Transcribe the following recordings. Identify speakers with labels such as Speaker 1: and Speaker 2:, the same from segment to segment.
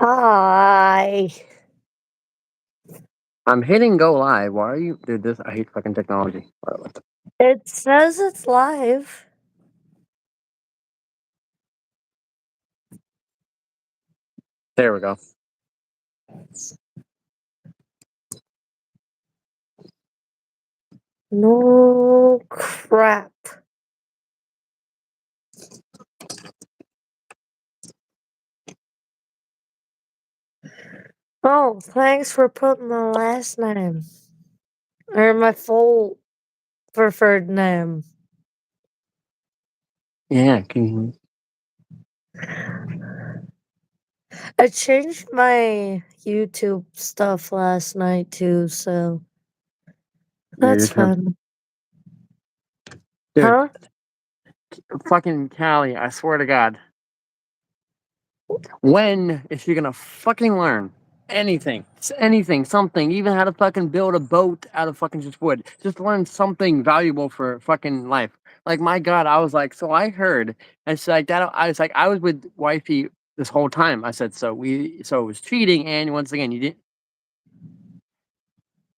Speaker 1: Hi.
Speaker 2: I'm hitting go live. Why are you, dude? I hate fucking technology.
Speaker 1: It says it's live.
Speaker 2: There we go.
Speaker 1: No crap. Oh, thanks for putting my last name. Or my full preferred name.
Speaker 2: Yeah, can you?
Speaker 1: I changed my YouTube stuff last night too, so that's
Speaker 2: YouTube.
Speaker 1: fun.
Speaker 2: Dude,
Speaker 1: Huh?
Speaker 2: fucking Callie, I swear to God. When is she gonna fucking learn anything? Anything, something, even how to fucking build a boat out of fucking just wood. Just learn something valuable for fucking life. Like, my God, I was like, so I heard, and she's like, that, I was like, I was with wifey this whole time. I said, so it was cheating, and once again, you didn't,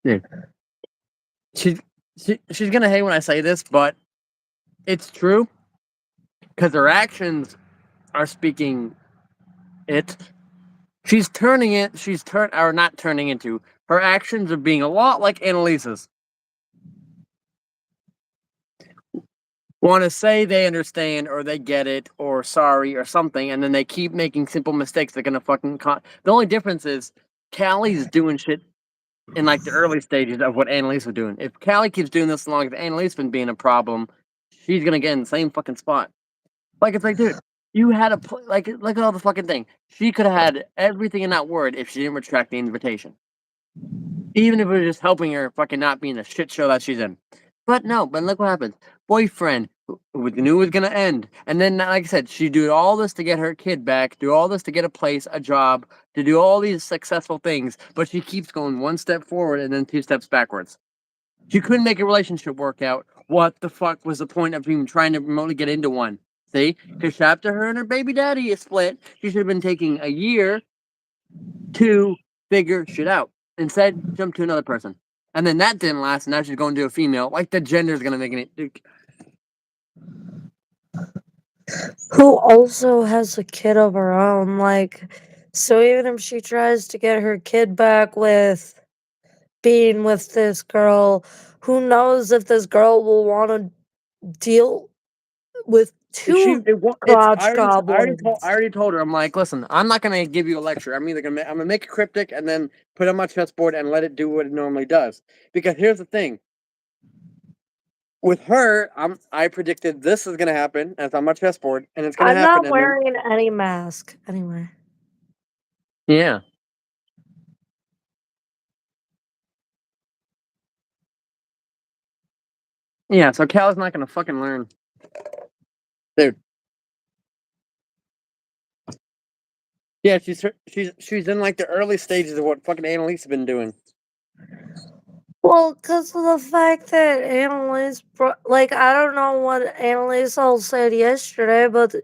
Speaker 2: dude. She's she's gonna hate when I say this, but it's true because her actions are speaking it. She's turning it. Or not turning into. Her actions are being a lot like Annalisa's. Want to say they understand or they get it or sorry or something, and then they keep making simple mistakes. They're gonna fucking. The only difference is Callie's doing shit in like the early stages of what Annalisa was doing. If Callie keeps doing this as long as Annalisa's been being a problem, she's gonna get in the same fucking spot. Like, it's like, dude, you had a like, look at all the fucking thing. She could have had everything in that word if she didn't retract the invitation, even if it was just helping her fucking not be in the shit show that she's in. But no, but look what happens. Boyfriend who knew it was gonna end, and then, like I said, she do all this to get her kid back, do all this to get a place, a job, to do all these successful things, but she keeps going one step forward and then two steps backwards. She couldn't make a relationship work out. What the fuck was the point of even trying to remotely get into one? See? Because after her and her baby daddy is split, she should have been taking a year to figure shit out. Instead, jump to another person. And then that didn't last, and now she's going to a female. Like, the gender's gonna make it.
Speaker 1: Who also has a kid of her own, like, so even if she tries to get her kid back with being with this girl, who knows if this girl will want to deal with two crotch
Speaker 2: I
Speaker 1: goblins.
Speaker 2: already told her. I'm like, listen, I'm not gonna give you a lecture. I'm gonna make a cryptic and then put it on my chessboard and let it do what it normally does. Because here's the thing. With her, I predicted this is gonna happen, and it's on my chessboard, and it's gonna
Speaker 1: I'm
Speaker 2: happen,
Speaker 1: not
Speaker 2: and then
Speaker 1: wearing any mask anyway.
Speaker 2: yeah, yeah. So Cal's not gonna fucking learn, dude. Yeah, she's in like the early stages of what fucking Annalise's been doing.
Speaker 1: Well, because of the fact that Annalise, like, I don't know what Annalise all said yesterday, but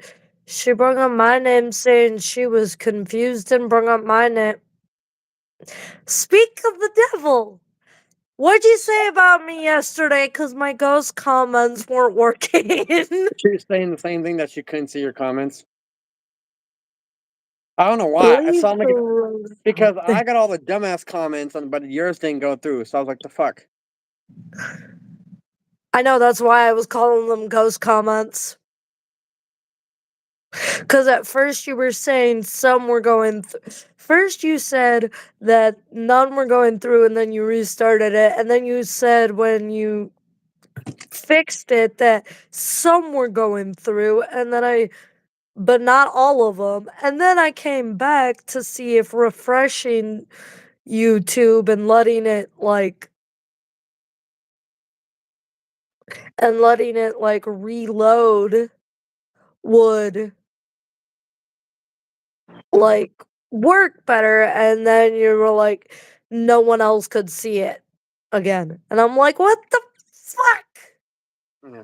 Speaker 1: she brought up my name saying she was confused and brought up my name. Speak of the devil! What'd you say about me yesterday? Because my ghost comments weren't working.
Speaker 2: She was saying the same thing that she couldn't see your comments. I don't know why. I
Speaker 1: Leave
Speaker 2: saw
Speaker 1: the
Speaker 2: like
Speaker 1: room.
Speaker 2: because I got all the dumbass comments, but yours didn't go through. So I was like, the fuck.
Speaker 1: I know, that's why I was calling them ghost comments. Because at first you were saying some were going first you said that none were going through, and then you restarted it, and then you said when you fixed it that some were going through, and then but not all of them. And then I came back to see if refreshing YouTube and letting it like reload would like work better, and then you were like no one else could see it again, and I'm like, what the fuck?
Speaker 2: Yeah.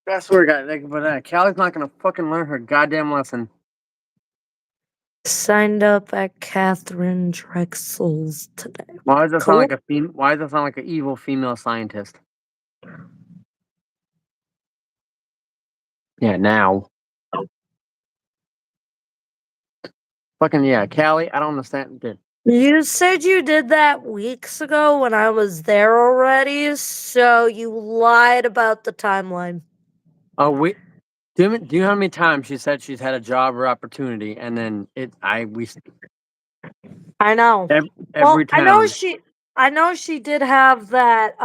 Speaker 2: I swear, guys. But Callie's not gonna fucking learn her goddamn lesson.
Speaker 1: Signed up at Catherine Drexel's today.
Speaker 2: Why does that sound
Speaker 1: Cool.
Speaker 2: like why does that sound like an evil female scientist? Yeah, now. Fucking yeah, Callie, I don't understand. Dude.
Speaker 1: You said you did that weeks ago when I was there already, so you lied about the timeline.
Speaker 2: Oh, do you know how many times she said she's had a job or opportunity, and then
Speaker 1: I know.
Speaker 2: every time.
Speaker 1: I know she did have that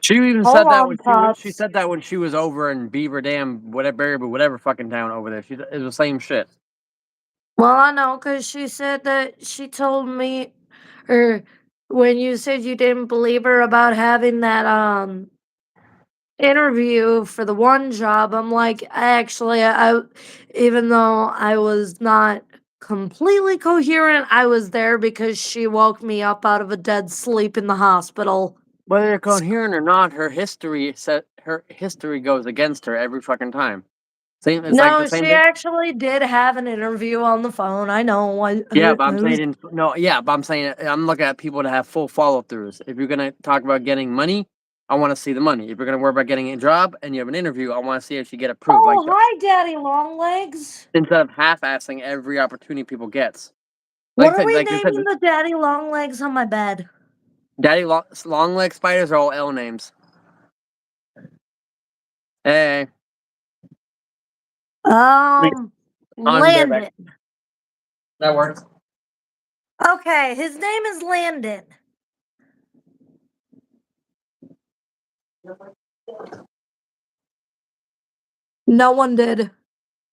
Speaker 2: She even
Speaker 1: hold
Speaker 2: said that
Speaker 1: on,
Speaker 2: when she
Speaker 1: Pops.
Speaker 2: said that when she was over in Beaver Dam, whatever fucking town over there. It was the same shit.
Speaker 1: Well, I know because she said that she told me, or when you said you didn't believe her about having that interview for the one job, I'm like, actually, even though I was not completely coherent, I was there because she woke me up out of a dead sleep in the hospital.
Speaker 2: Whether you're coherent or not, her history goes against her every fucking time. Same. It's like the
Speaker 1: No,
Speaker 2: same
Speaker 1: she
Speaker 2: thing.
Speaker 1: actually did have an interview on the phone. I know.
Speaker 2: Yeah, but
Speaker 1: I
Speaker 2: I'm
Speaker 1: was,
Speaker 2: saying no. Yeah, but I'm saying I'm looking at people that have full follow throughs. If you're gonna talk about getting money, I want to see the money. If you're gonna worry about getting a job and you have an interview, I want to see if you get approved. Like
Speaker 1: oh, hi, Daddy Longlegs.
Speaker 2: instead of half-assing every opportunity people gets.
Speaker 1: What are we
Speaker 2: Like I said,
Speaker 1: naming the Daddy Longlegs on my bed?
Speaker 2: long leg spiders are all L names. Hey, on bareback.
Speaker 1: Landon.
Speaker 2: That works.
Speaker 1: Okay, his name is Landon. No one did.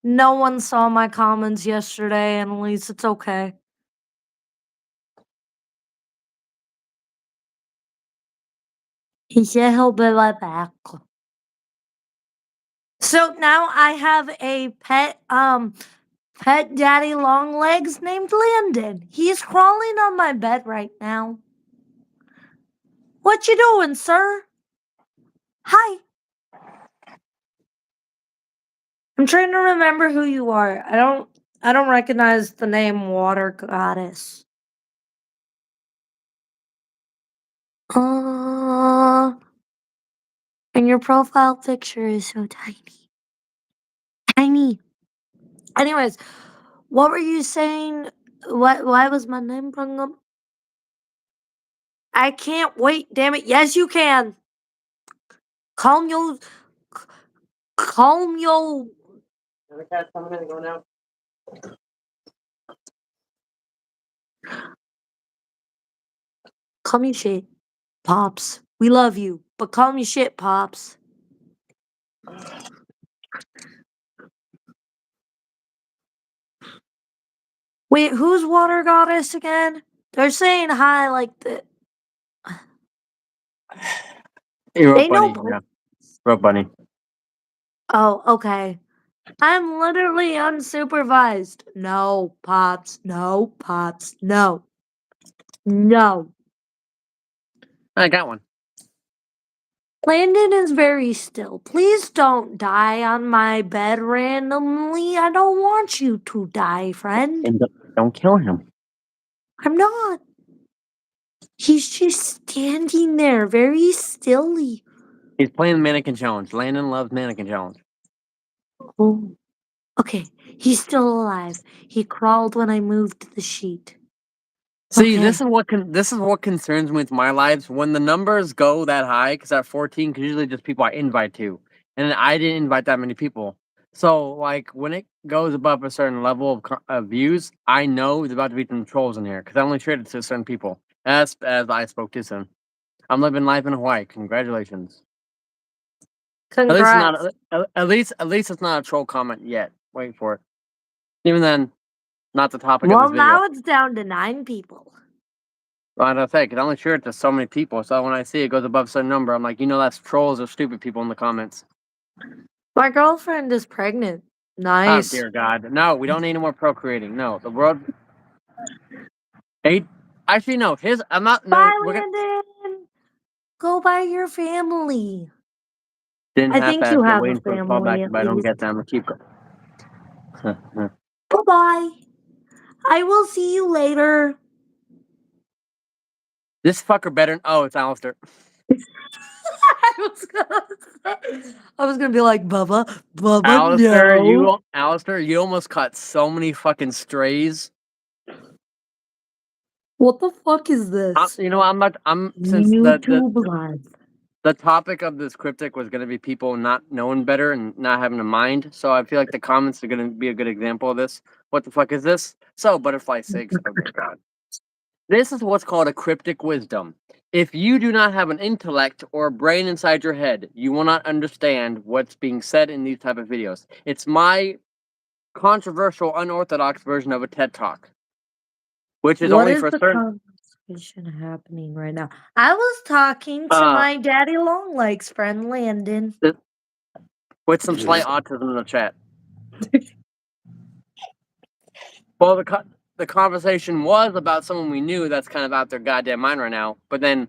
Speaker 1: No one saw my comments yesterday, and at least it's okay. He said he'll be right back. So now I have a pet daddy long legs named Landon. He's crawling on my bed right now. What you doing, sir? Hi. I'm trying to remember who you are. I don't recognize the name Water Goddess. Uh and your profile picture is so tiny. Tiny. Anyways, what were you saying? Why was my name brought up? I can't wait, damn it. Yes, you can. Calm your calm your calm your shit, Pops. We love you, but calm your shit, Pops. Wait, who's Water Goddess again? They're saying hi like the
Speaker 2: Hey, Rope
Speaker 1: they know
Speaker 2: Bunny.
Speaker 1: both.
Speaker 2: Yeah, Rope Bunny.
Speaker 1: Oh, okay. I'm literally unsupervised. No, Pops. No, Pops. No. No.
Speaker 2: I got one.
Speaker 1: Landon is very still. Please don't die on my bed randomly. I don't want you to die, friend.
Speaker 2: And don't kill him.
Speaker 1: I'm not. He's just standing there very stilly.
Speaker 2: He's playing the mannequin challenge. Landon loves mannequin challenge.
Speaker 1: Oh, okay. He's still alive. He crawled when I moved the sheet.
Speaker 2: See,
Speaker 1: Okay.
Speaker 2: this is what concerns me with my lives when the numbers go that high. Because at 14, because usually just people I invite to, and I didn't invite that many people. So like when it goes above a certain level of views, I know there's about to be some trolls in here because I only shared it to certain people. As I spoke to soon. I'm living life in Hawaii. Congratulations. At least it's not.
Speaker 1: Congrats.
Speaker 2: At least it's not a troll comment yet. Wait for it. Even then, not the topic of
Speaker 1: Well,
Speaker 2: this video.
Speaker 1: now it's down to 9 people.
Speaker 2: Like I say, because I only share it to so many people. So when I see it goes above a certain number, I'm like, that's trolls or stupid people in the comments.
Speaker 1: My girlfriend is pregnant.
Speaker 2: Oh
Speaker 1: Nice.
Speaker 2: dear God, no, we don't need any more procreating. No, the world. Eight. Actually, no. His. I'm not. No,
Speaker 1: Bye,
Speaker 2: we're gonna.
Speaker 1: Landon. Go by your family.
Speaker 2: Didn't
Speaker 1: I think
Speaker 2: half-ass
Speaker 1: you
Speaker 2: it,
Speaker 1: have a
Speaker 2: waiting for the call back
Speaker 1: family
Speaker 2: if
Speaker 1: at
Speaker 2: I don't
Speaker 1: least.
Speaker 2: get them. I keep.
Speaker 1: Bye bye. I will see you later.
Speaker 2: This fucker better. Oh, it's Alistair.
Speaker 1: I was gonna be like, Bubba,
Speaker 2: Alistair,
Speaker 1: no.
Speaker 2: You almost caught so many fucking strays.
Speaker 1: What the fuck is this?
Speaker 2: You know, I'm not. I'm since
Speaker 1: YouTube Live.
Speaker 2: the topic of this cryptic was going to be people not knowing better and not having a mind. So I feel like the comments are going to be a good example of this. What the fuck is this? So butterfly six. Oh my god. This is what's called a cryptic wisdom. If you do not have an intellect or a brain inside your head, you will not understand what's being said in these type of videos. It's my controversial, unorthodox version of a TED Talk, which is
Speaker 1: What
Speaker 2: only
Speaker 1: is
Speaker 2: for
Speaker 1: the
Speaker 2: certain.
Speaker 1: conversation happening right now? I was talking to my daddy longlegs friend Landon.
Speaker 2: With some slight autism in the chat. Well, the conversation was about someone we knew that's kind of out their goddamn mind right now. But then,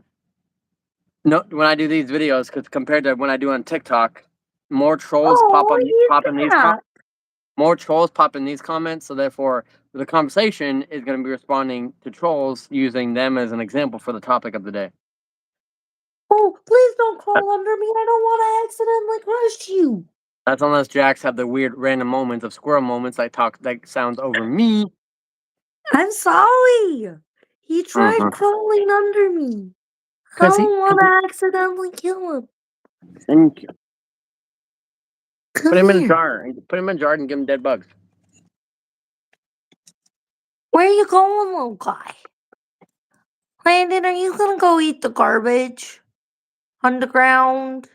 Speaker 2: no, when I do these videos, because compared to when I do on TikTok, more trolls
Speaker 1: Oh, he's
Speaker 2: pop in these
Speaker 1: not.
Speaker 2: more trolls pop in these comments. So therefore, the conversation is going to be responding to trolls using them as an example for the topic of the day.
Speaker 1: Oh, please don't crawl under me. I don't want to accidentally crush you.
Speaker 2: That's unless Jacks have the weird random moments of squirrel moments that sounds over me.
Speaker 1: I'm sorry. He tried crawling under me. I don't want to accidentally kill him.
Speaker 2: Thank you.
Speaker 1: Come
Speaker 2: Put him in a
Speaker 1: here.
Speaker 2: jar. Put him in a jar and give him dead bugs.
Speaker 1: Where are you going, little guy? Landon, are you gonna go eat the garbage on the ground?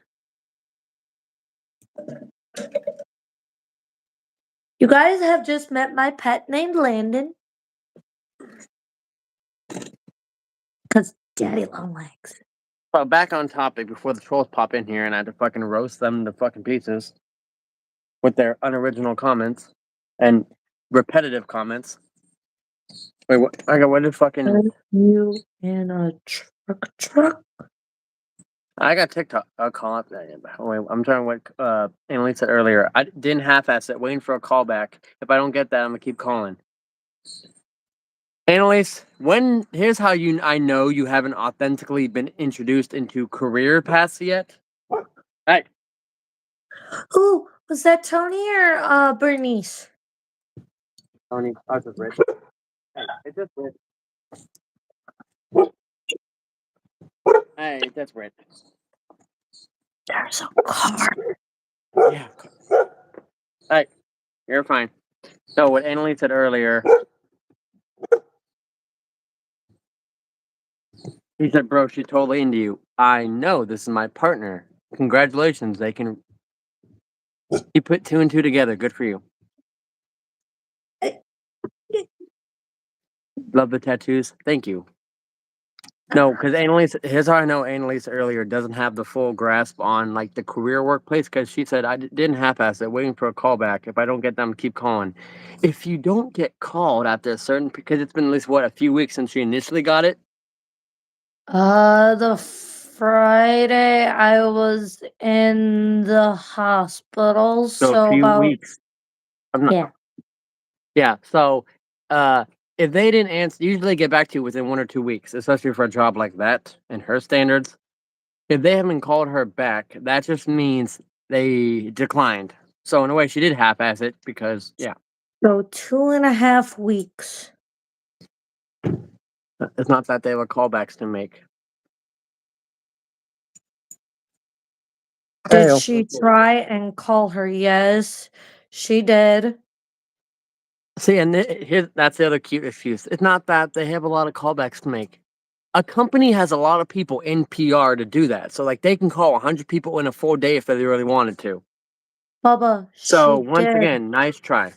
Speaker 1: You guys have just met my pet named Landon. Because Daddy Longlegs.
Speaker 2: So back on topic before the trolls pop in here and I had to fucking roast them to fucking pieces with their unoriginal comments and repetitive comments. Wait, what? What did fucking?
Speaker 1: You in a truck?
Speaker 2: I got TikTok. I'll call up that. Wait, I'm trying what Annalise said earlier. I didn't half-ass it, waiting for a callback. If I don't get that, I'm gonna keep calling. Annalise, here's how I know you haven't authentically been introduced into career paths yet. Hey,
Speaker 1: Ooh, was that Tony or Bernice?
Speaker 2: Tony, I was just rich. Hey, it's just rich. Hey, that's rich.
Speaker 1: There's a car.
Speaker 2: Yeah. Hey, you're fine. So what Annalise said earlier, he said, "Bro, she's totally into you. I know. This is my partner. Congratulations. You put two and two together. Good for you. Love the tattoos. Thank you." No, because Annalise, here's how I know Annalise earlier doesn't have the full grasp on like the career workplace because she said I didn't half-ass it, waiting for a callback. If I don't get them, keep calling. If you don't get called after a certain, because it's been at least a few weeks since she initially got it.
Speaker 1: The Friday I was in the hospital,
Speaker 2: So a
Speaker 1: so
Speaker 2: few
Speaker 1: about
Speaker 2: weeks. Yeah. So, if they didn't answer, usually they get back to you within 1 or 2 weeks, especially for a job like that and her standards. If they haven't called her back, that just means they declined. So in a way, she did half-ass it because, yeah,
Speaker 1: so 2.5 weeks.
Speaker 2: it's not that they have callbacks to make.
Speaker 1: Did she try and call her? Yes, she did.
Speaker 2: See, and that's the other cute excuse. It's not that they have a lot of callbacks to make. A company has a lot of people in PR to do that. So, like, they can call 100 people in a full day if they really wanted to.
Speaker 1: Bubba,
Speaker 2: So,
Speaker 1: she
Speaker 2: once
Speaker 1: did.
Speaker 2: again, nice try.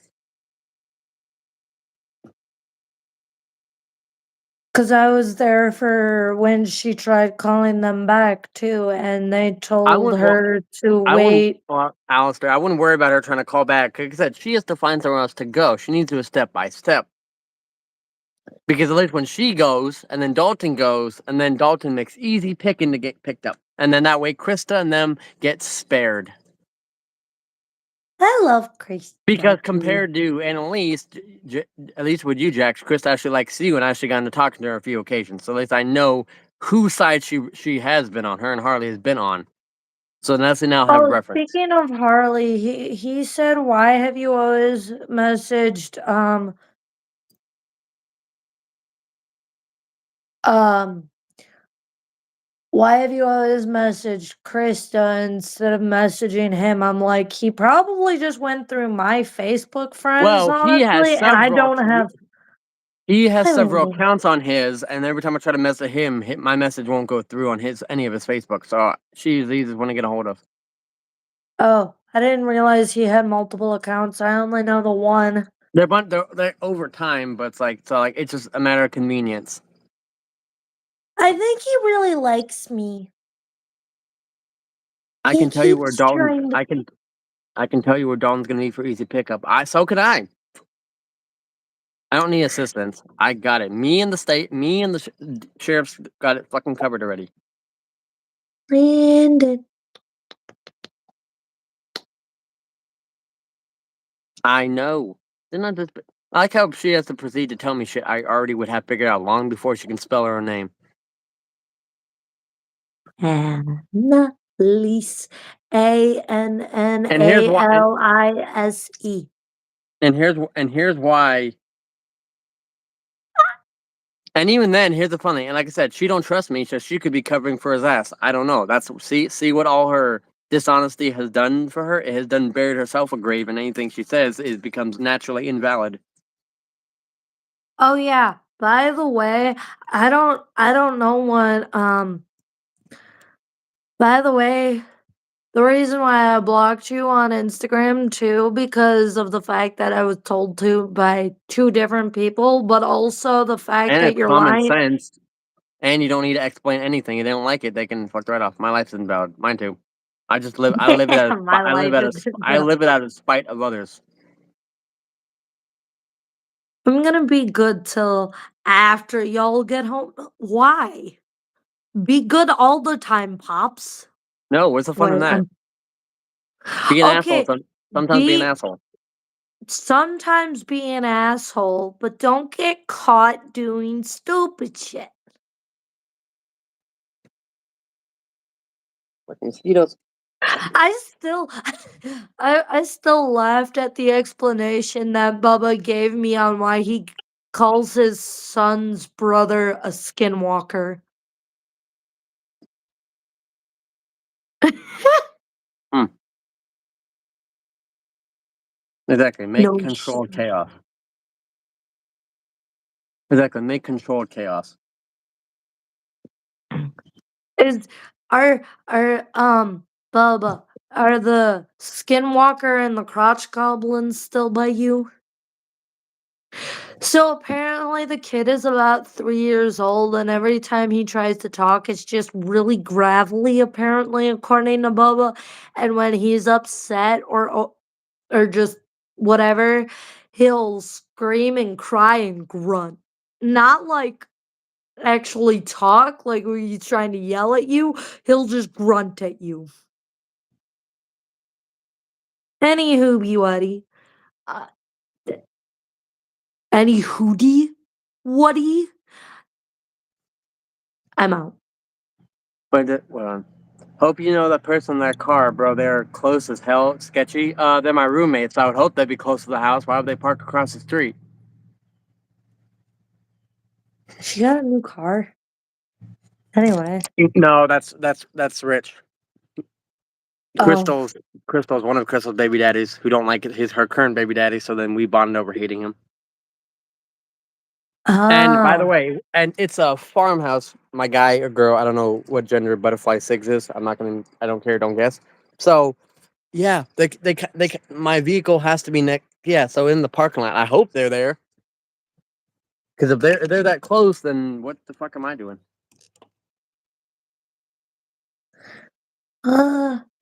Speaker 1: Because I was there for when she tried calling them back too, and they told her to wait.
Speaker 2: Alistair, I wouldn't worry about her trying to call back. Like I said, she has to find somewhere else to go. She needs to do a step by step. Because at least when she goes, and then Dalton goes, and then Dalton makes easy picking to get picked up. And then that way, Krista and them get spared.
Speaker 1: I love Chris.
Speaker 2: Because compared to Annalise, at least with you, Jax, Chris actually likes you, and I actually gotten to talk to her a few occasions. So at least I know whose side she has been on. Her and Harley has been on. So that's now have a
Speaker 1: Oh,
Speaker 2: reference.
Speaker 1: speaking of Harley, he said, "Why have you always messaged um why have you always messaged Krista instead of messaging him?" I'm like, he probably just went through my Facebook friends,
Speaker 2: Well,
Speaker 1: honestly, and
Speaker 2: he has
Speaker 1: Hi,
Speaker 2: several
Speaker 1: Landon.
Speaker 2: accounts on his, and every time I try to message him, my message won't go through on any of his Facebook. So she's the easiest one to get a hold of.
Speaker 1: Oh, I didn't realize he had multiple accounts. I only know the one.
Speaker 2: They're over time, but it's just a matter of convenience.
Speaker 1: I think he really likes me.
Speaker 2: I
Speaker 1: He
Speaker 2: can tell you where
Speaker 1: keeps
Speaker 2: Dalton.
Speaker 1: trying to.
Speaker 2: I can tell you where Dalton's gonna be for easy pickup. So could I. I don't need assistance. I got it. Me and the sheriff's got it fucking covered already.
Speaker 1: Landon.
Speaker 2: I know. Didn't I just? I like how she has to proceed to tell me shit I already would have figured out long before she can spell her own name.
Speaker 1: Annalise.
Speaker 2: And here's why.
Speaker 1: Annalise.
Speaker 2: And here's why. And even then, here's the funny. And like I said, she don't trust me, so she could be covering for his ass. I don't know. That's see what all her dishonesty has done for her. It has done buried herself a grave, and anything she says becomes naturally invalid.
Speaker 1: Oh yeah. By the way, I don't know what by the way, the reason why I blocked you on Instagram too, because of the fact that I was told to by two different people, but also the fact
Speaker 2: And
Speaker 1: that
Speaker 2: it's
Speaker 1: you're
Speaker 2: common
Speaker 1: lying.
Speaker 2: sense. And you don't need to explain anything. If they don't like it, they can fuck right off. My life's invalid. Mine too. I live it out
Speaker 1: My life is
Speaker 2: I live it out of spite of others.
Speaker 1: I'm gonna be good till after y'all get home. Why? Be good all the time, Pops.
Speaker 2: No, what's the fun in
Speaker 1: Wait,
Speaker 2: that? Be an asshole.
Speaker 1: okay.
Speaker 2: Sometimes be an
Speaker 1: Be
Speaker 2: asshole.
Speaker 1: sometimes be an asshole, but don't get caught doing stupid shit.
Speaker 2: Like mosquitoes.
Speaker 1: I still I still laughed at the explanation that Bubba gave me on why he calls his son's brother a skinwalker.
Speaker 2: Hmm. Exactly. Make
Speaker 1: No shit.
Speaker 2: controlled chaos. Exactly. Make controlled chaos.
Speaker 1: Is Bubba, are the skinwalker and the crotch goblins still by you? So apparently the kid is about 3 years old, and every time he tries to talk, it's just really gravelly, apparently, according to Bubba. And when he's upset or just whatever, he'll scream and cry and grunt. Not like actually talk, like when he's trying to yell at you, he'll just grunt at you. Anywho, buddy. Uh, any hootie? Whatty? I'm out.
Speaker 2: Well, hope you know that person in that car, bro. They're close as hell, sketchy. They're my roommates. I would hope they'd be close to the house. Why would they park across the street?
Speaker 1: She got a new car. Anyway.
Speaker 2: No, that's Rich.
Speaker 1: Oh.
Speaker 2: Crystal's one of Crystal's baby daddies who don't like her current baby daddy. So then we bonded over hating him. And by the
Speaker 1: Ah.
Speaker 2: way, and it's a farmhouse. My guy or girl, I don't know what gender Butterfly Six is. I don't care. Don't guess. So yeah, my vehicle has to be next. Yeah, so in the parking lot. I hope they're there. Because if they're that close, then what the fuck am I doing?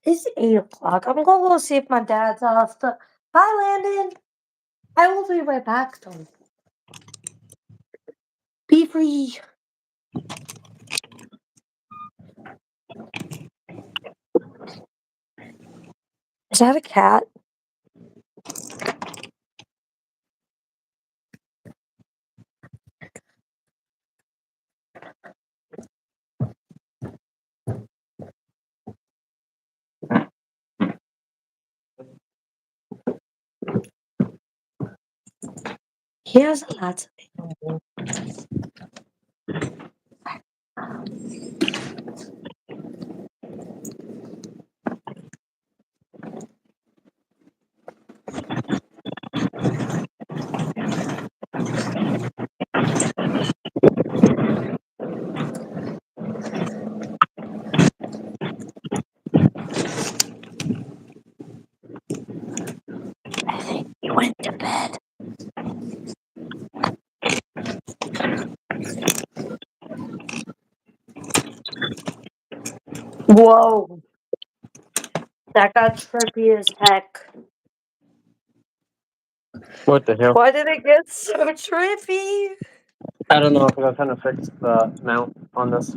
Speaker 1: It's 8 o'clock. I'm gonna go see if my dad's off the. Bye, Landon. I will be right back, though. Be free. Is that a cat? He has lots of I think he went to bed. Whoa. That got trippy as heck.
Speaker 2: What the hell?
Speaker 1: Why did it get so trippy?
Speaker 2: I don't know, because I'm trying to fix the mount on this.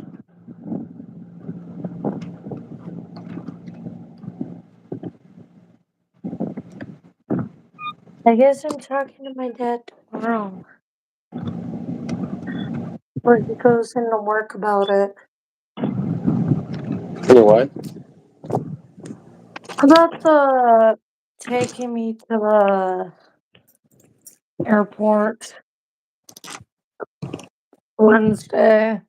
Speaker 1: I guess I'm talking to my dad tomorrow. Or he goes into work about it.
Speaker 2: You what?
Speaker 1: About the taking me to the airport Wednesday.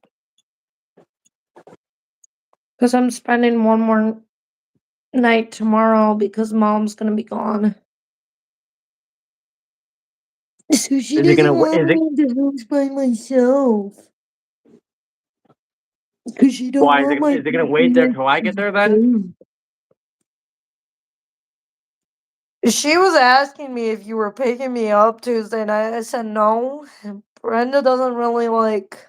Speaker 1: Because I'm spending one more night tomorrow because mom's gonna be gone. So she
Speaker 2: Is it
Speaker 1: doesn't
Speaker 2: gonna?
Speaker 1: want
Speaker 2: Is it?
Speaker 1: me in the house by myself. Because she don't
Speaker 2: Why is
Speaker 1: want
Speaker 2: it?
Speaker 1: my
Speaker 2: Is it gonna wait there till I get there then?
Speaker 1: She was asking me if you were picking me up Tuesday night. I said no. Brenda doesn't really like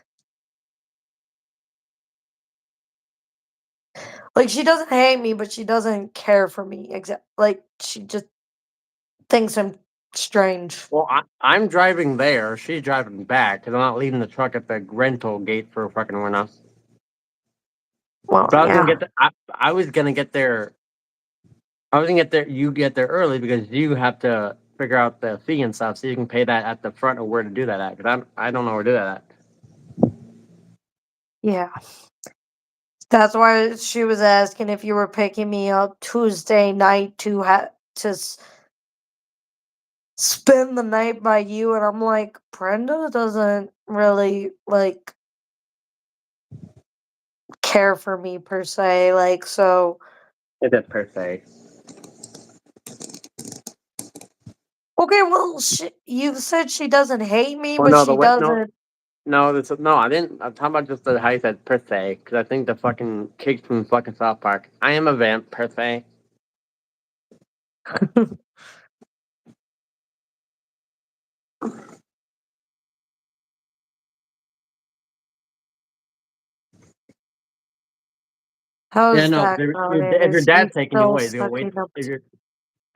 Speaker 1: she doesn't hate me, but she doesn't care for me. Like she just thinks I'm strange.
Speaker 2: Well, I'm driving there. She's driving back because I'm not leaving the truck at the rental gate for a fucking winter.
Speaker 1: Well,
Speaker 2: But I was gonna
Speaker 1: yeah.
Speaker 2: get. I was gonna get there. I was gonna get there. You get there early because you have to figure out the fee and stuff, so you can pay that at the front or where to do that at. Because I don't know where to do that at.
Speaker 1: Yeah. That's why she was asking if you were picking me up Tuesday night to spend the night by you, and I'm like, Brenda doesn't really care for me per se, so.
Speaker 2: It is per se.
Speaker 1: Okay, well, you said she doesn't hate me,
Speaker 2: Well,
Speaker 1: but
Speaker 2: no, the
Speaker 1: she
Speaker 2: way no.
Speaker 1: doesn't.
Speaker 2: No, no, I didn't. I'm talking about just the how you said per se, because I think the fucking kids from fucking South Park. I am a vamp per se. Yeah,
Speaker 1: How's
Speaker 2: no.
Speaker 1: that going?
Speaker 2: If your
Speaker 1: Is he
Speaker 2: dad's taking you
Speaker 1: still
Speaker 2: away, he's gonna wait.
Speaker 1: sucking up
Speaker 2: If
Speaker 1: to?
Speaker 2: your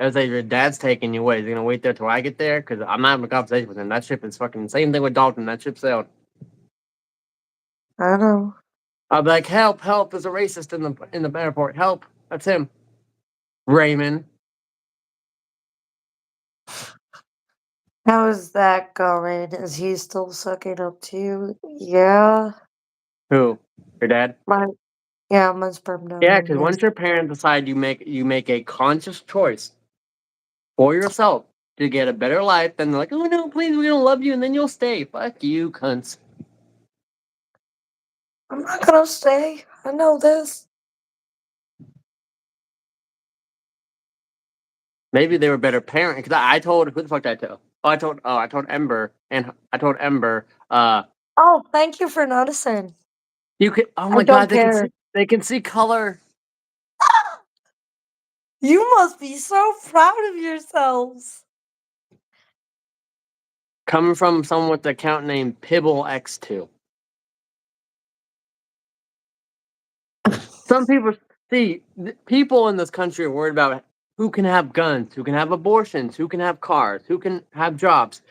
Speaker 2: I was like, your dad's taking you away, he's gonna wait there till I get there, because I'm not having a conversation with him. That ship is fucking same thing with Dalton. That ship sailed.
Speaker 1: I know.
Speaker 2: I'll be like, help, help! There's a racist in the airport. Help! That's him, Raymond.
Speaker 1: How is that going? Is he still sucking up to you? Yeah.
Speaker 2: Who? Your dad?
Speaker 1: My yeah, my sperm
Speaker 2: Yeah,
Speaker 1: donor.
Speaker 2: because
Speaker 1: Yes.
Speaker 2: once your parents decide you make a conscious choice for yourself to get a better life, then they're like, oh no, please, we don't love you, and then you'll stay. Fuck you, cunts.
Speaker 1: I'm not gonna stay. I know this.
Speaker 2: Maybe they were better parents. Because I told who the fuck did I tell? I told Ember, and I told Ember.
Speaker 1: Oh, thank you for noticing.
Speaker 2: You could. Oh
Speaker 1: I
Speaker 2: my
Speaker 1: don't
Speaker 2: god,
Speaker 1: care.
Speaker 2: they can see color.
Speaker 1: You must be so proud of yourselves.
Speaker 2: Coming from someone with the account name Pibble X2. Some people see people in this country are worried about who can have guns, who can have abortions, who can have cars, who can have jobs.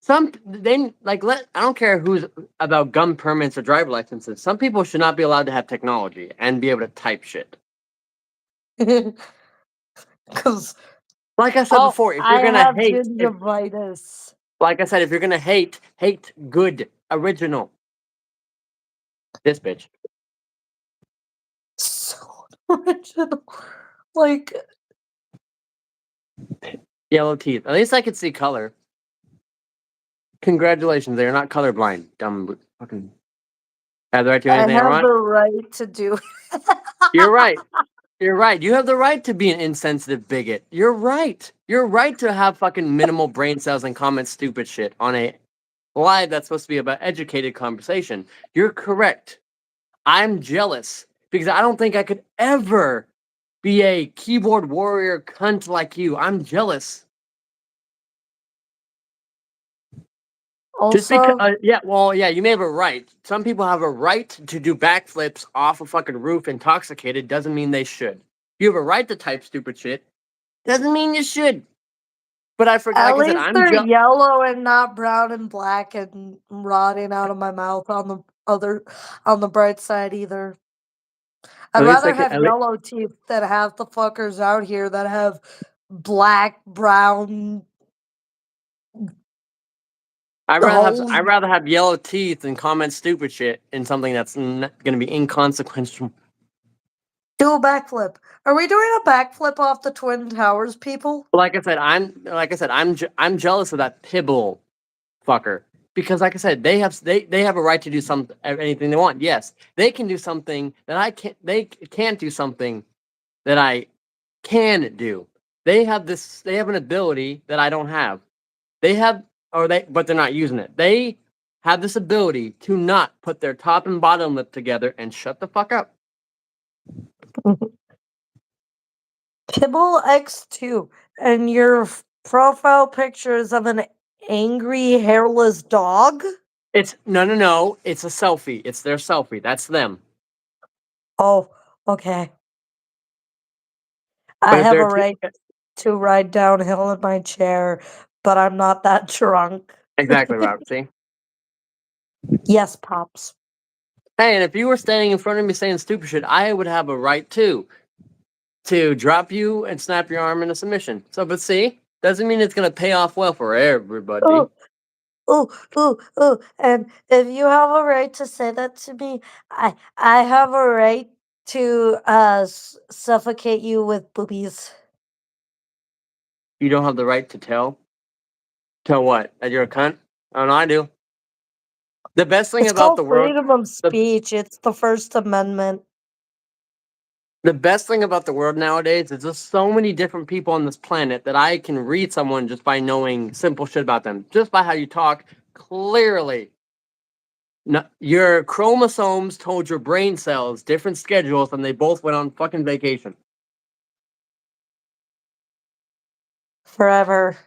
Speaker 2: Some they like let I don't care who's about gun permits or driver licenses. Some people should not be allowed to have technology and be able to type shit.
Speaker 1: Because
Speaker 2: Like I said
Speaker 1: oh,
Speaker 2: before, if you're
Speaker 1: I
Speaker 2: gonna
Speaker 1: have
Speaker 2: hate, if
Speaker 1: gingivitis.
Speaker 2: like I said, if you're gonna hate good, original. This bitch.
Speaker 1: So original. Like,
Speaker 2: Yellow teeth. At least I could see color. Congratulations, they're not colorblind. Dumb fucking. Have the right to do
Speaker 1: I
Speaker 2: anything I
Speaker 1: have
Speaker 2: want.
Speaker 1: the right to do it.
Speaker 2: You're right. You're right. You have the right to be an insensitive bigot. You're right. You're right to have fucking minimal brain cells and comment stupid shit on a live that's supposed to be about educated conversation. You're correct. I'm jealous because I don't think I could ever be a keyboard warrior cunt like you. I'm jealous. Just because,
Speaker 1: Also,
Speaker 2: yeah, you may have a right. Some people have a right to do backflips off a fucking roof intoxicated. Doesn't mean they should. You have a right to type stupid shit. Doesn't mean you should. But I forgot.
Speaker 1: at
Speaker 2: Like I said,
Speaker 1: least they're yellow and not brown and black and rotting out of my mouth on the bright side either.
Speaker 2: at
Speaker 1: I'd
Speaker 2: least I
Speaker 1: rather
Speaker 2: can.
Speaker 1: have yellow teeth than half the fuckers out here that have black, brown,
Speaker 2: I'd
Speaker 1: holy.
Speaker 2: rather have yellow teeth and comment stupid shit in something that's going to be inconsequential.
Speaker 1: Do a backflip. Are we doing a backflip off the Twin Towers, people?
Speaker 2: I'm jealous of that Pibble fucker because, like I said, they have a right to do anything they want. Yes, they can do something that I can't. They can't do something that I can do. They have this. They have an ability that I don't have. They have, but they're not using it. They have this ability to not put their top and bottom lip together and shut the fuck up.
Speaker 1: Kibble X2, and your profile picture is of an angry, hairless dog?
Speaker 2: It's no. It's a selfie. It's their selfie. That's them.
Speaker 1: Oh, okay. I
Speaker 2: But if
Speaker 1: have
Speaker 2: they're
Speaker 1: a right to ride downhill in my chair, but I'm not that drunk.
Speaker 2: exactly, Rob. See.
Speaker 1: Yes, Pops.
Speaker 2: Hey, and if you were standing in front of me saying stupid shit, I would have a right too to drop you and snap your arm into submission. So, but see, doesn't mean it's gonna pay off well for everybody.
Speaker 1: Oh, oh, oh, oh. And if you have a right to say that to me, I have a right to suffocate you with boobies.
Speaker 2: You don't have the right to tell. Tell what? That you're a cunt? Oh no, I do. The best thing
Speaker 1: It's
Speaker 2: about
Speaker 1: called
Speaker 2: the world,
Speaker 1: freedom of
Speaker 2: the
Speaker 1: speech. It's the First Amendment.
Speaker 2: the best thing about the world nowadays is there's so many different people on this planet that I can read someone just by knowing simple shit about them, just by how you talk clearly. No, your chromosomes told your brain cells different schedules, and they both went on fucking vacation.
Speaker 1: Forever.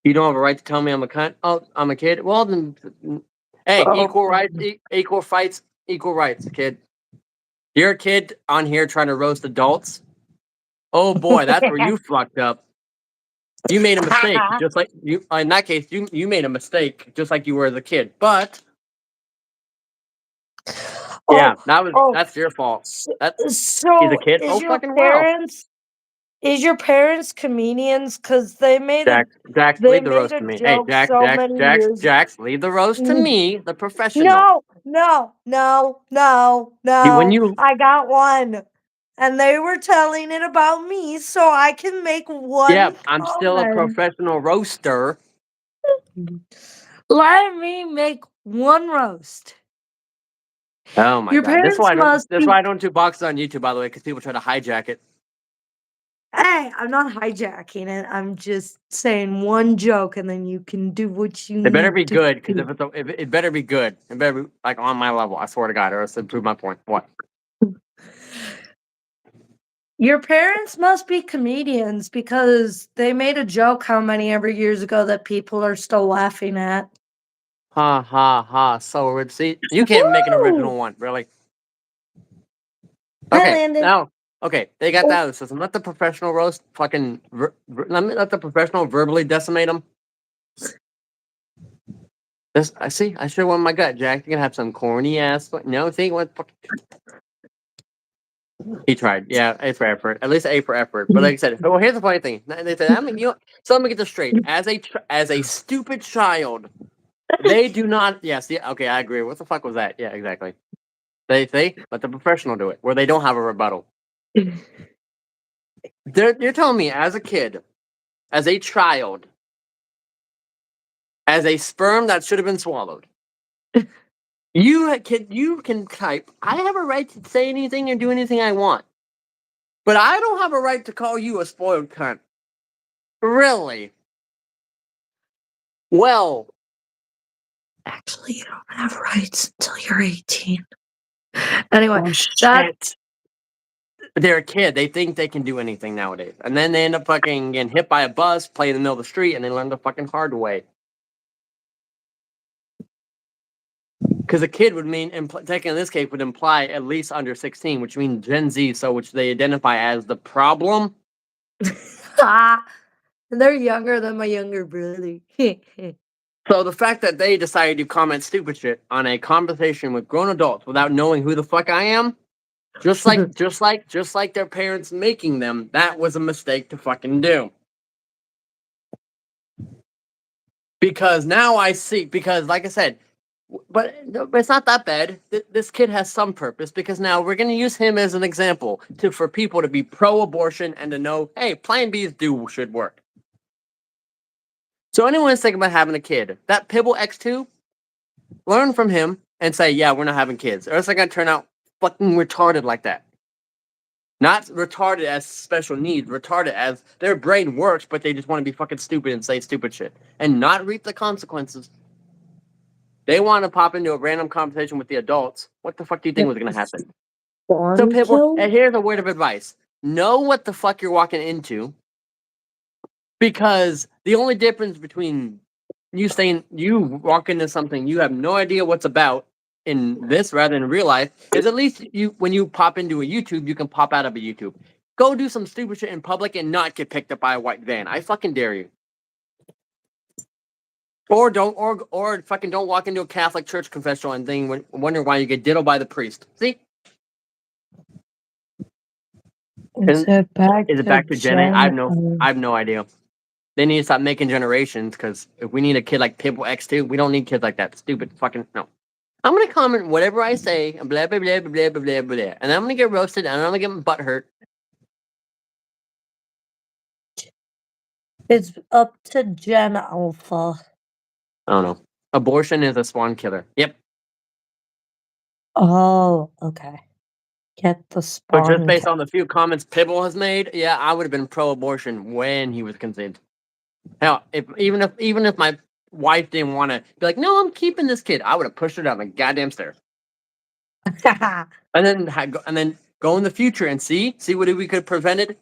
Speaker 2: You don't have a right to tell me I'm a cunt. Oh, I'm a kid. Well, then, hey,
Speaker 1: Oh,
Speaker 2: equal rights, equal fights, equal rights, kid. You're a kid on here trying to roast adults. Oh boy, that's where you fucked up. You made a mistake, just like you. In that case, you made a mistake, just like you were as a kid. But yeah,
Speaker 1: oh, oh.
Speaker 2: that's your fault. That he's a
Speaker 1: So
Speaker 2: kid. Oh fucking well.
Speaker 1: is your parents comedians? Because
Speaker 2: Jax,
Speaker 1: they
Speaker 2: leave the
Speaker 1: made
Speaker 2: roast
Speaker 1: a
Speaker 2: to me. Hey,
Speaker 1: joke so many years.
Speaker 2: Jax, leave the roast to me, the professional.
Speaker 1: No, no, no, no,
Speaker 2: When
Speaker 1: no.
Speaker 2: you,
Speaker 1: I got one. And they were telling it about me, so I can make
Speaker 2: yeah,
Speaker 1: one
Speaker 2: I'm still a
Speaker 1: comment.
Speaker 2: professional roaster.
Speaker 1: Let me make one roast.
Speaker 2: Oh my
Speaker 1: Your
Speaker 2: god,
Speaker 1: parents must
Speaker 2: that's
Speaker 1: be.
Speaker 2: why I don't do boxes on YouTube, by the way, because people try to hijack it.
Speaker 1: Hey, I'm not hijacking it. I'm just saying one joke, and then you can do what you
Speaker 2: It better
Speaker 1: need
Speaker 2: be
Speaker 1: to
Speaker 2: good, because
Speaker 1: do.
Speaker 2: if it better be good. It better be like on my level. I swear to God, or else to prove my point. What?
Speaker 1: Your parents must be comedians because they made a joke how many ever years ago that people are still laughing at.
Speaker 2: Ha ha ha. So weird. See, you can't make an
Speaker 1: Woo!
Speaker 2: original one, really.
Speaker 1: Hi,
Speaker 2: Okay,
Speaker 1: Landon.
Speaker 2: now, okay, they got
Speaker 1: Oh,
Speaker 2: that out of the system. Let the professional roast fucking. Let the professional verbally decimate them. This I see. I should have won my gut, Jack. You're gonna have some corny ass. No, think what? He tried. Yeah, A for effort. At least A for effort. But like I said, well, here's the funny thing. They said, I mean, so let me get this straight. As a stupid child, they do not. Yes. Yeah. Okay, I agree. What the fuck was that? Yeah, exactly. They let the professional do it, where they don't have a rebuttal. You're telling me, as a kid, as a child, as a sperm that should have been swallowed. You can type, I have a right to say anything and do anything I want. But I don't have a right to call you a spoiled cunt. Really? Well,
Speaker 1: Actually, you don't have rights until you're 18. Anyway,
Speaker 2: oh
Speaker 1: that
Speaker 2: shit. But they're a kid. They think they can do anything nowadays. And then they end up fucking getting hit by a bus, play in the middle of the street, and they learn the fucking hard way. Because a kid would mean, taking in this case, would imply at least under 16, which means Gen Z, so which they identify as the problem.
Speaker 1: they're younger than my younger brother.
Speaker 2: So the fact that they decided to comment stupid shit on a conversation with grown adults without knowing who the fuck I am, just like their parents making them, that was a mistake to fucking do. Because now I see, because like I said, but it's not that bad. This kid has some purpose because now we're going to use him as an example for people to be pro-abortion and to know, hey, Plan B's should work. So anyone's thinking about having a kid, that Pibble X2, learn from him and say, yeah, we're not having kids, or else they're going to turn out fucking retarded like that. Not retarded as special needs, retarded as their brain works, but they just want to be fucking stupid and say stupid shit and not reap the consequences. They want to pop into a random conversation with the adults. What the fuck do you think was going to happen? So, people, and here's a word of advice. Know what the fuck you're walking into, because the only difference between you walk into something you have no idea what's about in this rather than real life is at least when you pop into a YouTube, you can pop out of a YouTube. Go do some stupid shit in public and not get picked up by a white van. I fucking dare you. Or fucking don't walk into a Catholic church confessional and wonder why you get diddled by the priest. See?
Speaker 1: Is it back
Speaker 2: to Jenny? I have no idea. They need to stop making generations, because if we need a kid like Pibble X2, we don't need kids like that. Stupid fucking no. I'm gonna comment whatever I say, blah blah blah blah blah blah blah, and I'm gonna get roasted and I'm gonna get my butt hurt.
Speaker 1: It's up to Gen Alpha.
Speaker 2: I don't know. Abortion is a spawn killer. Yep.
Speaker 1: Oh, okay. Get the spawn.
Speaker 2: But just based on the few comments Pibble has made, yeah, I would have been pro-abortion when he was conceived. Hell, even if my wife didn't want to be like, no, I'm keeping this kid, I would have pushed her down the goddamn stairs. and then go in the future and see what we could have prevented.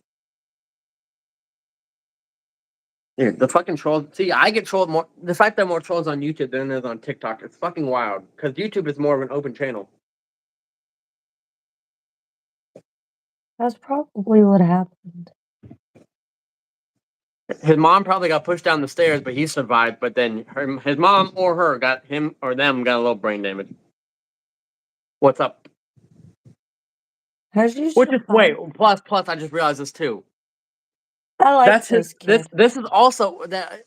Speaker 2: Dude, the fucking trolls. See, I get trolled more. The fact that more trolls on YouTube than there's on TikTok, it's fucking wild. Because YouTube is more of an open channel.
Speaker 1: That's probably what happened.
Speaker 2: His mom probably got pushed down the stairs, but he survived. But then his mom or her got a little brain damage. What's up? Plus, I just realized this too.
Speaker 1: I like this kid.
Speaker 2: This is also that.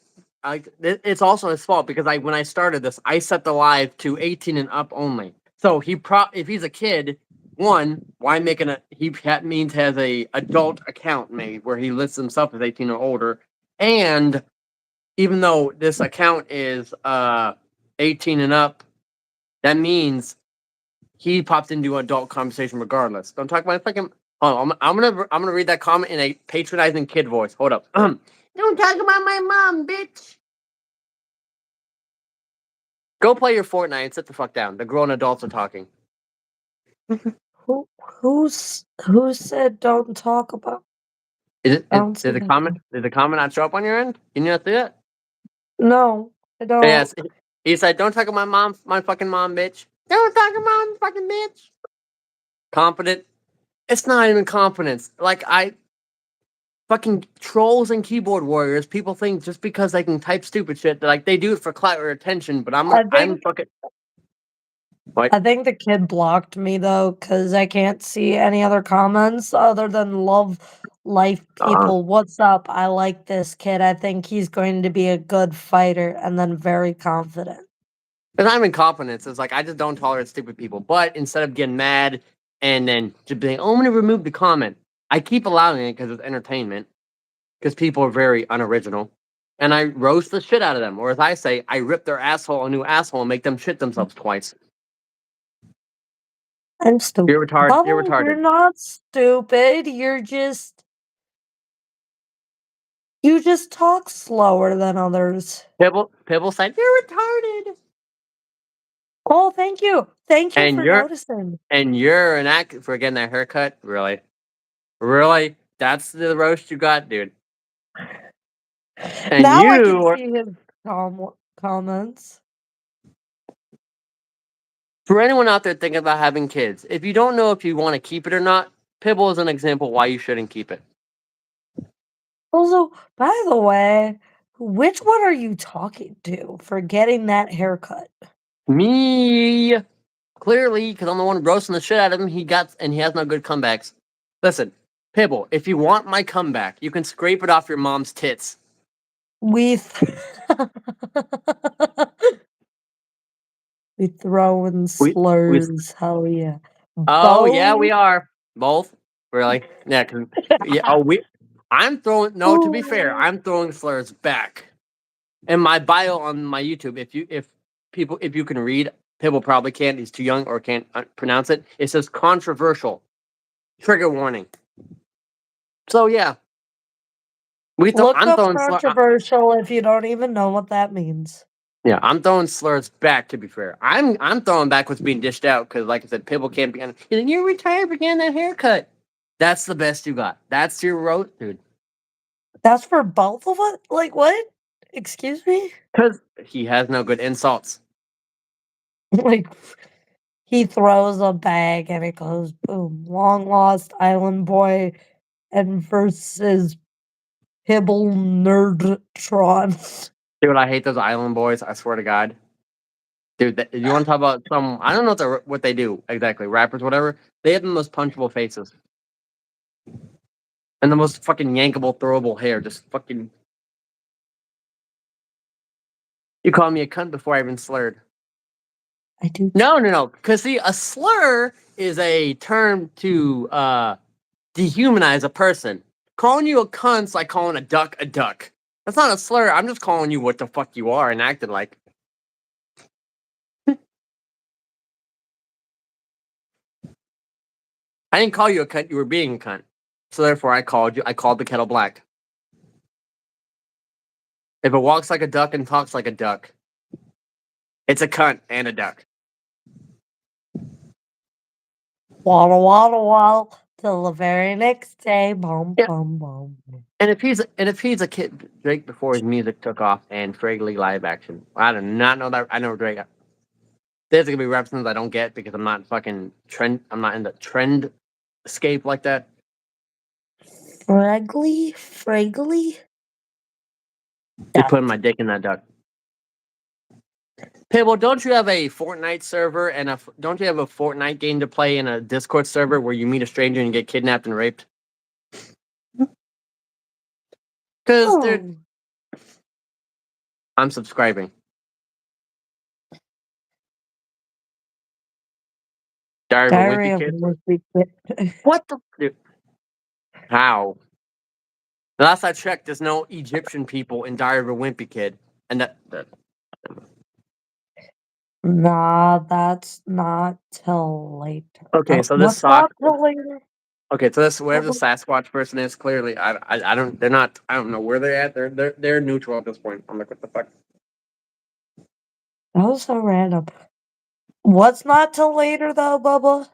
Speaker 2: It's also his fault because when I started this, I set the live to 18 and up only. So if he's a kid, one, why means has a adult account made where he lists himself as 18 or older, and even though this account is 18 and up, that means he pops into adult conversation regardless. Don't talk about fucking. Hold on, I'm gonna read that comment in a patronizing kid voice. Hold up. Don't talk about my mom, bitch. Go play your Fortnite and sit the fuck down. The grown adults are talking.
Speaker 1: Who said don't talk about?
Speaker 2: Did the comment not show up on your end? Can you not see it?
Speaker 1: No, I don't.
Speaker 2: Yes, he said, "Don't talk about my fucking mom, bitch. Don't talk about my fucking bitch." Confident? It's not even confidence. Like fucking trolls and keyboard warriors. People think just because they can type stupid shit, like they do it for clout or attention. But I'm fucking. What?
Speaker 1: I think the kid blocked me though, because I can't see any other comments other than love life people. What's up? I like this kid. I think he's going to be a good fighter, and then very confident.
Speaker 2: It's not even confidence. It's like I just don't tolerate stupid people. But instead of getting mad and then just being, oh, I'm going to remove the comment, I keep allowing it because it's entertainment. Because people are very unoriginal. and I roast the shit out of them. Or as I say, I rip their asshole a new asshole and make them shit themselves twice.
Speaker 1: I'm stupid.
Speaker 2: You're retarded. You're
Speaker 1: Bubble, you're
Speaker 2: retarded.
Speaker 1: not stupid. You just talk slower than others.
Speaker 2: Pibble said you're retarded.
Speaker 1: Oh, thank you. Thank you
Speaker 2: And
Speaker 1: for
Speaker 2: you're
Speaker 1: noticing.
Speaker 2: an act for getting that haircut. Really, really. That's the roast you got, dude. And
Speaker 1: Now I can
Speaker 2: you,
Speaker 1: see his comments.
Speaker 2: for anyone out there thinking about having kids, if you don't know if you want to keep it or not, Pibble is an example why you shouldn't keep it.
Speaker 1: Also, by the way, which one are you talking to for getting that haircut?
Speaker 2: Me, clearly, because I'm the one roasting the shit out of him. He has no good comebacks. Listen, Pibble, if you want my comeback, you can scrape it off your mom's tits.
Speaker 1: We we throwing
Speaker 2: We, we
Speaker 1: slurs. Hell yeah.
Speaker 2: Oh yeah, we
Speaker 1: Both.
Speaker 2: are both. Really? Yeah. Yeah. Oh, I'm throwing. No, to be fair,
Speaker 1: Ooh.
Speaker 2: I'm throwing slurs back. In my bio on my YouTube, if you can read, people probably can't. He's too young or can't pronounce it. It says controversial, trigger warning. So yeah,
Speaker 1: Look
Speaker 2: I'm
Speaker 1: up
Speaker 2: throwing
Speaker 1: controversial if you don't even know what that means.
Speaker 2: yeah, I'm throwing slurs back. To be fair, I'm throwing back what's being dished out because, like I said, people can't be. You're retired for getting that haircut. That's the best you got. That's your roast, dude.
Speaker 1: That's for both of us? Like what? Excuse me?
Speaker 2: Because he has no good insults.
Speaker 1: Like he throws a bag and it goes boom. Long lost island boy and versus Hibble Nerdtron.
Speaker 2: Dude, I hate those island boys. I swear to God. Dude, you want to talk about some? I don't know what they do exactly. Rappers, whatever. They have the most punchable faces and the most fucking yankable, throwable hair. Just fucking. You call me a cunt before I even slurred.
Speaker 1: I do.
Speaker 2: No. Because see, a slur is a term to dehumanize a person. Calling you a cunt's like calling a duck a duck. That's not a slur. I'm just calling you what the fuck you are and acting like. I didn't call you a cunt. You were being a cunt. So therefore, I called the kettle black. If it walks like a duck and talks like a duck, it's a cunt and a duck.
Speaker 1: Waddle, waddle, waddle till the very next day. Boom,
Speaker 2: Yeah.
Speaker 1: boom, boom.
Speaker 2: And if he's a kid, Drake before his music took off and Fragrantly live action. I do not know that. I know Drake. There's gonna be references I don't get because I'm not fucking trend. I'm not in the trend escape like that.
Speaker 1: Fraggly?
Speaker 2: You
Speaker 1: Duck.
Speaker 2: putting my dick in that duck. Pibble, don't you have a Fortnite server and don't you have a Fortnite game to play in a Discord server where you meet a stranger and get kidnapped and raped? Because
Speaker 1: Oh.
Speaker 2: I'm subscribing. Diary of a
Speaker 1: Diary
Speaker 2: Wimpy
Speaker 1: of a
Speaker 2: Kid.
Speaker 1: Wimpy Kid.
Speaker 2: What the? Dude, how? Last I checked, there's no Egyptian people in Diary of a Wimpy Kid, and that
Speaker 1: Nah, that's not till later.
Speaker 2: okay. So this
Speaker 1: What's
Speaker 2: sock.
Speaker 1: not till later?
Speaker 2: Okay, so this whatever the Sasquatch person is, clearly I don't. They're not. I don't know where they're at. They're neutral at this point. I'm like, what the fuck?
Speaker 1: That was so random. What's not till later though, Bubba?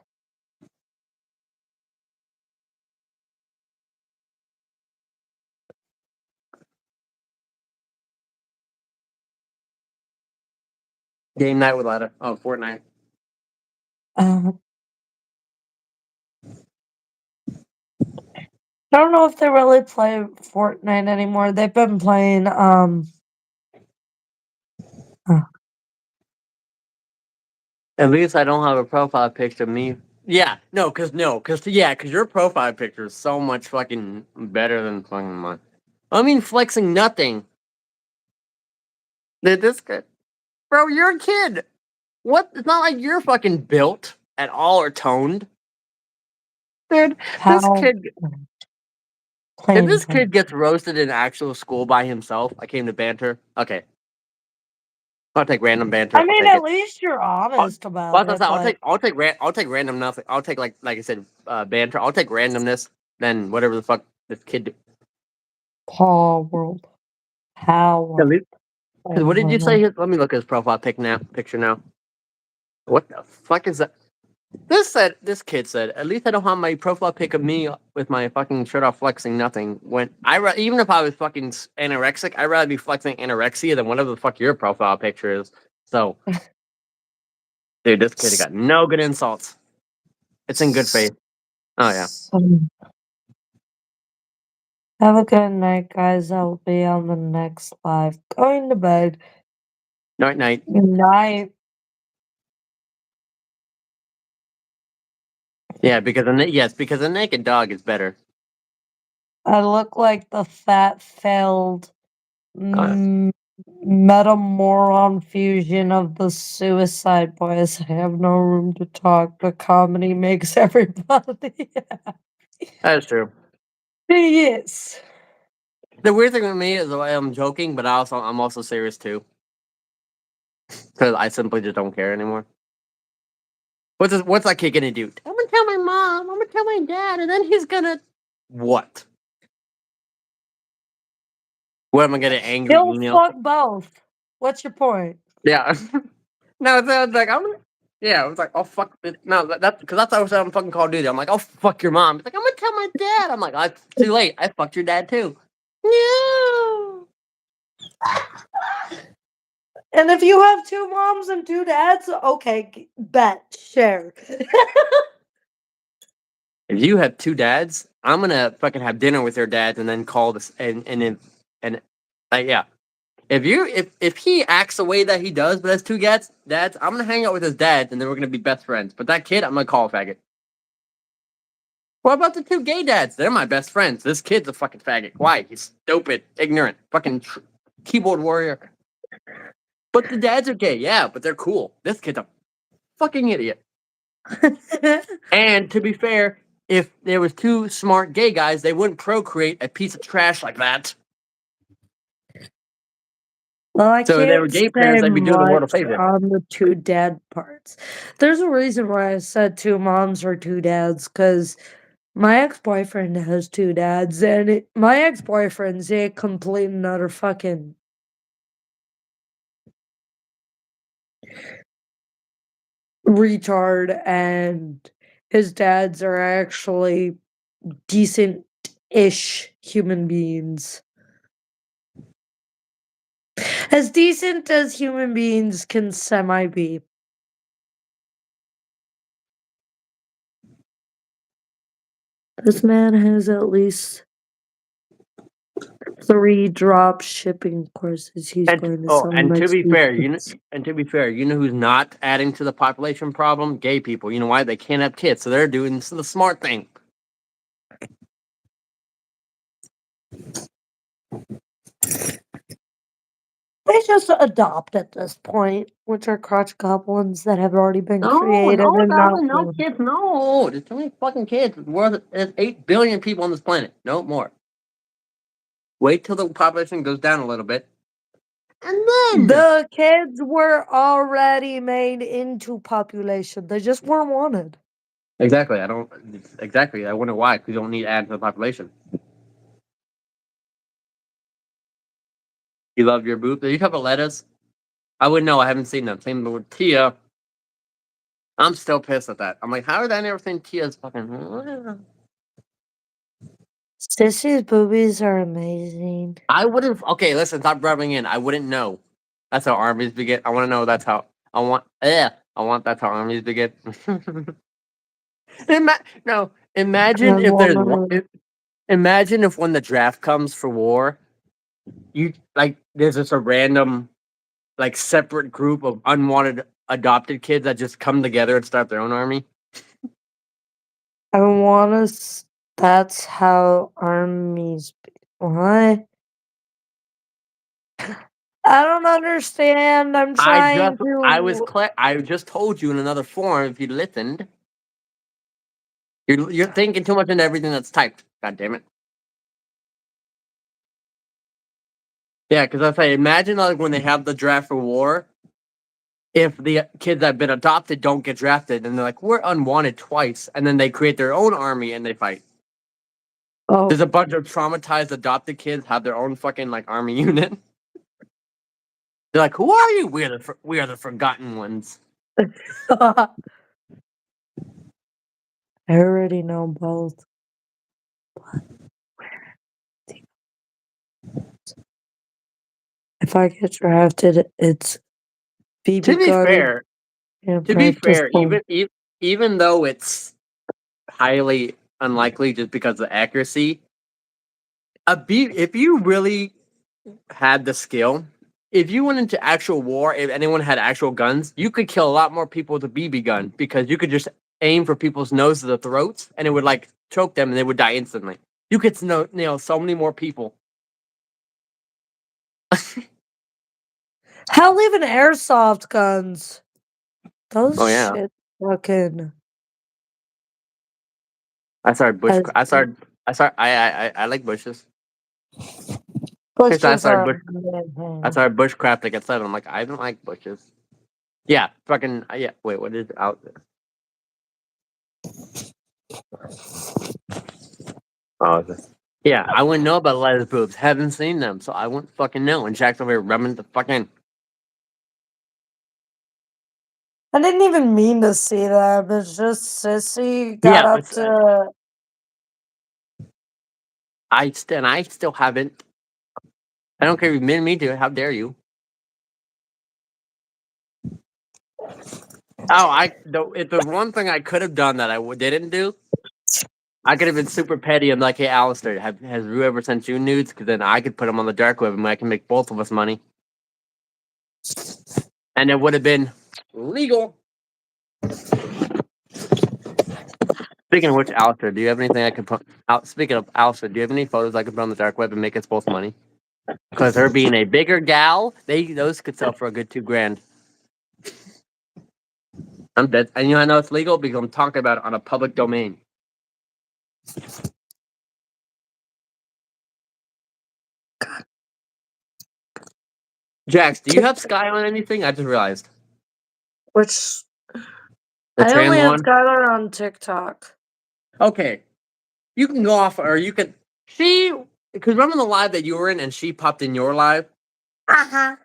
Speaker 2: Game night with Letta. Oh, Fortnite.
Speaker 1: I don't know if they really play Fortnite anymore. They've been playing
Speaker 2: At least I don't have a profile picture of me. Yeah, because your profile picture is so much fucking better than fucking mine. I mean, flexing nothing. This guy, bro, you're a kid. What? It's not like you're fucking built at all or toned, dude. This
Speaker 1: how
Speaker 2: kid. If
Speaker 1: Plain
Speaker 2: this
Speaker 1: Jane.
Speaker 2: kid gets roasted in actual school by himself, I came to banter. Okay, I'll take random banter.
Speaker 1: I
Speaker 2: I'll
Speaker 1: mean,
Speaker 2: take
Speaker 1: at
Speaker 2: it.
Speaker 1: least you're honest about
Speaker 2: Like I
Speaker 1: it,
Speaker 2: said,
Speaker 1: but
Speaker 2: I'll take random nothing. I'll take like I said, banter. I'll take randomness. Then whatever the fuck this kid.
Speaker 1: Paul World. How?
Speaker 2: Because what did you say? Let me look at his profile picture now. What the fuck is that? This kid said, at least I don't have my profile pic of me with my fucking shirt off flexing nothing. When even if I was fucking anorexic, I'd rather be flexing anorexia than whatever the fuck your profile picture is. So, dude, this kid got no good insults. It's in good faith. Oh yeah.
Speaker 1: Have a good night, guys. I'll be on the next live. Going to bed.
Speaker 2: Night night.
Speaker 1: Good night.
Speaker 2: Yeah, because a naked dog is better.
Speaker 1: I look like the fat failed
Speaker 2: Uh,
Speaker 1: metamoron fusion of the Suicide Boys. I have no room to talk, but comedy makes everybody happy.
Speaker 2: That's true.
Speaker 1: Yes.
Speaker 2: The weird thing with me is I'm joking, but I'm also serious too. Because I simply just don't care anymore. What's that kid gonna do? I'm gonna tell my mom. I'm gonna tell my dad, and then he's gonna what? What am I gonna angry
Speaker 1: He'll
Speaker 2: email?
Speaker 1: fuck both. What's your point?
Speaker 2: Yeah. No, it's like I'm gonna. Yeah, I was like, oh fuck. No, that's because that's how I was on fucking Call of Duty. I'm like, oh fuck your mom. It's like I'm gonna tell my dad. I'm like, oh, too late. I fucked your dad too. No.
Speaker 1: And if you have two moms and two dads, okay, bet, share.
Speaker 2: If you have two dads, I'm gonna fucking have dinner with their dads and then call this and yeah. If he acts the way that he does, but has two dads, I'm gonna hang out with his dads and then we're gonna be best friends. But that kid, I'm gonna call a faggot. What about the two gay dads? They're my best friends. This kid's a fucking faggot. Why? He's stupid, ignorant, fucking keyboard warrior. But the dads are gay, yeah, but they're cool. This kid's a fucking idiot. And to be fair, if there was two smart gay guys, they wouldn't procreate a piece of trash like that.
Speaker 1: Well, I
Speaker 2: So if they were
Speaker 1: can't
Speaker 2: gay
Speaker 1: say
Speaker 2: parents, they'd be doing the world a
Speaker 1: much
Speaker 2: favor.
Speaker 1: on the two dad parts. There's a reason why I said two moms or two dads, because my ex-boyfriend has two dads, and my ex-boyfriend's a complete and utter fucking retard, and his dads are actually decent-ish human beings. As decent as human beings can semi-be. This man has at least 3 drop shipping courses he's going to sell
Speaker 2: And to
Speaker 1: next
Speaker 2: be
Speaker 1: week.
Speaker 2: fair, you know who's not adding to the population problem? Gay people. You know why? They can't have kids, so they're doing the smart thing.
Speaker 1: They just adopt at this point, which are crotch goblins that have already been created and not
Speaker 2: No
Speaker 1: born.
Speaker 2: kids, no. There's too many fucking kids. There's 8 billion people on this planet. No more. Wait till the population goes down a little bit. And then
Speaker 1: The kids were already made into population. They just weren't wanted.
Speaker 2: exactly. I wonder why, because you don't need to add to the population. You love your boob. Are you talking about lettuce? I wouldn't know. I haven't seen them. Same with Tia. I'm still pissed at that. I'm like, how did I never think Tia's fucking?
Speaker 1: Sissy's boobies are amazing.
Speaker 2: I would have. Okay, listen. Stop rubbing in. I wouldn't know. That's how armies begin. I want to know. That's how. I want. Yeah. I want. That's how armies begin. No. Imagine
Speaker 1: And
Speaker 2: if there's.
Speaker 1: wanna-
Speaker 2: Imagine if when the draft comes for war, you like there's just a random, like separate group of unwanted adopted kids that just come together and start their own army.
Speaker 1: I wanna. That's how armies. What? I don't understand. I'm trying to.
Speaker 2: I just told you in another form. If you listened, you're thinking too much into everything that's typed. God damn it! Yeah, because I say, imagine like when they have the draft for war, if the kids that have been adopted don't get drafted, and they're like, we're unwanted twice, and then they create their own army and they fight.
Speaker 1: Oh,
Speaker 2: There's a bunch of traumatized adopted kids have their own fucking like army unit. They're like, who are you? We are the forgotten ones.
Speaker 1: I already know both. If I get drafted, it's BB
Speaker 2: To be
Speaker 1: gun
Speaker 2: fair,
Speaker 1: and practice phone.
Speaker 2: even though it's highly unlikely just because of accuracy, if you really had the skill, if you went into actual war, if anyone had actual guns, you could kill a lot more people with a BB gun because you could just aim for people's noses or throats and it would like choke them and they would die instantly. You could nail so many more people.
Speaker 1: Hell, even airsoft guns. Those
Speaker 2: Oh yeah,
Speaker 1: shit fucking.
Speaker 2: I started bush.
Speaker 1: As
Speaker 2: I like bushes. I
Speaker 1: bushes
Speaker 2: started
Speaker 1: are.
Speaker 2: bush. I started bushcrafting at 7. I'm like, I don't like bushes. Yeah, fucking yeah. Wait, what is out there? Oh, yeah. I wouldn't know about lettuce boobs. Haven't seen them, so I wouldn't fucking know. And Jack's over here rubbing the fucking.
Speaker 1: I didn't even mean to see that, but just Sissy got
Speaker 2: Yeah,
Speaker 1: up to.
Speaker 2: I still haven't. I don't care if you admit me to it. How dare you? If the one thing I could have done that didn't do, I could have been super petty and like, hey, Alistair, has Rue ever sent you nudes? Because then I could put them on the dark web and I can make both of us money. And it would have been legal. Speaking of which, Alistair, do you have anything I could put out? Speaking of Alistair, do you have any photos I could put on the dark web and make us both money? Because her being a bigger gal, those could sell for a good $2,000. I'm dead. And I know it's legal because I'm talking about it on a public domain. Jax, do you have Sky on anything? I just realized.
Speaker 1: Which.
Speaker 2: The
Speaker 1: I only
Speaker 2: trans
Speaker 1: have
Speaker 2: one?
Speaker 1: Skylar on TikTok.
Speaker 2: Okay. You can go off, or you could. Because remember the live that you were in and she popped in your live?
Speaker 1: Uh-huh.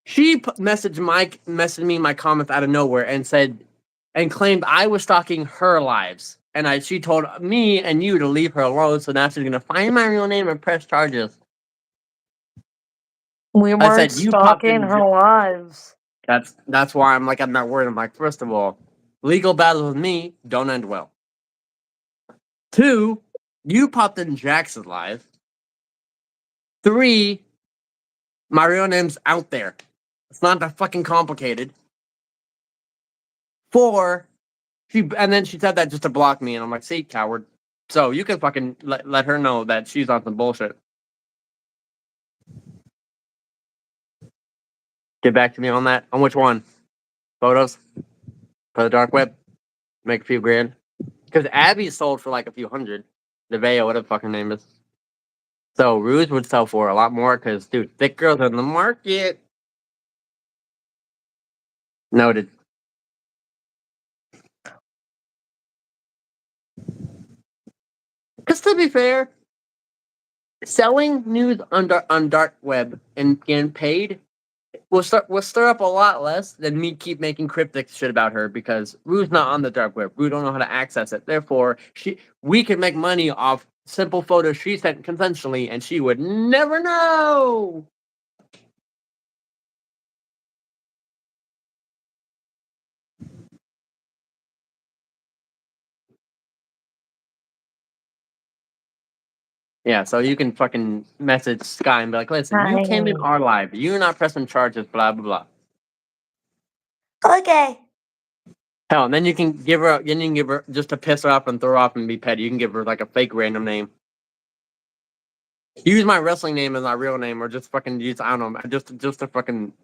Speaker 2: She messaged me my comments out of nowhere and claimed I was stalking her lives. And she told me and you to leave her alone, so now she's going to find my real name and press charges.
Speaker 1: We
Speaker 2: I
Speaker 1: weren't
Speaker 2: said, you popped
Speaker 1: stalking
Speaker 2: in.
Speaker 1: her lives.
Speaker 2: That's why I'm not worried. I'm like, first of all, legal battles with me don't end well. 2, you popped in Jackson's live. 3, my real name's out there. It's not that fucking complicated. 4, and then she said that just to block me, and I'm like, see, coward. So you can fucking let her know that she's on some bullshit. Get back to me on that. On which one? Photos? For the dark web? Make a few grand? Because Abby sold for like a few hundred. Nevaeh, whatever the fucking name is. So Ruse would sell for a lot more because, dude, thick girls in the market. Noted. Because to be fair, selling news on dark web and getting paid will stir up a lot less than me keep making cryptic shit about her because Rue's not on the dark web. Rue don't know how to access it. Therefore, we can make money off simple photos she sent consensually, and she would never know. Yeah, so you can fucking message Sky and be like, listen, you came in our live. You're not pressing charges, blah, blah, blah.
Speaker 1: Okay.
Speaker 2: Hell, and then you can give her just to piss her off and throw her off and be petty. You can give her like a fake random name. Use my wrestling name as my real name, or just fucking use I don't know, just to fucking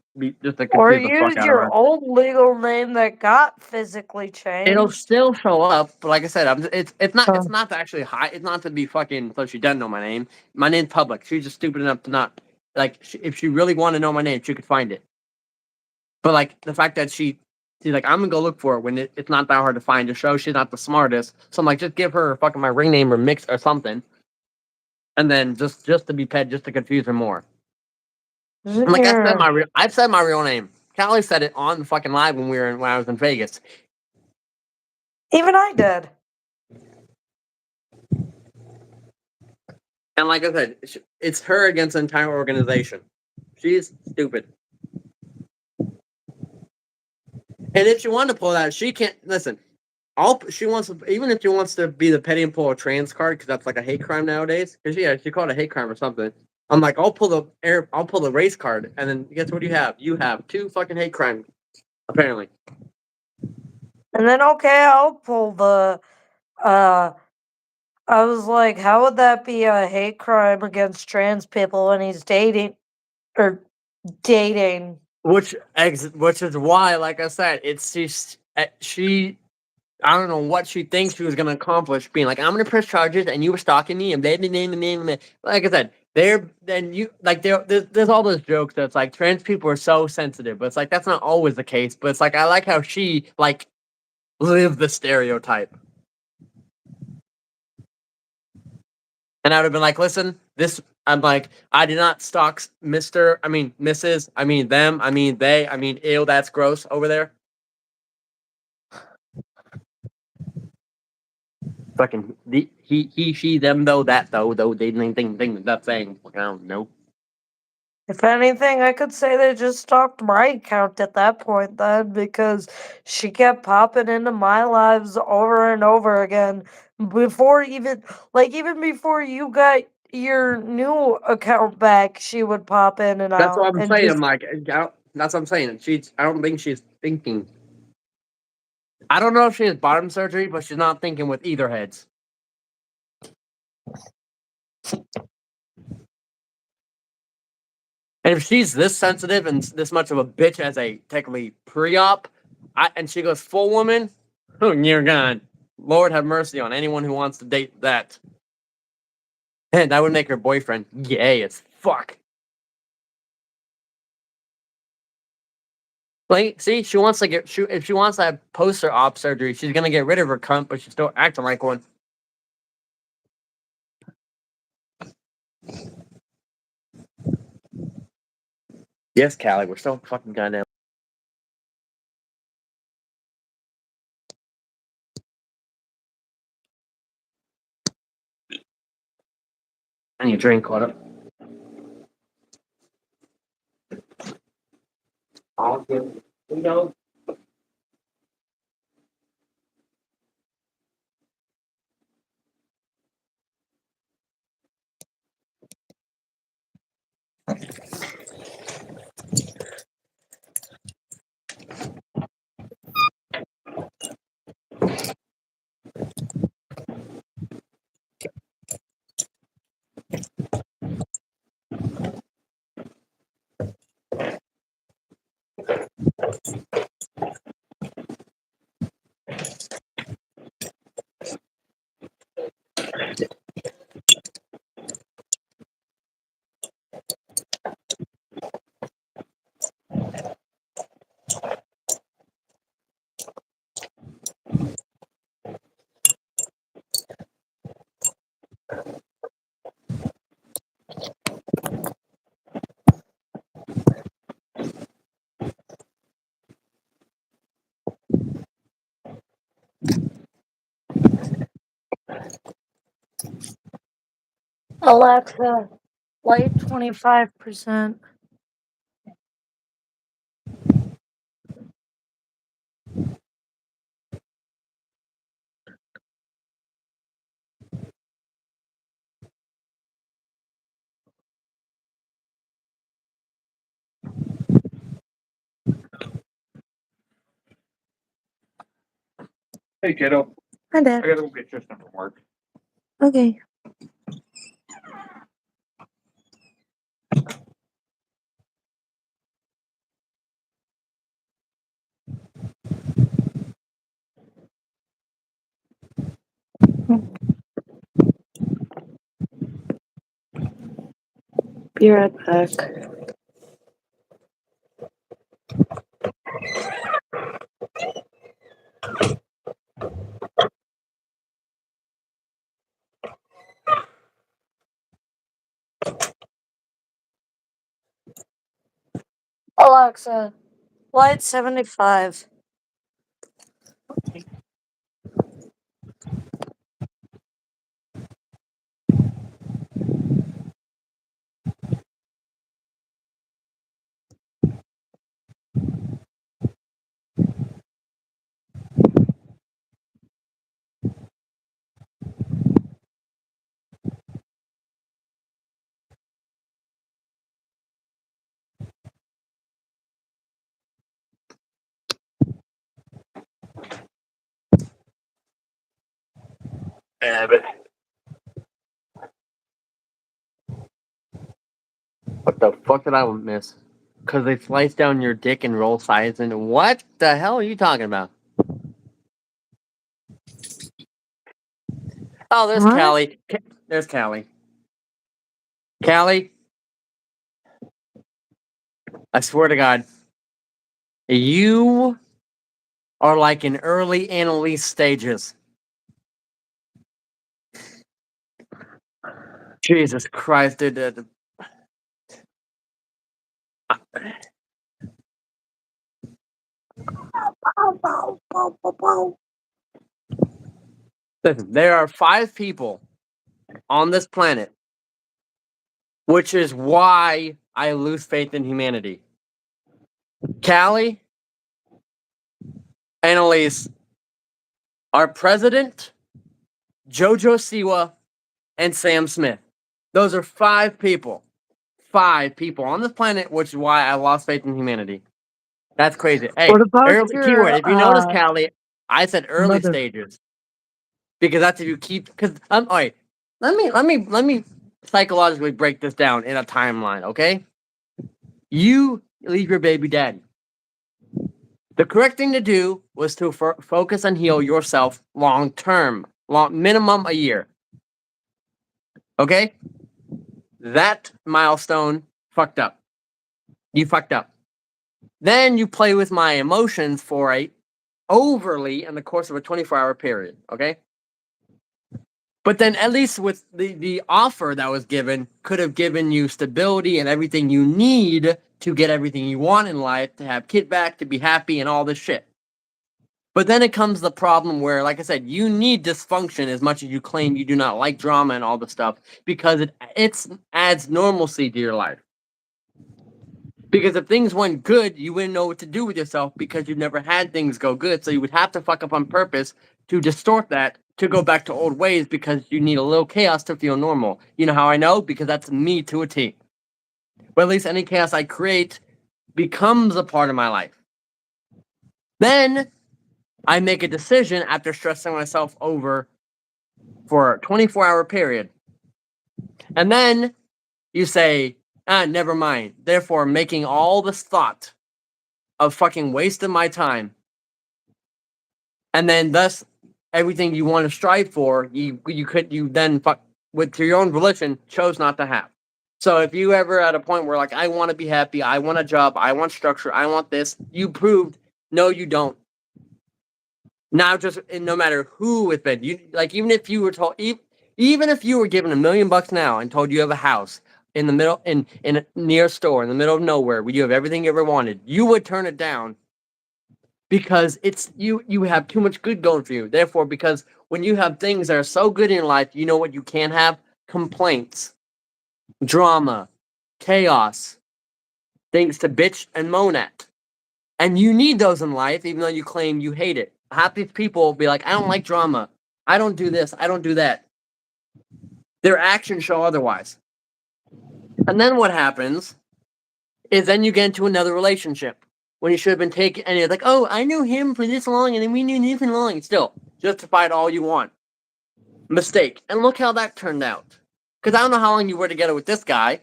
Speaker 2: just to
Speaker 1: Or
Speaker 2: confuse the fuck
Speaker 1: use
Speaker 2: out of
Speaker 1: your
Speaker 2: her.
Speaker 1: old legal name that got physically
Speaker 2: It'll
Speaker 1: changed.
Speaker 2: still show up, but like I said, it's
Speaker 1: Oh.
Speaker 2: not to actually hide. It's not to be fucking so she doesn't know my name. My name's public. She's just stupid enough to not like if she really wanted to know my name, she could find it. But like the fact that she's like, I'm gonna go look for it when it's not that hard to find. To show she's not the smartest, so I'm like, just give her fucking my ring name or mix or something, and then just to be pet, just to confuse her more. I'm like,
Speaker 1: Yeah.
Speaker 2: I've said my real name. Callie said it on the fucking live when I was in Vegas.
Speaker 1: Even I did.
Speaker 2: And like I said, it's her against the entire organization. She's stupid. And if she wanted to pull that, she can't listen. All she wants, even if she wants to be the petty and pull a trans card, because that's like a hate crime nowadays. Because yeah, she called it a hate crime or something. I'm like, I'll pull the race card, and then guess what you have? You have 2 fucking hate crimes, apparently.
Speaker 1: And then okay, I'll pull the I was like, how would that be a hate crime against trans people when he's dating or dating?
Speaker 2: Which is why, like I said, it's just she. I don't know what she thinks she was gonna accomplish, being like, I'm gonna press charges, and you were stalking me, and blah, blah, blah, blah, blah. Like I said, there's all those jokes that's like trans people are so sensitive, but it's like that's not always the case. But it's like I like how she like lived the stereotype. And I would have been like, listen, this. I'm like, I did not stalk Mister. I mean, Mrs. I mean them. I mean they. I mean, ew, that's gross over there. Fucking he, she, them, though, that, though, they, thing, that thing. I don't know.
Speaker 1: If anything, I could say they just stalked my account at that point then because she kept popping into my lives over and over again before even before you got your new account back, she would pop in and
Speaker 2: That's
Speaker 1: out
Speaker 2: what I'm
Speaker 1: and
Speaker 2: saying.
Speaker 1: just
Speaker 2: I'm like, that's what I'm saying. I don't think she's thinking. I don't know if she has bottom surgery, but she's not thinking with either heads. And if she's this sensitive and this much of a bitch as a technically pre-op, and she goes full woman, you're gone. Lord have mercy on anyone who wants to date that. And that would make her boyfriend gay as fuck. Like, see, she wants to if she wants to have poster op surgery, she's gonna get rid of her cunt, but she's still acting like one. Yes, Callie, we're so fucking goddamn. I need a drink, caught up. All good. You know.
Speaker 1: Alexa, light 25%.
Speaker 2: Hey, kiddo.
Speaker 1: Hi, Dad.
Speaker 2: I gotta go get Tristan from work.
Speaker 1: Okay. Be right back. Alexa, Flight 75.
Speaker 2: Yeah, but what the fuck did I miss? Because they slice down your dick and roll sides into what the hell are you talking about? Oh, there's
Speaker 1: What?
Speaker 2: Callie. There's Callie. Callie, I swear to God, you are like in early Annalise stages. Jesus Christ, dude. Listen, there are 5 people on this planet, which is why I lose faith in humanity. Callie, Annalise, our president, Jojo Siwa, and Sam Smith. Those are 5 people. 5 people on this planet, which is why I lost faith in humanity. That's crazy. Hey,
Speaker 1: What about
Speaker 2: early keyword.
Speaker 1: your
Speaker 2: If you notice, Callie, I said early
Speaker 1: mother?
Speaker 2: stages because that's if you keep. Because all right, let me psychologically break this down in a timeline. Okay, you leave your baby daddy. The correct thing to do was to focus and heal yourself long term, minimum a year. Okay, that milestone fucked up. You fucked up. Then you play with my emotions for a overly in the course of a 24-hour period. Okay. But then at least with the offer that was given could have given you stability and everything you need to get everything you want in life, to have kid back, to be happy and all this shit. But then it comes the problem where, like I said, you need dysfunction as much as you claim you do not like drama and all the stuff because it adds normalcy to your life. Because if things went good, you wouldn't know what to do with yourself because you've never had things go good. So you would have to fuck up on purpose to distort that to go back to old ways because you need a little chaos to feel normal. You know how I know? Because that's me to a T. But at least any chaos I create becomes a part of my life. Then I make a decision after stressing myself over for a 24-hour period. And then you say, never mind. Therefore, making all this thought of fucking wasting my time. And then thus everything you want to strive for, you then fuck with your own volition chose not to have. So if you ever at a point where like I want to be happy, I want a job, I want structure, I want this, you proved no, you don't. Now just no matter who it's been, you like even if you were told even if you were given $1 million now and told you have a house in the middle in a near store in the middle of nowhere where you have everything you ever wanted, you would turn it down because it's you have too much good going for you. Therefore, because when you have things that are so good in your life, you know what you can't have? Complaints, drama, chaos, things to bitch and moan at. And you need those in life, even though you claim you hate it. Half these people will be like, I don't like drama. I don't do this. I don't do that. Their actions show otherwise. And then what happens is then you get into another relationship when you should have been taken. And you're like, oh, I knew him for this long, and then we knew this long. Still, justify it all you want. Mistake. And look how that turned out. Because I don't know how long you were together with this guy.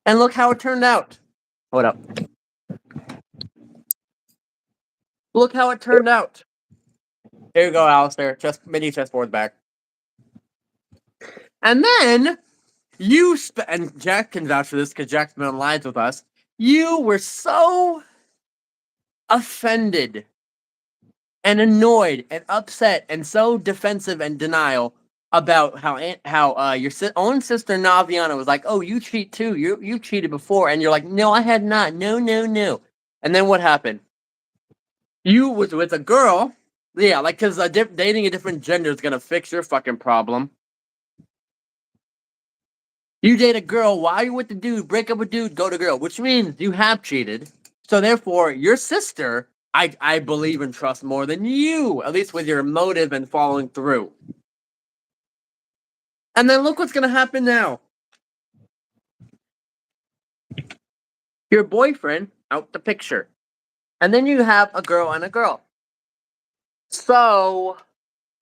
Speaker 2: And look how it turned out. Hold up. Look how it turned out. Here you go, Alistair. Just mini chessboard back. And then and Jack can vouch for this because Jack's been on lines with us. You were so offended and annoyed and upset and so defensive and denial about how your own sister Naviana was like, "Oh, you cheat too. You cheated before," and you're like, "No, I had not. No, no, no." And then what happened? You was with a girl. Yeah, like because dating a different gender is gonna fix your fucking problem. You date a girl. Why are you with the dude? Break up with dude. Go to girl, which means you have cheated. So therefore, your sister, I believe and trust more than you, at least with your motive and following through. And then look what's gonna happen now. Your boyfriend out the picture, and then you have a girl and a girl. So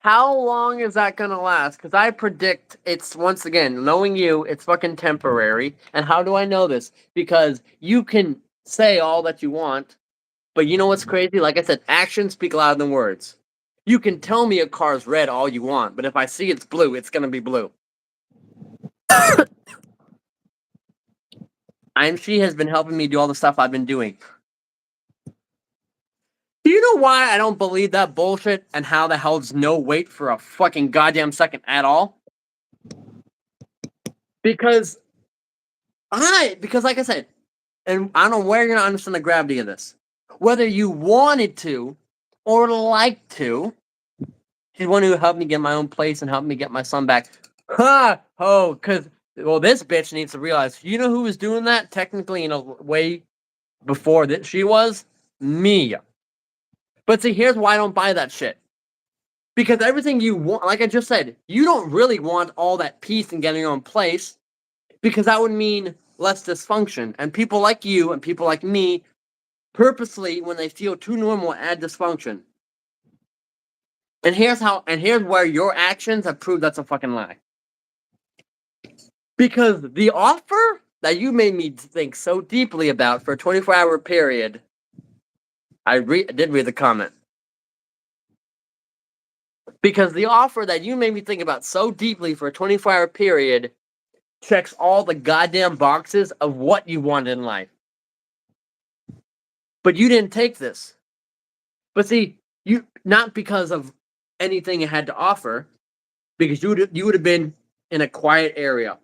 Speaker 2: how long is that gonna last? Because I predict it's, once again, knowing you, it's fucking temporary. And how do I know this? Because you can say all that you want, but you know what's crazy? Like I said, actions speak louder than words. You can tell me a car's red all you want, but if I see it's blue, it's gonna be blue. She has been helping me do all the stuff I've been doing. Do you know why I don't believe that bullshit and how the hell's no weight for a fucking goddamn second at all? Because like I said, and I don't know where you're gonna understand the gravity of this. Whether you wanted to or like to, she's one who helped me get my own place and helped me get my son back. Ha! Oh, because, well, this bitch needs to realize, you know who was doing that technically in a way before that she was? Me. But see, here's why I don't buy that shit. Because everything you want, like I just said, you don't really want all that peace and getting your own place, because that would mean less dysfunction. And people like you and people like me purposely, when they feel too normal, add dysfunction. And here's where your actions have proved that's a fucking lie. Because the offer that you made me think so deeply about for a 24-hour period, I did read the comment. Because the offer that you made me think about so deeply for a 24-hour period checks all the goddamn boxes of what you want in life. But you didn't take this. But see, you, not because of anything it had to offer, because you would have been in a quiet area.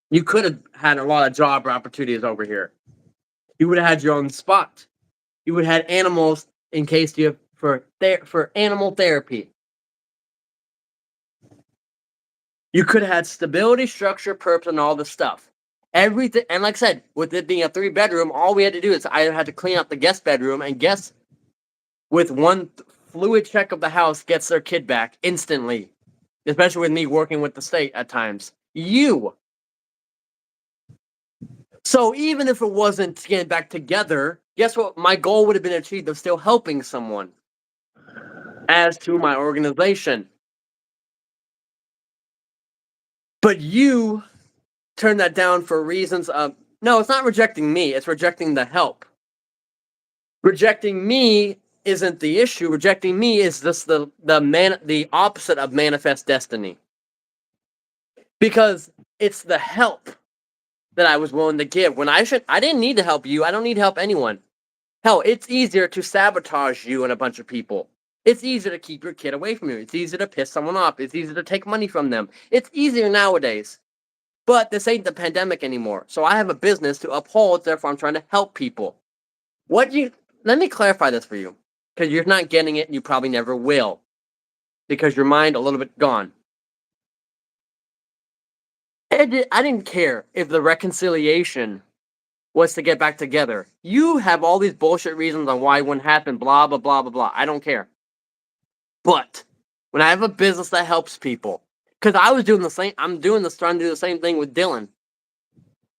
Speaker 2: You could have had a lot of job opportunities over here. You would have had your own spot. You would have had animals in case you for animal therapy. You could have had stability, structure, purpose, and all this stuff. Everything, and like I said, with it being a 3-bedroom, all we had to do is I had to clean up the guest bedroom, and guess, with one fluid check of the house, gets their kid back instantly. Especially with me working with the state at times. So even if it wasn't getting back together, guess what? My goal would have been achieved of still helping someone. As to my organization. But you turned that down for reasons of, no, it's not rejecting me, it's rejecting the help. Rejecting me isn't the issue. Rejecting me is just the opposite of manifest destiny. Because it's the help that I was willing to give. When I didn't need to help you. I don't need to help anyone. Hell, it's easier to sabotage you and a bunch of people. It's easier to keep your kid away from you. It's easier to piss someone off. It's easier to take money from them. It's easier nowadays. But this ain't the pandemic anymore. So I have a business to uphold, therefore I'm trying to help people. Let me clarify this for you. Because you're not getting it and you probably never will. Because your mind a little bit gone. I didn't care if the reconciliation was to get back together. You have all these bullshit reasons on why it wouldn't happen, blah, blah, blah, blah, blah. I don't care. But when I have a business that helps people, because I was doing the same, trying to do the same thing with Dylan.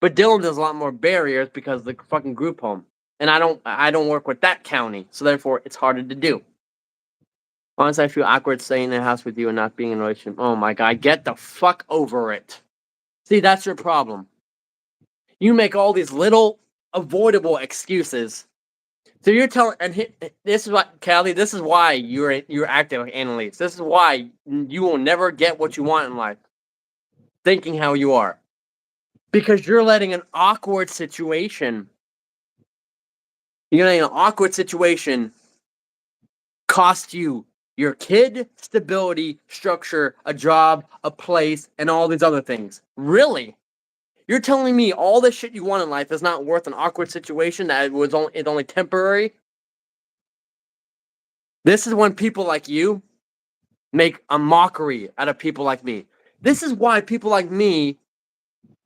Speaker 2: But Dylan does a lot more barriers because of the fucking group home. And I don't work with that county, so therefore it's harder to do. Honestly, I feel awkward staying in the house with you and not being in a relationship. Oh my god, get the fuck over it. See, that's your problem. You make all these little avoidable excuses. So you're telling, and this is what, Callie, this is why you're acting like Annalise. This is why you will never get what you want in life. thinking how you are. Because you're letting an awkward situation cost you your kid, stability, structure, a job, a place, and all these other things. Really? You're telling me all the shit you want in life is not worth an awkward situation that it's only temporary? This is when people like you make a mockery out of people like me. This is why people like me,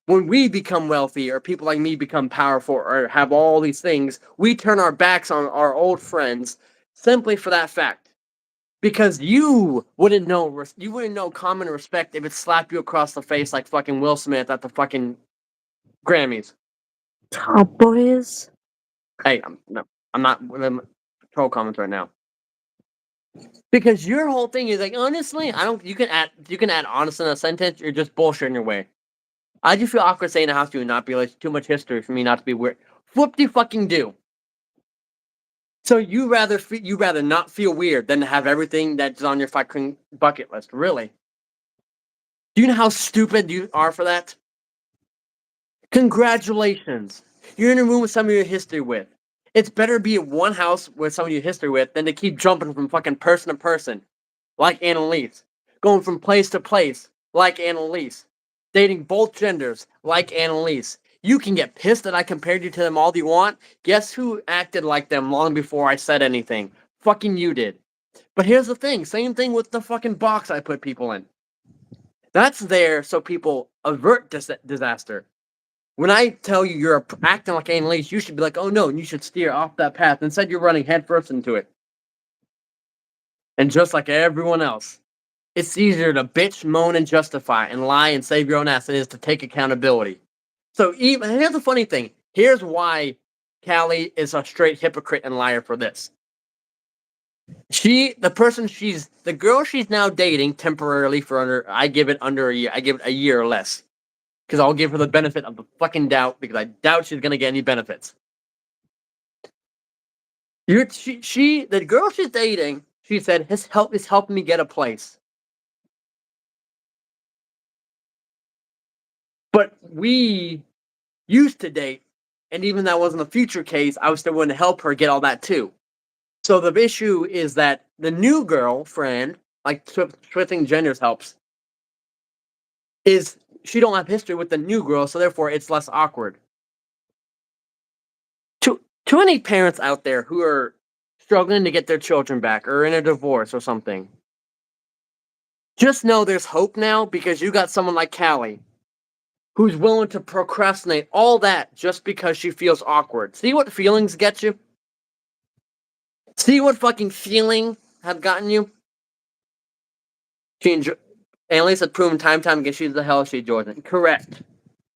Speaker 2: when we become wealthy or people like me become powerful or have all these things, we turn our backs on our old friends simply for that fact. Because you wouldn't know common respect if it slapped you across the face like fucking Will Smith at the fucking Grammys.
Speaker 1: Top boys.
Speaker 2: Hey, I'm not troll comments right now. Because your whole thing is like, honestly, I don't. You can add honest in a sentence. You're just bullshitting your way. I just feel awkward saying it has to not be like too much history for me not to be weird. Whoop de fucking do. So you rather not feel weird than to have everything that's on your fucking bucket list. Really? Do you know how stupid you are for that? Congratulations. You're in a room with somebody you're history with. It's better to be in one house with somebody you're history with than to keep jumping from fucking person to person, like Annalise. Going from place to place, like Annalise. Dating both genders, like Annalise. You can get pissed that I compared you to them all you want. Guess who acted like them long before I said anything? Fucking you did. But here's the thing, same thing with the fucking box I put people in. That's there so people avert disaster. When I tell you you're acting like Annalise, you should be like, oh no, and you should steer off that path. Instead, you're running headfirst into it. And just like everyone else, it's easier to bitch, moan, and justify and lie and save your own ass than it is to take accountability. So even here's the funny thing. Here's why Callie is a straight hypocrite and liar for this. The girl she's now dating temporarily I give it under a year. I give it a year or less. Because I'll give her the benefit of the fucking doubt because I doubt she's gonna get any benefits. The girl she's dating, she said, is helping me get a place. But we used to date, and even that wasn't a future case, I was still willing to help her get all that too. So the issue is that the new girlfriend, like switching genders helps, is she don't have history with the new girl, so therefore it's less awkward. To any parents out there who are struggling to get their children back or in a divorce or something, just know there's hope now because you got someone like Callie who's willing to procrastinate all that just because she feels awkward. See what feelings get you? See what fucking feeling have gotten you? Annalise had proven time and time again she's the hell she Jordan. Correct.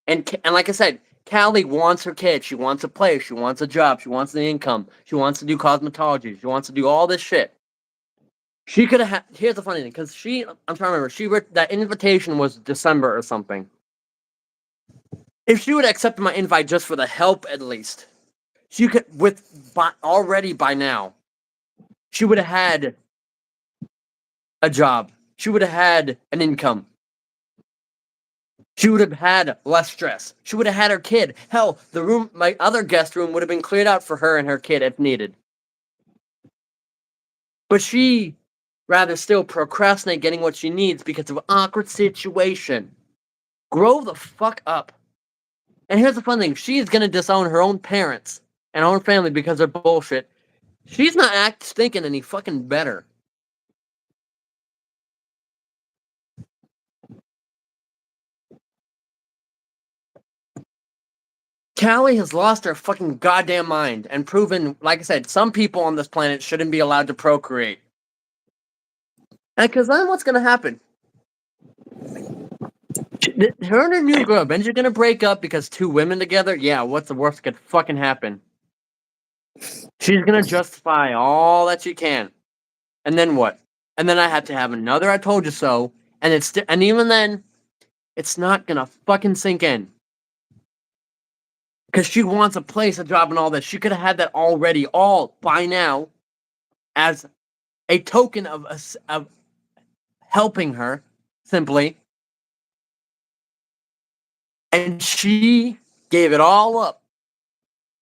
Speaker 2: And like I said, Callie wants her kid. She wants a place. She wants a job. She wants the income. She wants to do cosmetology. She wants to do all this shit. She could have. Here's the funny thing, because I'm trying to remember. That invitation was December or something. If she would have accepted my invite just for the help, at least, she could. Already by now, she would have had a job. She would have had an income. She would have had less stress. She would have had her kid. Hell, my other guest room would have been cleared out for her and her kid if needed. But she rather still procrastinate getting what she needs because of an awkward situation. Grow the fuck up. And here's the fun thing. She's going to disown her own parents and her own family because they're bullshit. She's not thinking any fucking better. Callie has lost her fucking goddamn mind and proven, like I said, some people on this planet shouldn't be allowed to procreate. And because then what's going to happen? Her and her new girl, Benji's going to break up because two women together? Yeah, what's the worst that could fucking happen? She's going to justify all that she can. And then what? And then I had to have another I told you so. And even then, it's not going to fucking sink in. Because she wants a place, a job, and all this. She could have had that already, all by now, as a token of helping her, simply. And she gave it all up,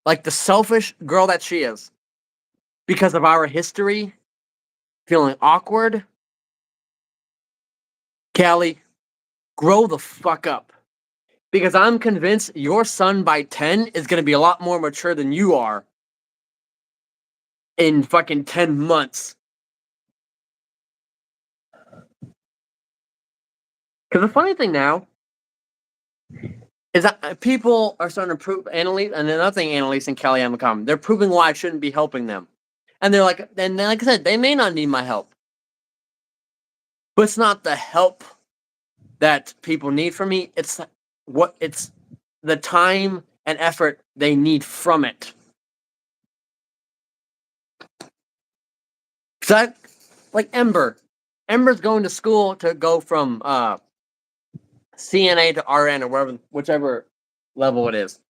Speaker 2: like the selfish girl that she is, because of our history, feeling awkward. Callie, grow the fuck up. Because I'm convinced your son by 10 is going to be a lot more mature than you are in fucking 10 months. Because the funny thing now is that people are starting to prove Annalise, and another thing Annalise and Kelly have in common, they're proving why I shouldn't be helping them. And they're like, and like I said, they may not need my help. But it's not the help that people need from me. It's the time and effort they need from it. So like Ember's going to school to go from CNA to RN or whichever level it is.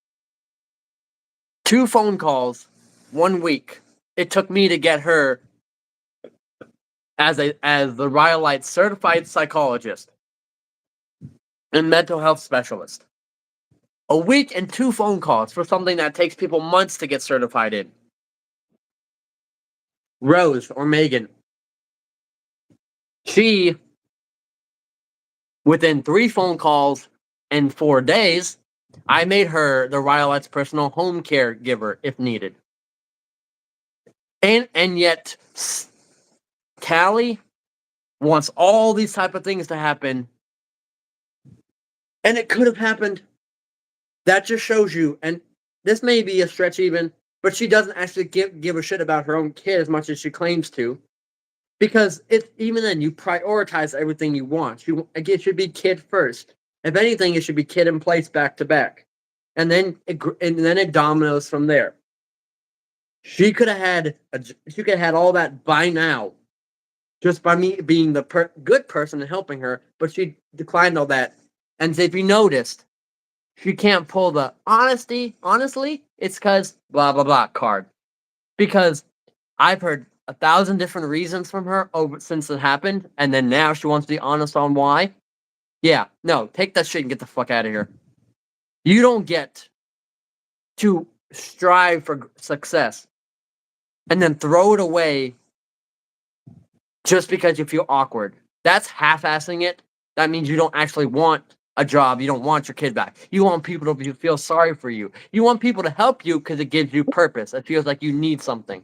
Speaker 2: 2 phone calls, 1 week. It took me to get her as the Rhyolite certified psychologist and mental health specialist. A week and 2 phone calls for something that takes people months to get certified in. Rose or Megan, she, within 3 phone calls and 4 days, I made her the Rhyolite's personal home caregiver if needed. And yet, Callie wants all these type of things to happen, and it could have happened. That just shows you, and this may be a stretch even, but she doesn't actually give a shit about her own kid as much as she claims to. Because even then, you prioritize everything you want. It should be kid first. If anything, it should be kid in place back to back, and then it dominoes from there. She could have had all that by now, just by me being the good person and helping her. But she declined all that. And if you noticed, she can't pull the honestly, it's because blah blah blah card. Because I've heard 1,000 different reasons from her since it happened, and then now she wants to be honest on why. Yeah, no, take that shit and get the fuck out of here. You don't get to strive for success and then throw it away just because you feel awkward. That's half-assing it. That means you don't actually want a job. You don't want your kid back. You want people to feel sorry for you. You want people to help you because it gives you purpose. It feels like you need something.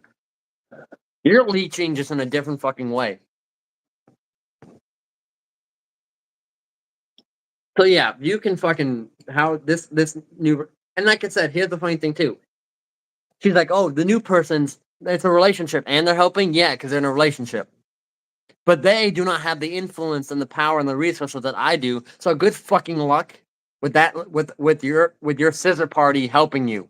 Speaker 2: You're leeching just in a different fucking way. So yeah, you can fucking how this new, and like I said, here's the funny thing too. She's like, oh, the new person's it's a relationship and they're helping, yeah, because they're in a relationship. But they do not have the influence and the power and the resources that I do. So good fucking luck with that with your scissor party helping you.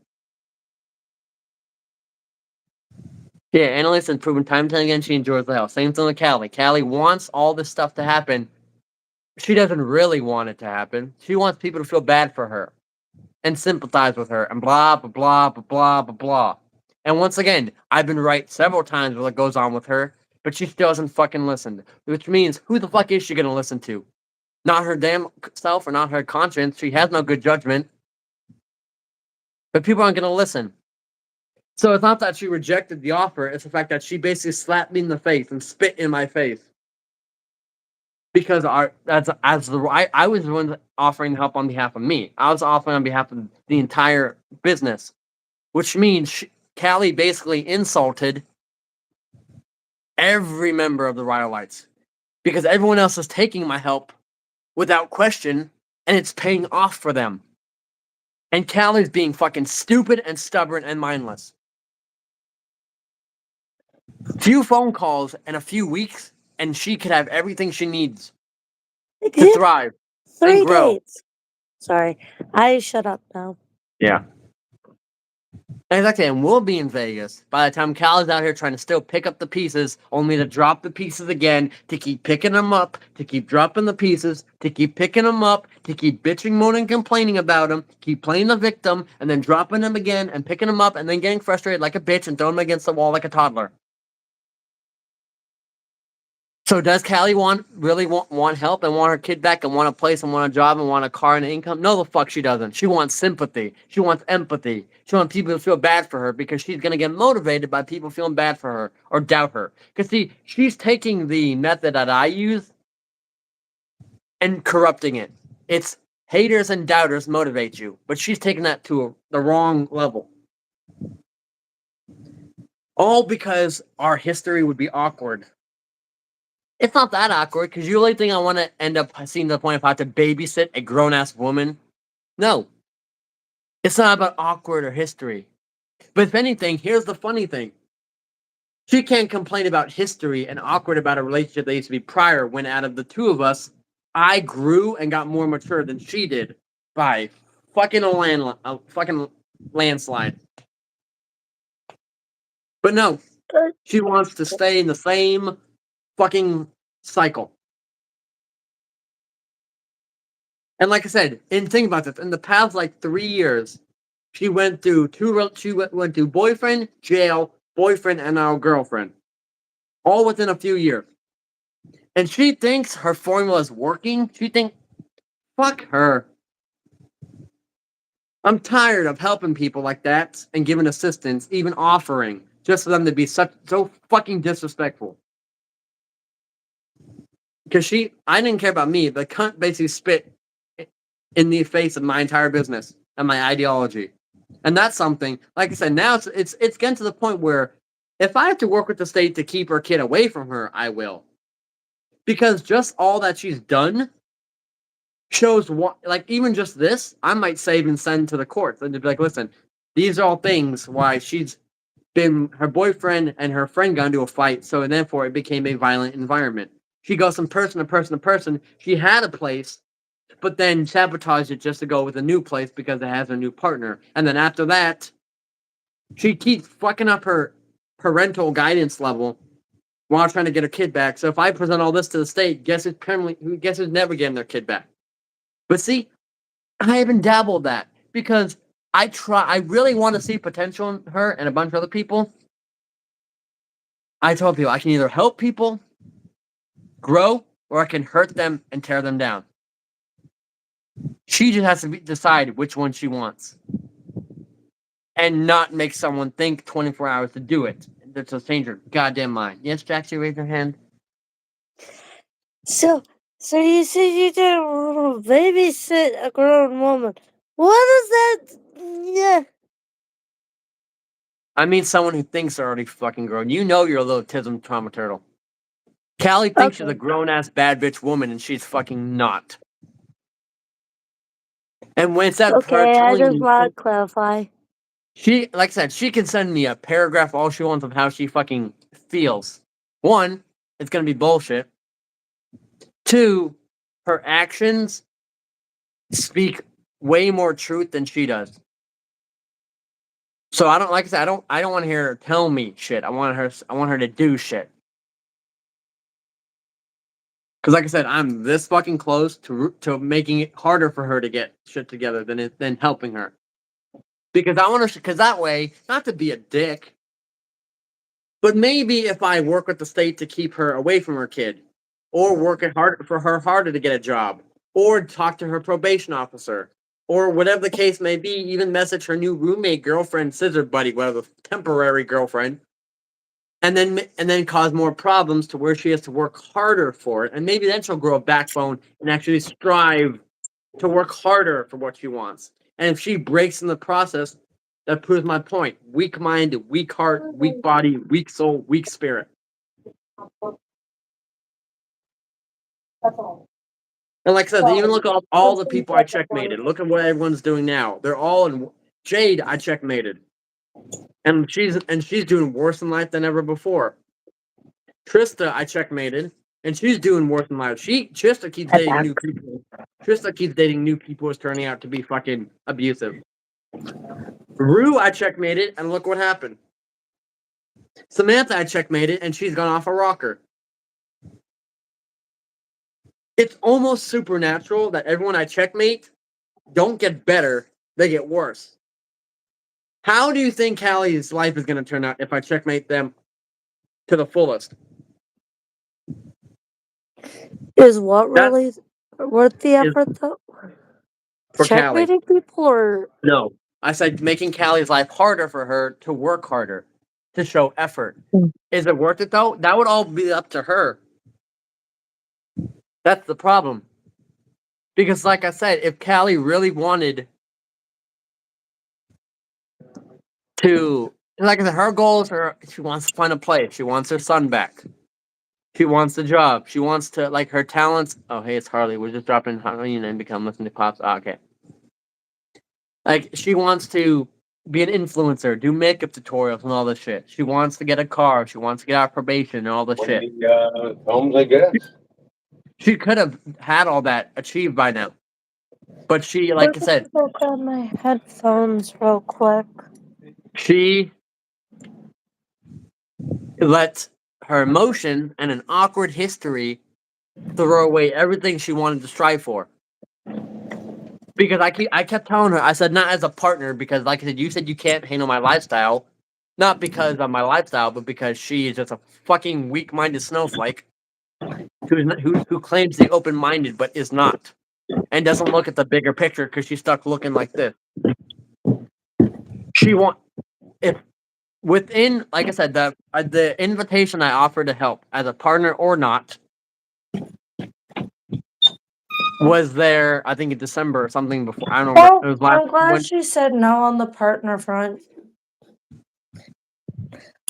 Speaker 2: Yeah, Annalise has proven time and time again she enjoys the house. Same thing with Callie. Callie wants all this stuff to happen. She doesn't really want it to happen. She wants people to feel bad for her and sympathize with her and blah blah blah blah blah blah blah. And once again, I've been right several times with what goes on with her, but she still doesn't fucking listen. Which means, who the fuck is she gonna listen to? Not her damn self or not her conscience. She has no good judgment. But people aren't gonna listen. So it's not that she rejected the offer, it's the fact that she basically slapped me in the face and spit in my face. Because I was the one offering help on behalf of me. I was offering on behalf of the entire business, which means Callie basically insulted every member of the Rhyolites because everyone else is taking my help without question, and it's paying off for them. And Callie's being fucking stupid and stubborn and mindless. Few phone calls and a few weeks, and she could have everything she needs to thrive and
Speaker 1: 3
Speaker 2: grow.
Speaker 1: days. Sorry, I shut up now.
Speaker 2: Yeah. Exactly, and we'll be in Vegas by the time Callie's out here trying to still pick up the pieces, only to drop the pieces again, to keep picking them up, to keep dropping the pieces, to keep picking them up, to keep bitching, moaning, complaining about them, keep playing the victim, and then dropping them again, and picking them up, and then getting frustrated like a bitch and throwing them against the wall like a toddler. So does Callie really want help and want her kid back and want a place and want a job and want a car and an income? No, the fuck she doesn't. She wants sympathy. She wants empathy. She wants people to feel bad for her because she's gonna get motivated by people feeling bad for her or doubt her. Because see, she's taking the method that I use and corrupting it. It's haters and doubters motivate you, but she's taking that to the wrong level. All because our history would be awkward. It's not that awkward because you really think I want to end up seeing the point if I have to babysit a grown ass woman? No. It's not about awkward or history. But if anything, here's the funny thing. She can't complain about history and awkward about a relationship that used to be prior when out of the two of us, I grew and got more mature than she did by fucking a fucking landslide. But no, she wants to stay in the same fucking cycle. And like I said, and think about this, in the past like 3 years, she went through went through boyfriend, jail, boyfriend, and now girlfriend, all within a few years. And she thinks her formula is working. She thinks, fuck her. I'm tired of helping people like that and giving assistance, even offering, just for them to be so fucking disrespectful. Because I didn't care about me. The cunt basically spit in the face of my entire business and my ideology. And that's something, like I said, now it's getting to the point where if I have to work with the state to keep her kid away from her, I will. Because just all that she's done shows what, like, even just this, I might save and send to the courts and to be like, listen, these are all things why she's been, her boyfriend and her friend got into a fight, so therefore it became a violent environment. She goes from person to person to person. She had a place, but then sabotaged it just to go with a new place because it has a new partner. And then after that, she keeps fucking up her parental guidance level while trying to get her kid back. So if I present all this to the state, guess who's never getting their kid back. But see, I haven't dabbled that because I really want to see potential in her and a bunch of other people. I told people I can either help people grow or I can hurt them and tear them down. She just has to decide which one she wants and not make someone think 24 hours to do it. That's a change her goddamn mind. Yes, Jaxie, raise your hand.
Speaker 1: So you said you didn't babysit a grown woman. What is that? Yeah.
Speaker 2: I mean someone who thinks they're already fucking grown. You know you're a little autism trauma turtle. Callie thinks she's a grown-ass bad bitch woman and she's fucking not. And when it's that her
Speaker 1: Okay, I
Speaker 2: telling
Speaker 1: just
Speaker 2: me,
Speaker 1: want to clarify.
Speaker 2: she, like I said, she can send me a paragraph all she wants of how she fucking feels. One, it's gonna be bullshit. Two, her actions speak way more truth than she does. So I don't, like I said, I don't want to hear her tell me shit. I want her to do shit. Because like I said, I'm this fucking close to making it harder for her to get shit together than helping her. Because I want to, because that way, not to be a dick, but maybe if I work with the state to keep her away from her kid, or work it hard for her harder to get a job, or talk to her probation officer, or whatever the case may be, even message her new roommate, girlfriend, scissor buddy, whatever, temporary girlfriend, and then cause more problems to where she has to work harder for it, and maybe then she'll grow a backbone and actually strive to work harder for what she wants. And if she breaks in the process, that proves my point. Weak mind, weak heart, weak body, weak soul, weak spirit. And like I said, even look at all the people I checkmated. Look at what everyone's doing now. They're all in Jade. I checkmated, and she's doing worse in life than ever before. Trista, I checkmated, and she's doing worse in life. Trista keeps dating new people. Trista keeps dating new people who's turning out to be fucking abusive. Rue, I checkmated, and look what happened. Samantha, I checkmated, and she's gone off a rocker. It's almost supernatural that everyone I checkmate don't get better, they get worse. How do you think Callie's life is going to turn out if I checkmate them to the fullest?
Speaker 1: Is what
Speaker 2: That
Speaker 1: really worth the
Speaker 2: is
Speaker 1: effort though?
Speaker 2: for Callie.
Speaker 1: Checkmating people or
Speaker 2: No. I said making Callie's life harder for her to work harder, to show effort. Is it worth it though? That would all be up to her. That's the problem. Because like I said, if Callie really wanted to, like I said, her goals are she wants to find a place. She wants her son back. She wants the job. She wants to like her talents. Oh, hey, it's Harley. We're just dropping Harley and become listening to pops. Ah, okay. Like she wants to be an influencer, do makeup tutorials and all this shit. She wants to get a car. She wants to get out of probation and all this shit.
Speaker 3: Homes, I guess.
Speaker 2: She could have had all that achieved by now. But she, like I said,
Speaker 1: look on my headphones real quick.
Speaker 2: she let her emotion and an awkward history throw away everything she wanted to strive for. Because I kept telling her, I said not as a partner, because like I said, you said you can't handle my lifestyle. Not because of my lifestyle, but because she is just a fucking weak-minded snowflake who claims to be open-minded but is not, and doesn't look at the bigger picture because she's stuck looking like this. She want if within, like I said, the invitation I offered to help as a partner or not was there. I think in December or something before. I don't know.
Speaker 1: Well,
Speaker 2: It was last
Speaker 1: I'm glad
Speaker 2: when.
Speaker 1: she said no on the partner front.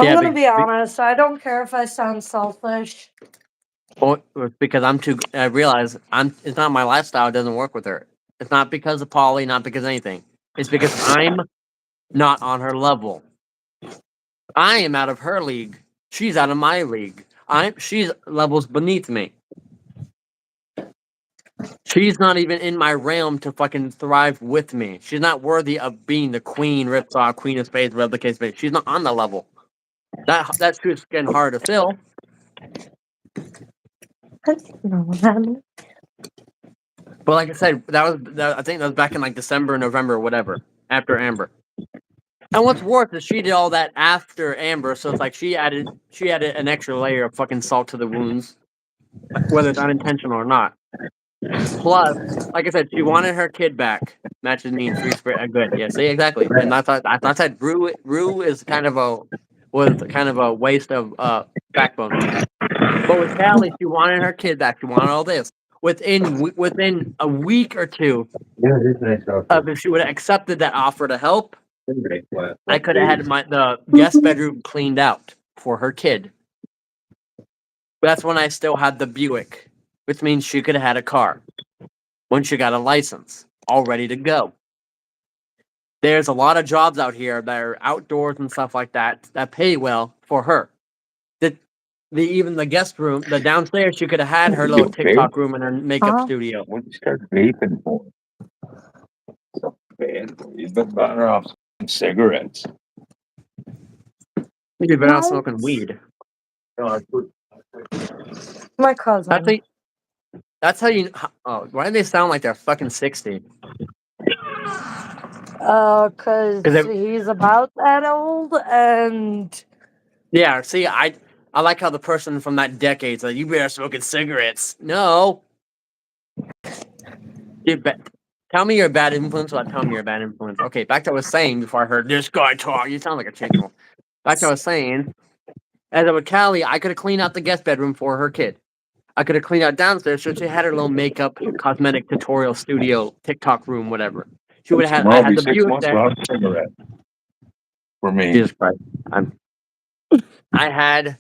Speaker 1: I'm
Speaker 2: Yeah,
Speaker 1: gonna be honest, I don't care if I sound selfish.
Speaker 2: well, it's because I'm too. I realize It's not my lifestyle. It doesn't work with her. It's not because of Polly. Not because of anything. It's because I'm not on her level. I am out of her league. She's out of my league. She's levels beneath me. She's not even in my realm to fucking thrive with me. She's not worthy of being the queen, Ripsaw, queen of spades, whatever the case may be. She's not on the level. That's just getting hard to fill.
Speaker 1: I don't know what happened.
Speaker 2: But like I said, I think that was back in like December, November, whatever, after Amber. And what's worse is she did all that after Amber, so it's like she added an extra layer of fucking salt to the wounds, whether it's unintentional or not. Plus, like I said, she wanted her kid back. Matches me in free spirit. Good, yeah. See, exactly. And I thought Rue is kind of a waste of backbone. But with Callie, she wanted her kid back. She wanted all this within a week or two.
Speaker 3: Yeah, it is nice out there.
Speaker 2: If she would have accepted that offer to help,
Speaker 3: Great flat.
Speaker 2: I could have had the guest bedroom cleaned out for her kid. That's when I still had the Buick, which means she could have had a car when she got a license, all ready to go. There's a lot of jobs out here that are outdoors and stuff like that pay well for her. Even the guest room, the downstairs, she could have had her little TikTok room and her makeup studio.
Speaker 3: When you start vaping for so bad, you've been buying her off some cigarettes.
Speaker 2: You've been out smoking weed.
Speaker 1: My cousin.
Speaker 2: That's how you. Oh, why do they sound like they're fucking 60?
Speaker 1: Cause he's about that old and
Speaker 2: Yeah, see, I like how the person from that decade's like, you better smoking cigarettes. No. Tell me you're a bad influence without telling me you're a bad influence. Okay, back to what I was saying before I heard this guy talk. You sound like a chicken. Back to what I was saying. As I with Callie, I could have cleaned out the guest bedroom for her kid. I could have cleaned out downstairs so she had her little makeup, cosmetic tutorial studio, TikTok room, whatever. She would have had. I had the Buick there.
Speaker 3: Cigarette for me.
Speaker 2: Jesus Christ! I had.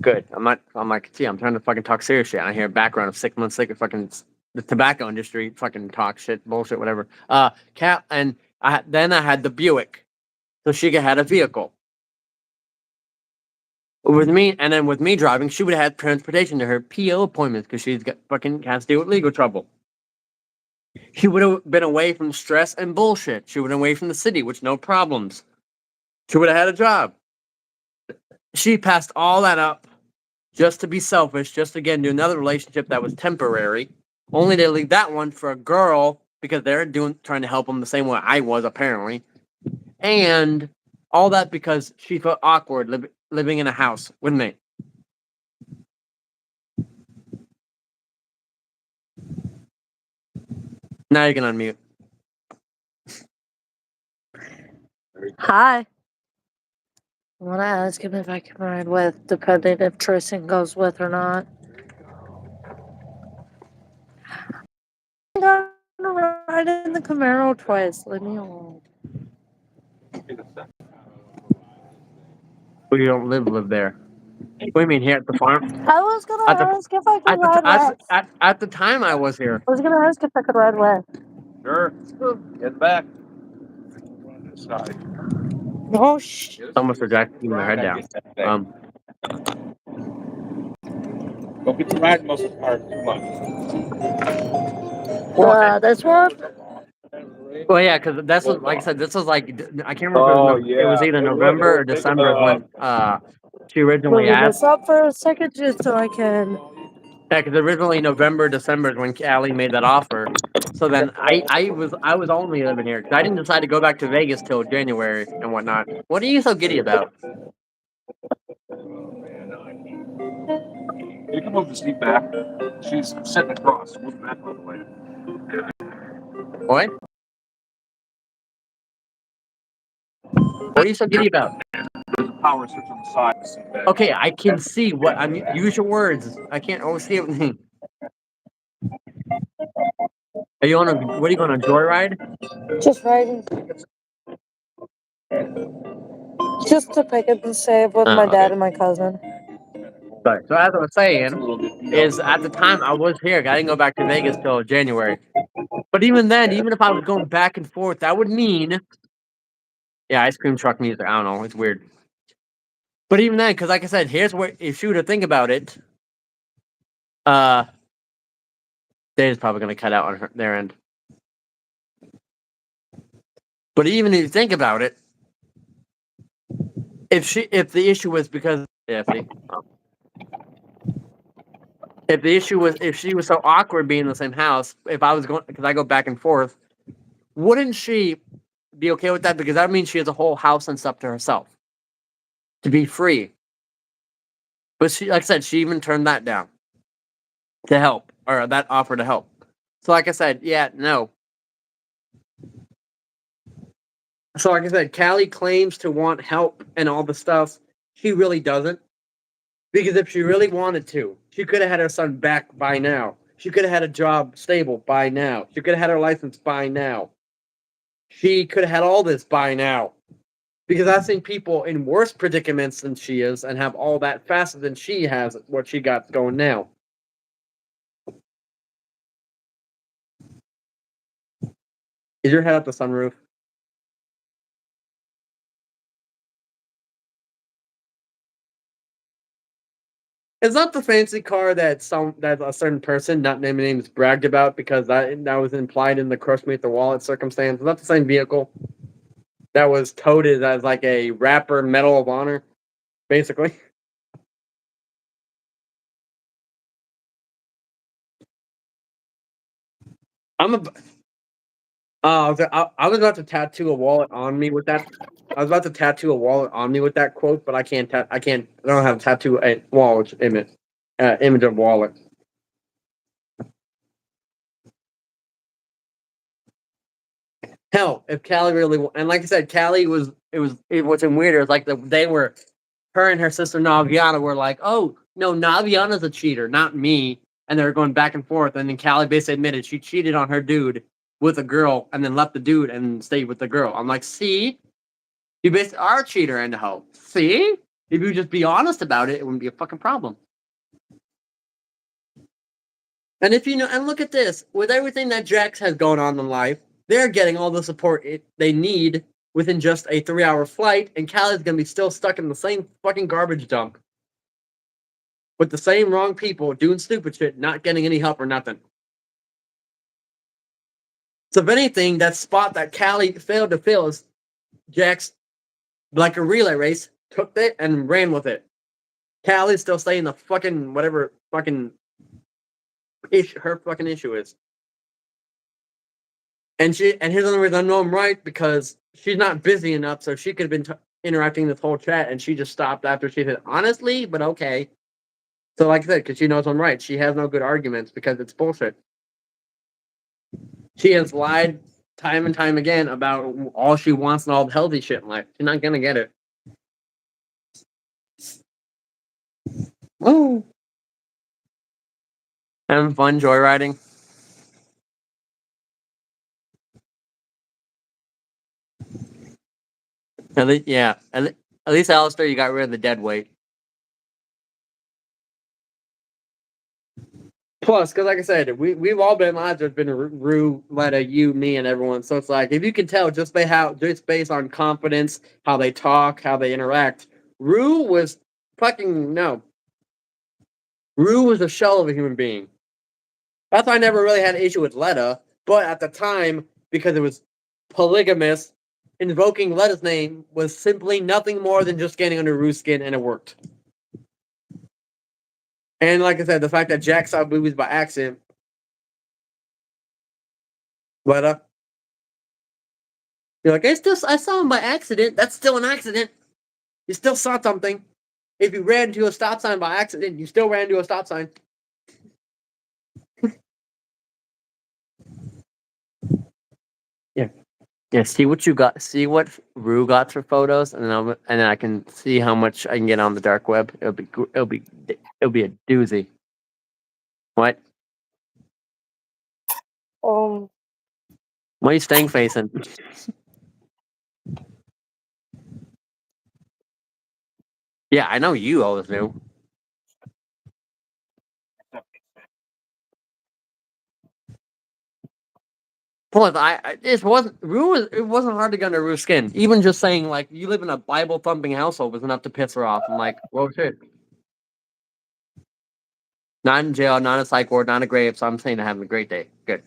Speaker 2: Good. I'm like, see, I'm trying to fucking talk serious shit. I hear a background of 6 months sick of fucking the tobacco industry, fucking talk shit, bullshit, whatever. Cat, and then I had the Buick, so she had a vehicle. With me, and then with me driving, she would have had transportation to her PO appointments because she's got fucking has to deal with legal trouble. She would have been away from stress and bullshit. She would have been away from the city, which no problems. She would have had a job. She passed all that up just to be selfish, just to get into another relationship that was temporary, only to leave that one for a girl because they're trying to help them the same way I was apparently, and all that because she felt awkward living in a house with me. Now you can unmute.
Speaker 1: Hi. I want to ask him if I can ride with, depending if Tristan goes with or not. I'm gonna ride in the Camaro twice. Leave me alone.
Speaker 2: Well, you don't live there. What do you mean here at the farm?
Speaker 1: I was gonna
Speaker 2: At the
Speaker 1: ask if I could ride with.
Speaker 2: at the time I was here.
Speaker 1: I was gonna ask if I could ride with.
Speaker 3: Sure. Get back. On this side.
Speaker 1: Oh shit.
Speaker 2: Someone's projecting their head down.
Speaker 3: Don't get to ride most of the part too much.
Speaker 1: This one?
Speaker 2: Well, yeah, because that's what, like I said, this was like I can't remember. It was either November or December when she originally
Speaker 1: Moving
Speaker 2: asked.
Speaker 1: this up for a second just so I can.
Speaker 2: Yeah, because originally November, December is when Callie made that offer. So then I was only living here because I didn't decide to go back to Vegas till January and whatnot. What are you so giddy about?
Speaker 3: You can move the seat back. She's sitting across. Move the back all the way.
Speaker 2: What? What are you so giddy about?
Speaker 3: There's a power switch on the side of the seat back.
Speaker 2: Okay, I can see what I mean. Use your words. I can't always see everything. Are you on a? What are you going on a joyride?
Speaker 1: Just riding. Just to pick up and save with my dad and my cousin.
Speaker 2: Sorry. So as I was saying, is at the time I was here. I didn't go back to Vegas till January. But even then, even if I was going back and forth, that would mean, yeah, ice cream truck music. I don't know. It's weird. But even then, because like I said, here's where if you were to think about it, Dave's probably going to cut out on their end. But even if you think about it, if the issue was because if the issue was if she was so awkward being in the same house, if I was going because I go back and forth, wouldn't she be okay with that? Because that means she has a whole house and stuff to herself to be free. But she, like I said, she even turned that down to help or that offer to help. So, like I said, yeah, no. So, like I said, Callie claims to want help and all the stuff. She really doesn't. Because if she really wanted to, she could have had her son back by now. She could have had a job stable by now. She could have had her license by now. She could have had all this by now. Because I've seen people in worse predicaments than she is and have all that faster than she has what she got going now. Is your head up the sunroof? It's not the fancy car that a certain person, not naming names, bragged about because that was implied in the crush me at the wallet circumstance. It's not the same vehicle that was touted as like a rapper Medal of Honor, basically. I was about to tattoo a wallet on me with that. I was about to tattoo a wallet on me with that quote, but I can't. I don't have a tattoo a wallet image of wallet. Hell, if Callie really and like I said, Callie was what's in weirder is like they were her and her sister Naviana were like, oh no, Naviana's a cheater, not me, and they were going back and forth, and then Callie basically admitted she cheated on her dude with a girl and then left the dude and stayed with the girl. I'm like, see, you basically are a cheater and a hoe. See, if you just be honest about it, it wouldn't be a fucking problem. And if you know, and look at this, with everything that Jax has going on in life, they're getting all the support they need within just a 3-hour flight, and Callie's gonna be still stuck in the same fucking garbage dump with the same wrong people doing stupid shit, not getting any help or nothing. So if anything, that spot that Callie failed to fill is Jax, like a relay race, took it and ran with it. Callie's still staying the fucking whatever fucking her fucking issue is. And here's another reason I know I'm right, because she's not busy enough, so she could have been interacting this whole chat, and she just stopped after she said, honestly, but okay. So, like I said, because she knows I'm right, she has no good arguments because it's bullshit. She has lied time and time again about all she wants and all the healthy shit in life. She's not gonna get it. Oh, having fun joyriding. At least, yeah. At least, Alistair, you got rid of the dead weight. Plus, because like I said, we've all been lives. There's been Rue, Letta, you, me, and everyone. So it's like if you can tell just based on confidence, how they talk, how they interact. Rue was fucking no. Rue was a shell of a human being. That's why I never really had an issue with Letta. But at the time, because it was polygamous, invoking Letta's name was simply nothing more than just getting under Rue's skin, and it worked. And like I said, the fact that Jack saw boobies by accident, Letta, you're like, I saw him by accident. That's still an accident. You still saw something. If you ran into a stop sign by accident, you still ran into a stop sign. Yeah. Yeah, see what you got. See what Rue got for photos, and then I can see how much I can get on the dark web. It'll be a doozy. What?
Speaker 1: Um,
Speaker 2: What are you staying facing? Yeah, I know you always knew. Plus, it wasn't Rue. It wasn't hard to get under Rue's skin. Even just saying like you live in a Bible thumping household was enough to piss her off. I'm like, well, shit. Not in jail, not a psych ward, not a grave. So I'm saying they're having a great day. Good.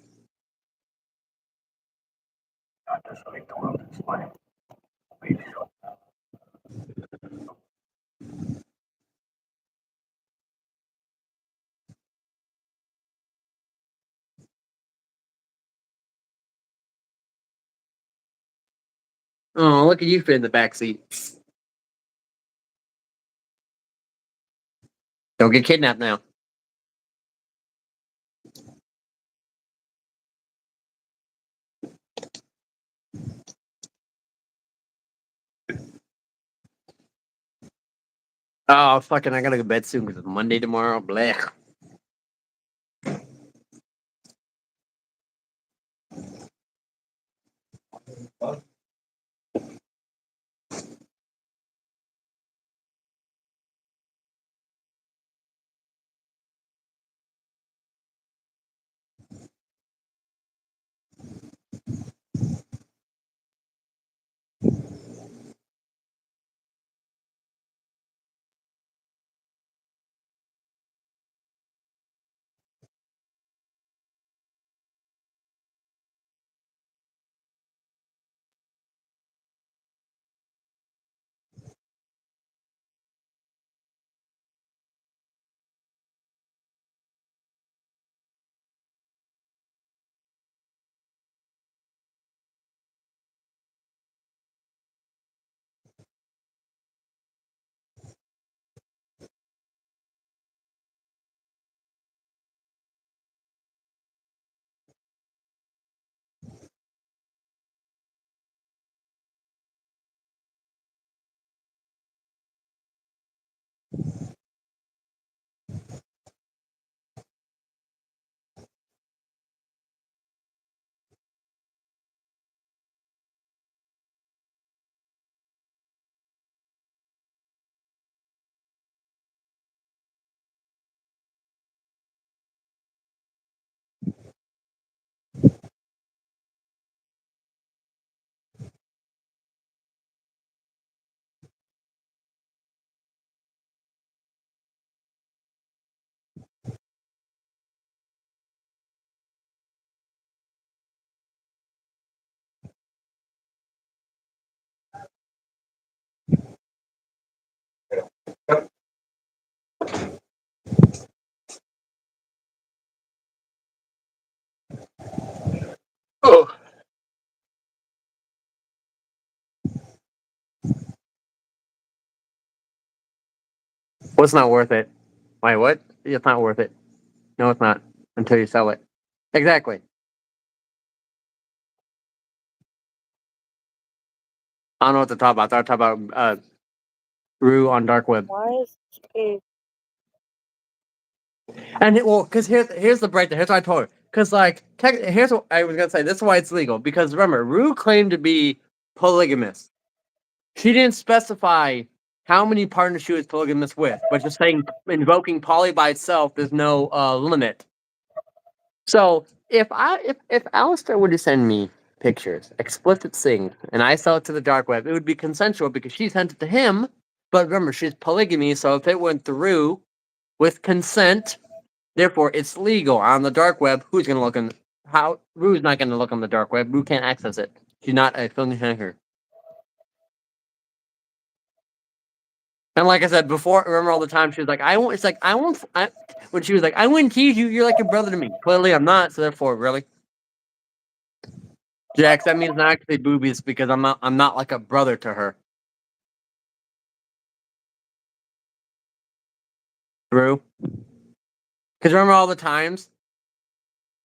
Speaker 2: Oh, look at you fit in the back seat. Don't get kidnapped now. Oh, fucking! I gotta go to bed soon because it's Monday tomorrow. Blech. What's not worth it? Wait, what? It's not worth it. No, it's not until you sell it. Exactly. I don't know what to talk about. I thought I talk about Rue on dark web.
Speaker 1: Why is it?
Speaker 2: And well, because here's the breakdown. Here's what I told her. Because here's what I was gonna say. This is why it's legal. Because remember, Rue claimed to be polygamous. She didn't specify how many partners she was polygamous with, but just saying invoking poly by itself, there's no limit. So if Alistair were to send me pictures, explicit things, and I sell it to the dark web, it would be consensual because she sent it to him. But remember, she's polygamy, so if it went through with consent, therefore it's legal on the dark web. Who's gonna look in? How Rue's not gonna look on the dark web. Rue can't access it. She's not a film hacker. And like I said before, remember all the time she was like, "I won't." It's like I won't. When she was like, "I wouldn't tease you. You're like a brother to me." Clearly, I'm not. So therefore, really, Jax, that means not actually boobies because I'm not. I'm not like a brother to her. True. Because remember all the times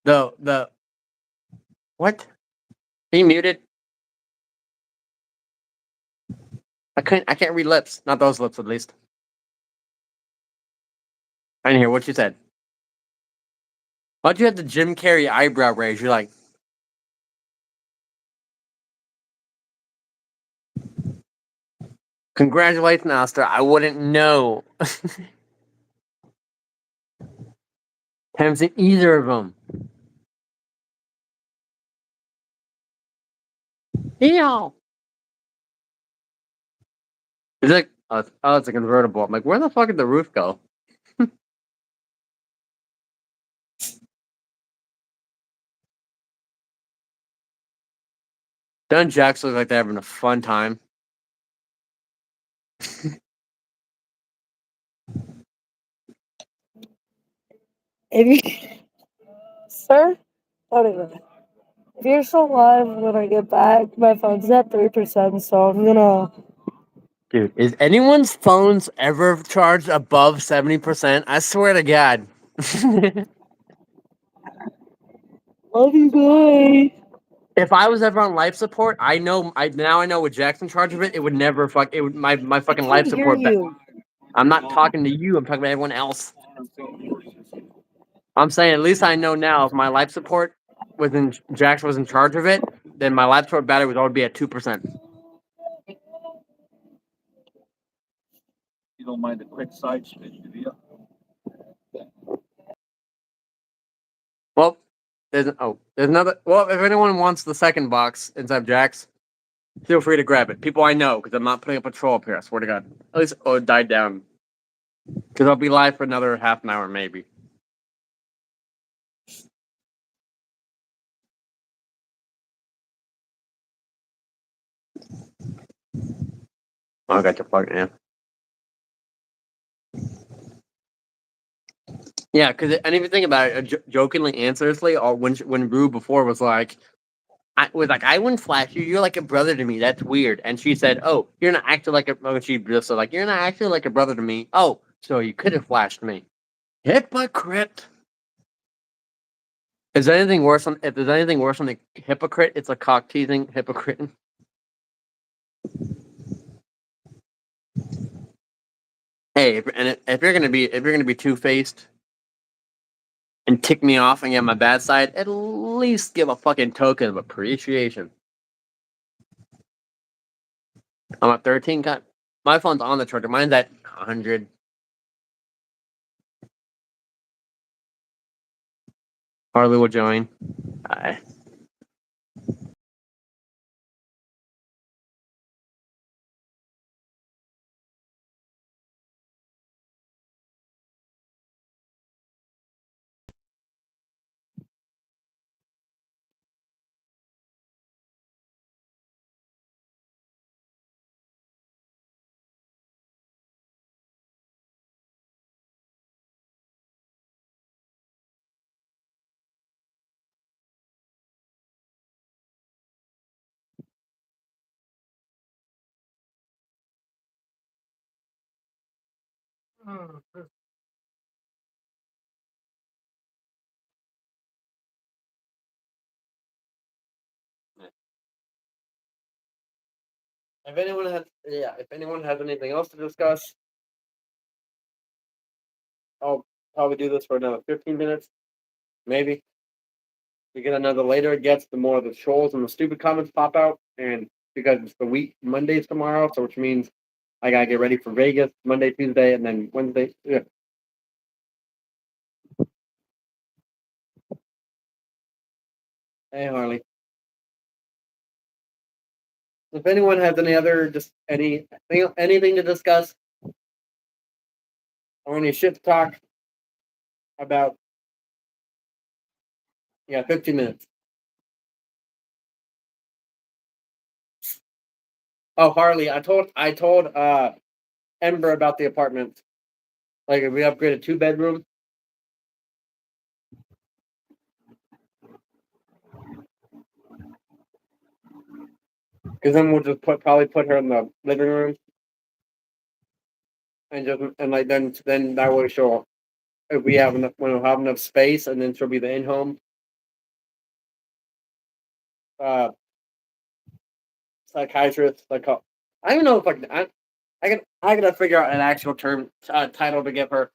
Speaker 2: the what? Are you muted? I couldn't. I can't read lips. Not those lips, at least. I didn't hear what you said. Why'd you have the Jim Carrey eyebrow raise? You're like, congratulations, Alistair. I wouldn't know. Haven't seen either of them. Yeah. It's like, oh, it's a convertible. I'm like, where the fuck did the roof go? Doesn't Jax look like they're having a fun time?
Speaker 1: If you, sir, hold on. If you're still live when I get back, my phone's at 3%, so I'm gonna.
Speaker 2: Dude, is anyone's phones ever charged above 70%? I swear to God.
Speaker 1: Love you, bye.
Speaker 2: If I was ever on life support, I know I know with Jackson in charge of it, it would never fuck it would my
Speaker 1: I
Speaker 2: fucking
Speaker 1: can't
Speaker 2: life
Speaker 1: hear
Speaker 2: support
Speaker 1: you.
Speaker 2: I'm not talking to you, I'm talking about everyone else. I'm saying at least I know now if my life support was in Jackson was in charge of it, then my life support battery would always be at 2%.
Speaker 3: You don't mind a quick side switch, do you?
Speaker 2: Well, there's another if anyone wants the second box inside of Jack's, feel free to grab it. People I know, because I'm not putting a patrol up here, I swear to God. At least it died down. Because I'll be live for another half an hour, maybe. Oh, I got your plug in. Yeah, because and if you think about it, jokingly and seriously, or when Rue before was like, I wouldn't flash you. You're like a brother to me. That's weird. And she said, "Oh, you're not acting like a." Oh, she just said like, "You're not acting like a brother to me." Oh, so you could have flashed me. Hypocrite. Is there anything worse on? If there's anything worse on a hypocrite, it's a cock teasing hypocrite. Hey, if you're gonna be 2-faced and tick me off and get my bad side, at least give a fucking token of appreciation. I'm at 13. God, my phone's on the charger. Mine's at 100. Harley will join. Bye. If anyone has anything else to discuss, I'll probably do this for another 15 minutes, maybe. Because I know the later it gets, the more the trolls and the stupid comments pop out, and because it's the week Monday's tomorrow, so which means I gotta get ready for Vegas Monday, Tuesday, and then Wednesday. Yeah. Hey Harley. If anyone has any other anything to discuss or any shit to talk about, 15 minutes. Oh Harley, I told Ember about the apartment. Like if we upgraded 2 bedroom. Because then we'll just probably put her in the living room, and like then that way she'll, if we have enough, when we'll have enough space, and then she'll be the in-home uh psychiatrist. I don't even know if I gotta figure out an actual term title to give her,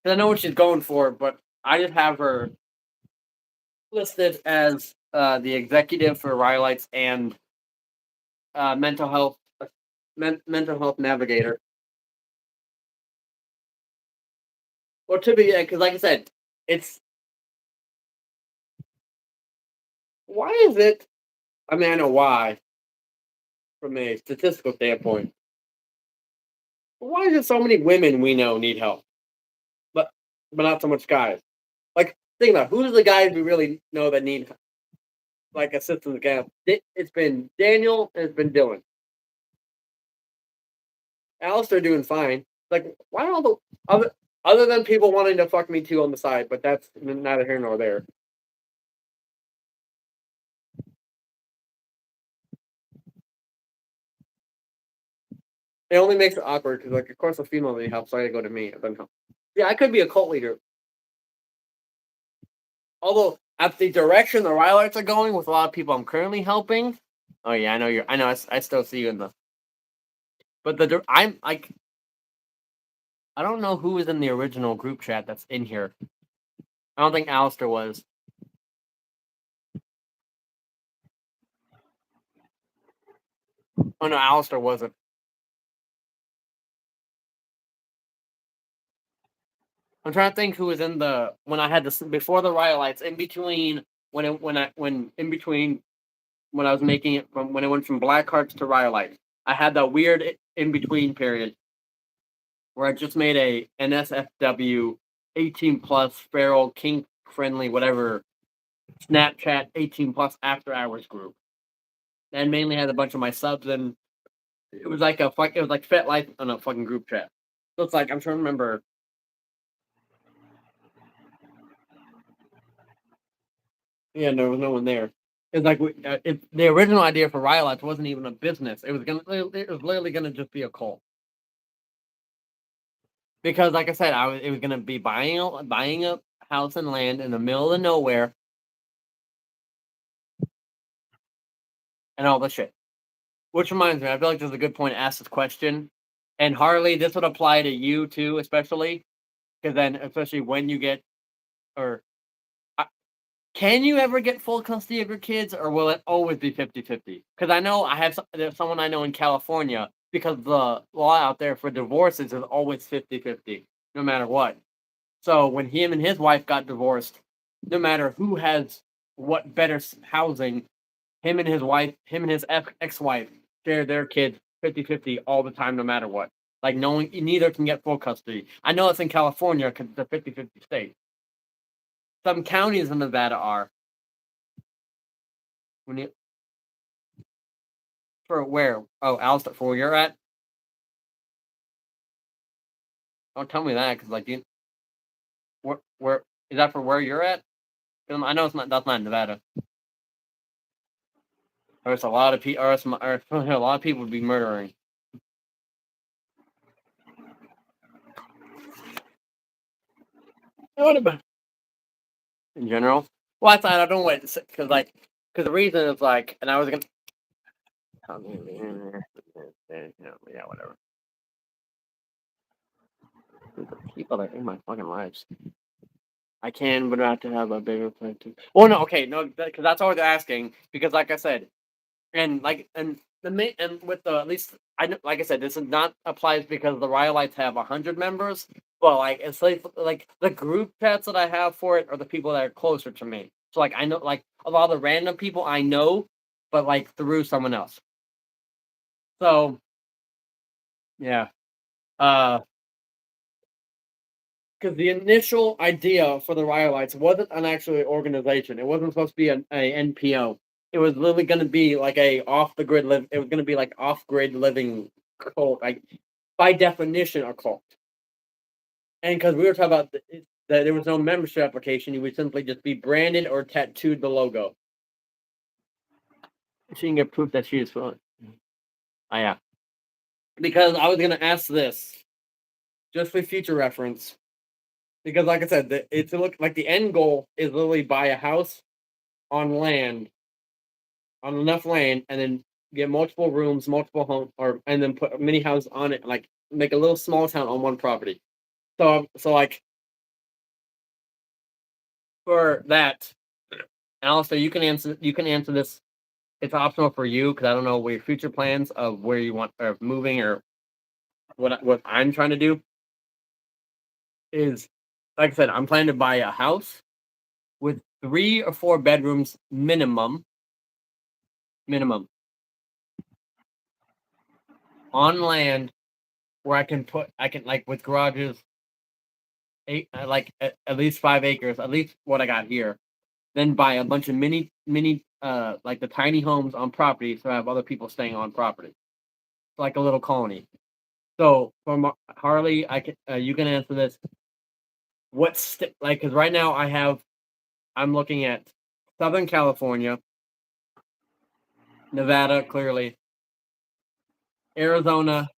Speaker 2: because I know what she's going for, but I just have her listed as the executive for Rhyolites and mental health mental health navigator. Well, to be, because like I said, it's, why is it? I mean, I know why from a statistical standpoint. But why is it so many women we know need help, but not so much guys? Like, think about who's the guys we really know that need like assistance. It's been Daniel and it's been Dylan. Alistair doing fine. Like, why all the other than people wanting to fuck me too on the side, but that's neither here nor there. It only makes it awkward because, like, of course, a female need help, so I go to me. Yeah, I could be a cult leader. Although, at the direction the Rhyolites are going with a lot of people I'm currently helping. Oh yeah, I know. I still see you in the. But I'm like, I don't know who was in the original group chat that's in here. I don't think Alistair was. Oh no, Alistair wasn't. I'm trying to think who was in the when I had this before the Rhyolites, in between when I was making it from when it went from Black Hearts to Rhyolites. I had that weird in between period where I just made a NSFW 18 plus feral kink friendly whatever Snapchat 18 plus after hours group, and mainly had a bunch of my subs, and it was like Fet Life on a fucking group chat. So it's like I'm trying to remember. Yeah, there was no one there. It's like the original idea for Rhyolites wasn't even a business. It was literally gonna just be a cult. Because, like I said, it was gonna be buying a house and land in the middle of nowhere, and all this shit. Which reminds me, I feel like this is a good point to ask this question. And Harley, this would apply to you too, especially because then, especially when you get, or can you ever get full custody of your kids, or will it always be 50-50? Because I know there's someone I know in California, because the law out there for divorces is always 50-50, no matter what. So when him and his wife got divorced, no matter who has what better housing, him and his ex-wife share their kids 50-50 all the time, no matter what. Like, knowing neither can get full custody. I know it's in California because it's a 50-50 state. Some counties in Nevada are. For where? Oh, Alistair, for where you're at? Don't tell me that, because like where is that for where you're at? I know it's not. That's not Nevada. Or it's a lot of people. Or a lot of people would be murdering. would have been in general. Well, I thought I don't wait because the reason is like, and I was gonna. Yeah, whatever. People are in my fucking lives. I can, but I have to have a bigger plan too. Well, no, okay, no, because that's always asking. Because, like I said, and the main and with the at least like I said, this is not applies because the Rhyolites have 100 members, but like it's like the group chats that I have for it are the people that are closer to me. So like I know like a lot of the random people I know, but like through someone else. So yeah, uh, because the initial idea for the Rhyolites wasn't an actual organization. It wasn't supposed to be a NPO. It was literally going to be like a off the grid live. It was going to be like off grid living cult, like by definition a cult. And because we were talking about that there was no membership application, you would simply just be branded or tattooed the logo. She can get proof that she is fluent. Oh yeah, because I was going to ask this just for future reference. Because, like I said, it's look like the end goal is literally buy a house on land, on enough land, and then get multiple rooms, multiple homes, and then put a mini house on it, like make a little small town on one property. So like for that, and also you can answer this. It's optional for you because I don't know what your future plans of where you want or moving or what I'm trying to do is. Like I said, I'm planning to buy a house with 3 or 4 bedrooms minimum on land where I can like with garages, like at least 5 acres, at least what I got here. Then buy a bunch of mini like the tiny homes on property, so I have other people staying on property, like a little colony. So from Harley, I can you can answer this. What's like because right now I'm looking at Southern California, Nevada, clearly, Arizona,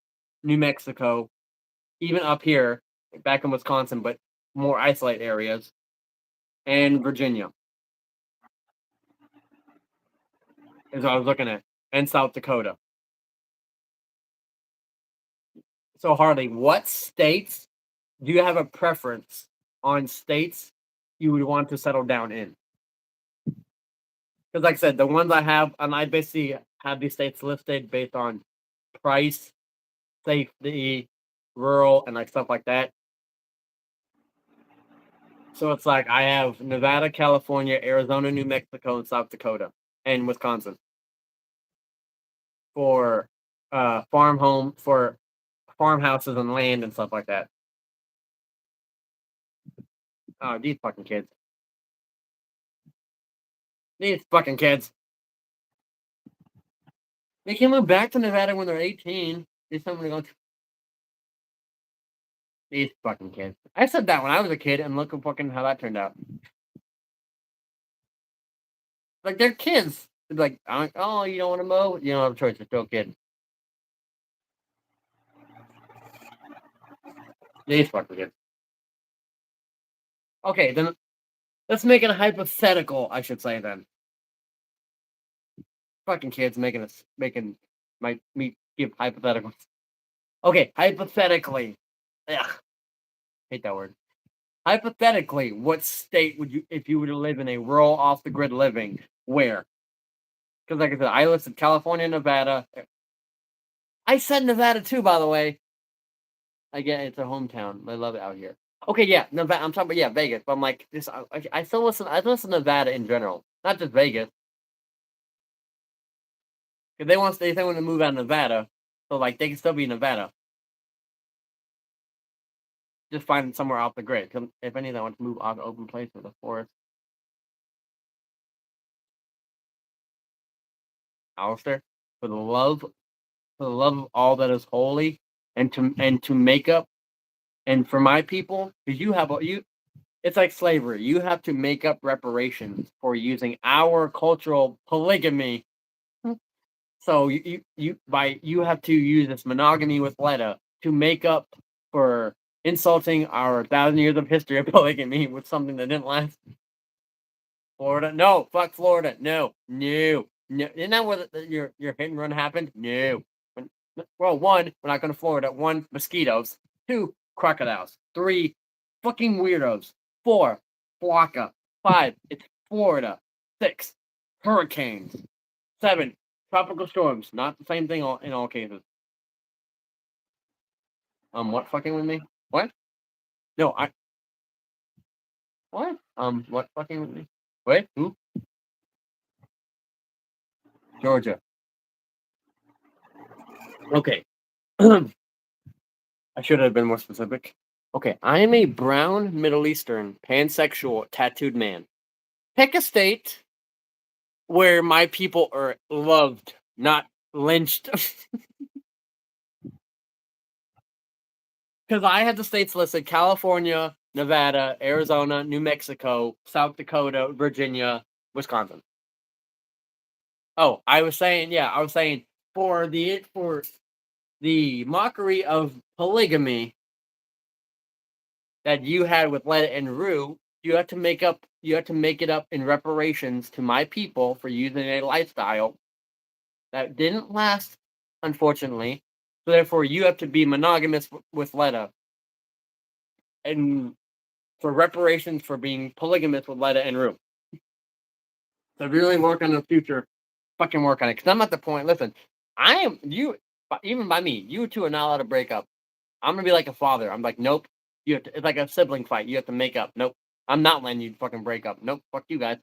Speaker 2: New Mexico, even up here, back in Wisconsin, but more isolated areas, and Virginia is what I was looking at, and South Dakota. So, Harley, what states do you have a preference on states you would want to settle down in? Because, like I said, the ones I have, and I basically have these states listed based on price, safety, rural, and like stuff like that. So it's like I have Nevada, California, Arizona, New Mexico, and South Dakota, and Wisconsin for for farmhouses and land and stuff like that. Oh, these fucking kids. These fucking kids. They can move back to Nevada when they're 18. These fucking kids. I said that when I was a kid, and look at fucking how that turned out. Like they're kids. They're like, oh, you don't want to mow? You don't have a choice. You're still a kid. These fucking kids. Okay, then let's make it a hypothetical. I should say then. Fucking kids making me give hypotheticals. Okay, hypothetically. Ugh, hate that word. Hypothetically, what state would you, if you were to live in a rural, off the grid living, where? Because, like I said, I listed California, Nevada. I said Nevada too, by the way. I get it's a hometown. I love it out here. Okay, yeah, Nevada. I'm talking about Vegas. But I'm like this. I still listen. I listen to Nevada in general, not just Vegas. Because they want to move out of Nevada, so like they can still be in Nevada. Just find somewhere off the grid. If any, I want to move off the open place or the forest. Alistair, for the love of all that is holy, and to make up, and for my people, because it's like slavery. You have to make up reparations for using our cultural polygamy. So you have to use this monogamy with Letta to make up for insulting our 1,000 years of history of polygamy with something that didn't last. Florida, no, fuck Florida, no. Isn't that where your hit and run happened? No. Well, one, we're not going to Florida. One, mosquitoes. Two, crocodiles. Three, fucking weirdos. Four, Flocka. Five, it's Florida. Six, hurricanes. Seven, tropical storms. Not the same thing in all cases. What fucking with me? What? No, what? What fucking with me? Wait, who? Georgia. Okay. I should have been more specific. Okay, I am a brown, Middle Eastern, pansexual, tattooed man. Pick a state where my people are loved, not lynched. Because I had the states listed: California, Nevada, Arizona, New Mexico, South Dakota, Virginia, Wisconsin. Oh, I was saying for the mockery of polygamy that you had with Letta and Rue, you have to make it up in reparations to my people for using a lifestyle that didn't last, unfortunately. So therefore, you have to be monogamous with Letta, and for reparations for being polygamous with Letta and Rue. So if you really work on the future, fucking work on it. Because I'm at the point. Listen, I am you. Even by me, you two are not allowed to break up. I'm gonna be like a father. I'm like, nope. You have to, it's like a sibling fight. You have to make up. Nope. I'm not letting you fucking break up. Nope. Fuck you guys.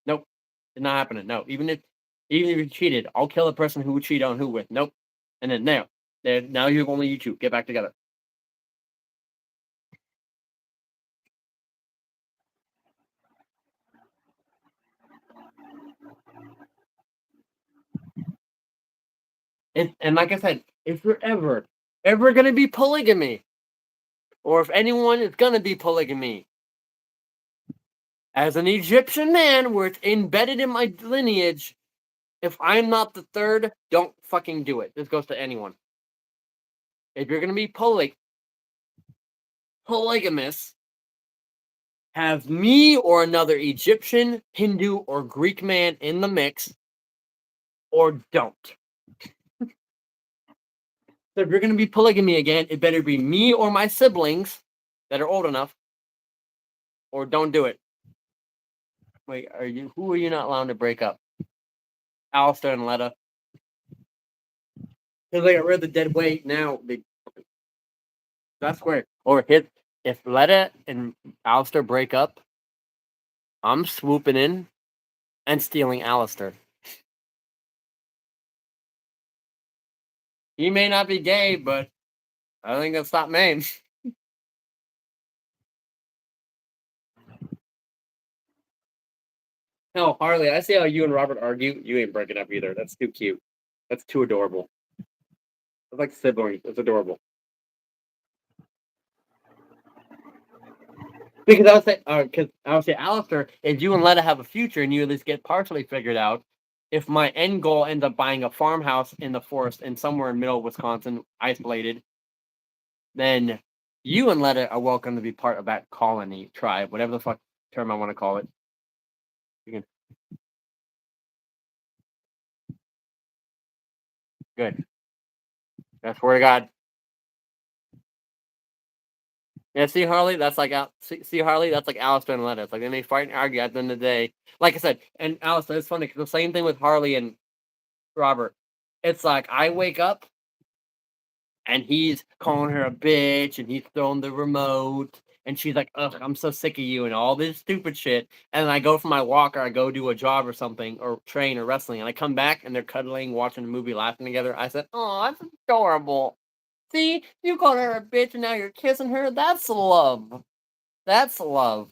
Speaker 2: Nope. It's not happening. No. Even if you cheated, I'll kill the person who would cheat on who with. Nope. And then now you only you two get back together. And like I said, if you're ever gonna be polygamy, or if anyone is gonna be polygamy, as an Egyptian man, where it's embedded in my lineage, if I'm not the third, don't fucking do it. This goes to anyone. If you're gonna be polygamous, have me or another Egyptian, Hindu, or Greek man in the mix, or don't. So if you're gonna be polygamy again, it better be me or my siblings that are old enough, or don't do it. Wait, who are you not allowed to break up? Alistair and Letta. Because they got rid of the dead weight now. That's where. Or if Letta and Alistair break up, I'm swooping in and stealing Alistair. He may not be gay, but I think that's not me. No, Harley, I see how you and Robert argue. You ain't breaking up either. That's too cute. That's too adorable. It's like siblings. It's adorable. Because I would say, Alistair, if you and Letta have a future and you at least get partially figured out, if my end goal ends up buying a farmhouse in the forest and somewhere in middle Wisconsin, isolated, then you and Letta are welcome to be part of that colony, tribe, whatever the fuck term I want to call it. You can... Good. I swear to God. Yeah, see Harley, that's like see Harley, that's like Alistair and Letta. It's like they may fight and argue at the end of the day. Like I said, and Alistair, it's funny because the same thing with Harley and Robert. It's like I wake up and he's calling her a bitch and he's throwing the remote and she's like, ugh, I'm so sick of you and all this stupid shit. And then I go for my walk or I go do a job or something or train or wrestling and I come back and they're cuddling, watching a movie, laughing together. I said, oh, that's adorable. See, you called her a bitch and now you're kissing her. That's love. That's love.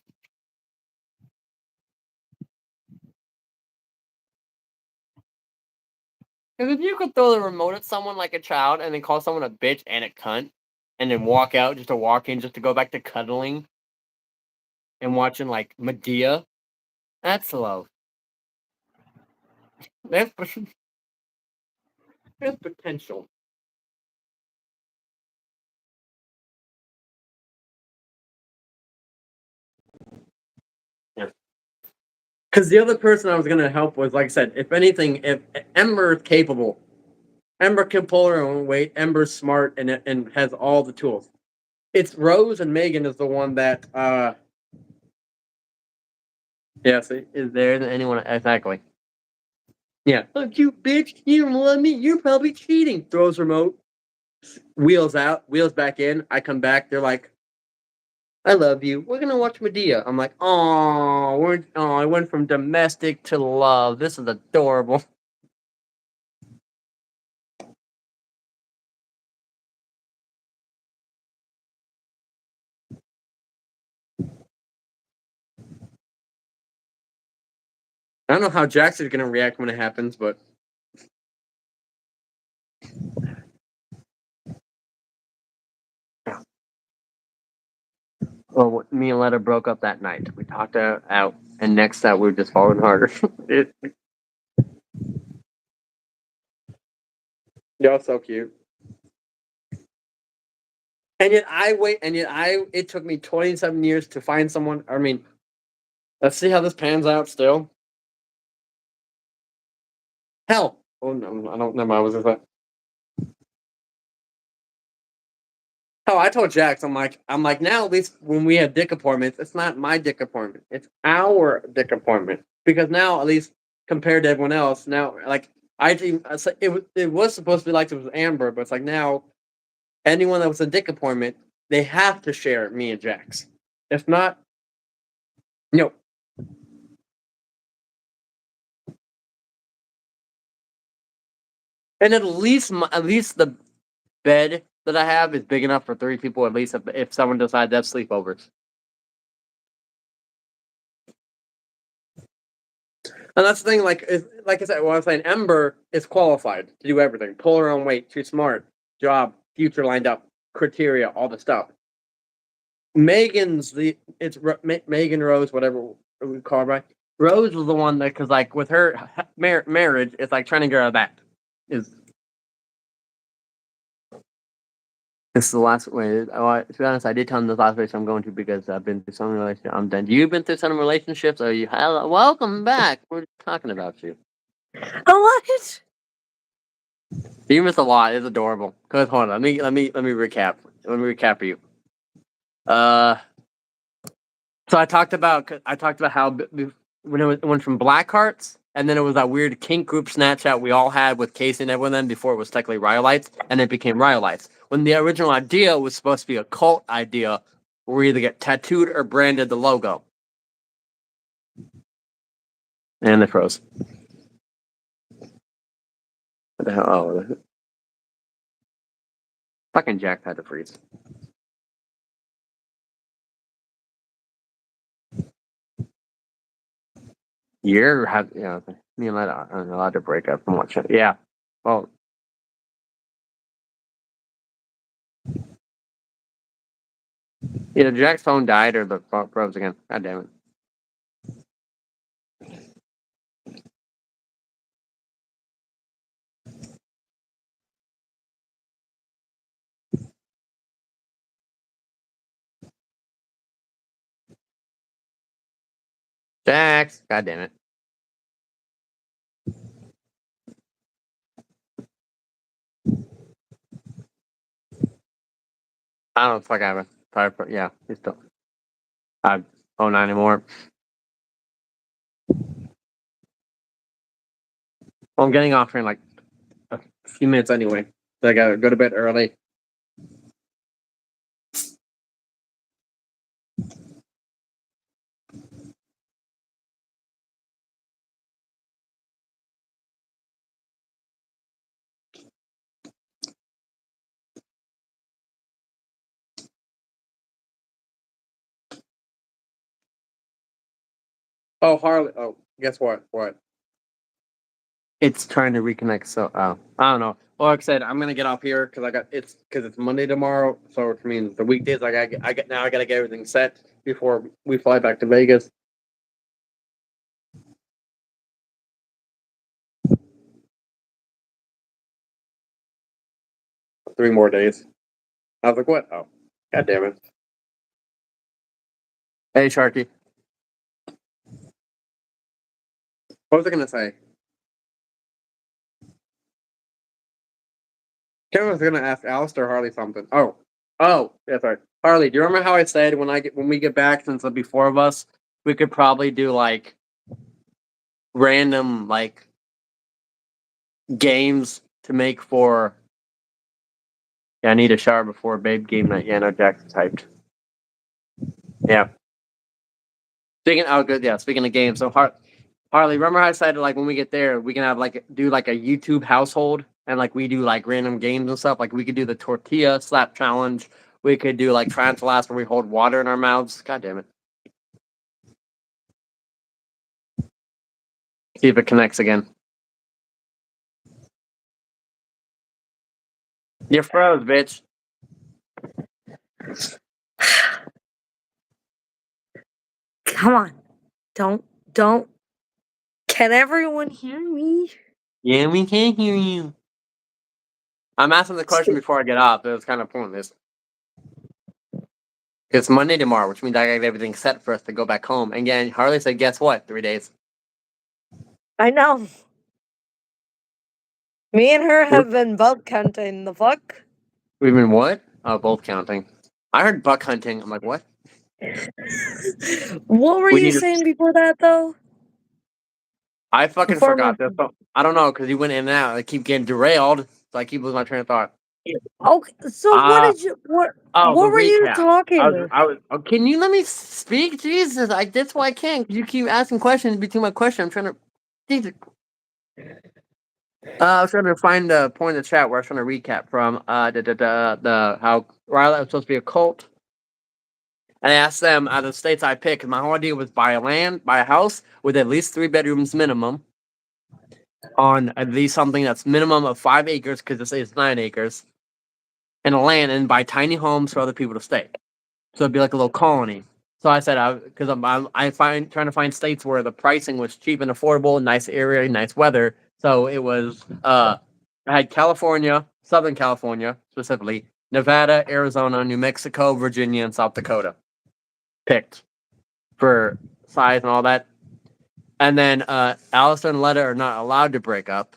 Speaker 2: Because if you could throw the remote at someone like a child and then call someone a bitch and a cunt and then walk out just to walk in just to go back to cuddling and watching like Medea, that's love. That's there's potential. Because the other person I was gonna help was, like I said, if anything, if Ember is capable, Ember can pull her own weight. Ember's smart and has all the tools. It's Rose and Megan is the one that yes, is there than anyone exactly. Yeah. Look, you bitch, you don't love me, you're probably cheating. Throws remote, wheels out, wheels back in. I come back, they're like, I love you. We're gonna watch Medea. I'm like, I went from domestic to love. This is adorable. I don't know how Jackson's gonna react when it happens, but well, me and Letta broke up that night. We talked out, and next that we were just falling harder. Y'all so cute. And yet I wait, and yet it took me 27 years to find someone. I mean, let's see how this pans out still. Hell. Oh no, I don't know. I was just like, oh, I told Jax, I'm like, now at least when we have dick appointments, it's not my dick appointment. It's our dick appointment. Because now, at least compared to everyone else, now like it was supposed to be like it was Amber, but it's like now anyone that was a dick appointment, they have to share me and Jax. If not, no. And at least the bed that I have is big enough for 3 people. At least if someone decides to have sleepovers. And that's the thing. Like I said, what I was saying, Ember is qualified to do everything. Pull her own weight. She's smart. Job, future lined up, criteria, all the stuff. Megan Rose, whatever we call her. Right? Rose was the one that, because like with her marriage, it's like trying to get her back. This is the last way. To be honest, I did tell him this last race I'm going to because I've been through some relationships. I'm done. You've been through some relationships. Are you? Welcome back. We're talking about you.
Speaker 1: What?
Speaker 2: You miss a lot. It's adorable. Cause hold on. Let me recap. Let me recap for you. So I talked about how when it went from Black Hearts, and then it was that weird kink group Snapchat we all had with Casey and everyone then before it was technically Rhyolites, and it became Rhyolites. When the original idea was supposed to be a cult idea, where we either get tattooed or branded the logo. And they froze. What the hell? Oh, fucking Jack had to freeze. Me and Letta aren't allowed to break up from watching. Yeah. Well, either Jack's phone died or the phone froze again. God damn it. Jax. God damn it. I don't know what the fuck happened. Yeah, he's still. I don't know anymore. Well, I'm getting off here in like a few minutes anyway. So I gotta go to bed early. Oh, Harley. Oh, guess what? What? It's trying to reconnect. So, I don't know. Well, like I said, I'm gonna get off here because it's Monday tomorrow. So it means the weekdays I gotta get everything set before we fly back to Vegas. 3 more days. I was like, what? Oh, god damn it. Hey, Sharky. What was I gonna say? Kevin was gonna ask Alistair or Harley something. Oh, yeah, sorry. Harley, do you remember how I said when we get back, since there'll be four of us, we could probably do like random like games to make for. Yeah, I need a shower before babe game night. Yeah, no, Jackson typed. Yeah. Speaking of games, so Harley, remember how I said like when we get there, we can have like do like a YouTube household and like we do like random games and stuff. Like we could do the tortilla slap challenge. We could do like try to last where we hold water in our mouths. God damn it. See if it connects again. You froze, bitch.
Speaker 1: Come on. Don't. Can everyone hear me?
Speaker 2: Yeah, we can't hear you. I'm asking the question before I get off, but it's kind of pointless. It's Monday tomorrow, which means I got everything set for us to go back home. And again, Harley said, guess what? 3 days.
Speaker 1: I know. Me and her have been bug counting. The fuck?
Speaker 2: We've been what? Oh, both counting. I heard buck hunting. I'm like, what?
Speaker 1: What were
Speaker 2: We
Speaker 1: you
Speaker 2: need to.
Speaker 1: saying before that, though?
Speaker 2: I fucking
Speaker 1: Before my.
Speaker 2: forgot this. I don't know because you went in and out. I keep getting derailed, so I keep losing my train of thought.
Speaker 1: Okay, so what
Speaker 2: Uh
Speaker 1: did you. What
Speaker 2: the
Speaker 1: were you
Speaker 2: recap.
Speaker 1: talking?
Speaker 2: Oh, can you let me speak? Jesus, that's why I can't. 'Cause you keep asking questions between my question. I'm trying to. Jesus. I was trying to find the point in the chat where I was trying to recap from. The how Riley was supposed to be a cult. And I asked them out of the states I picked. My whole idea was buy a house with at least 3 bedrooms minimum, on at least something that's minimum of 5 acres because it's 9 acres, and a land, and buy tiny homes for other people to stay. So it'd be like a little colony. So I said, because trying to find states where the pricing was cheap and affordable, nice area, nice weather. So it was I had California, Southern California specifically, Nevada, Arizona, New Mexico, Virginia, and South Dakota picked for size and all that. And then Alistair and Letta are not allowed to break up.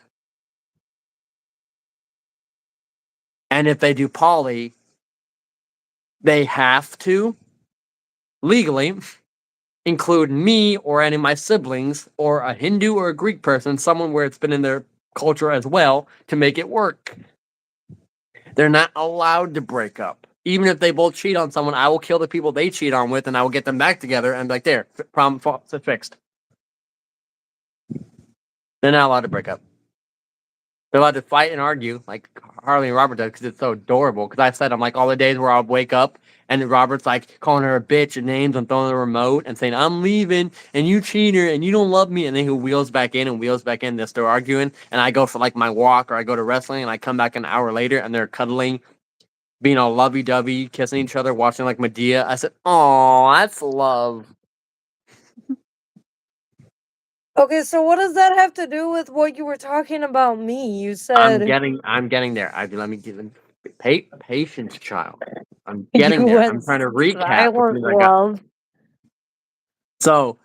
Speaker 2: And if they do poly, they have to legally include me or any of my siblings or a Hindu or a Greek person, someone where it's been in their culture as well, to make it work. They're not allowed to break up. Even if they both cheat on someone, I will kill the people they cheat on with and I will get them back together and be like, there, problem fixed. They're not allowed to break up. They're allowed to fight and argue like Harley and Robert does because it's so adorable. Because I said, I'm like, all the days where I'll wake up and Robert's like calling her a bitch and names and throwing the remote and saying, I'm leaving and you cheater and you don't love me. And then he wheels back in and wheels back in. They're still arguing. And I go for like my walk or I go to wrestling and I come back an hour later and they're cuddling, being all lovey dovey, kissing each other, watching like Medea. I said, oh, that's love.
Speaker 1: Okay, so what does that have to do with what you were talking about me? You said
Speaker 2: I'm getting there. Let me give them patience, child. I'm
Speaker 1: you
Speaker 2: getting there. I'm
Speaker 1: went
Speaker 2: trying to recap.
Speaker 1: silent love.
Speaker 2: So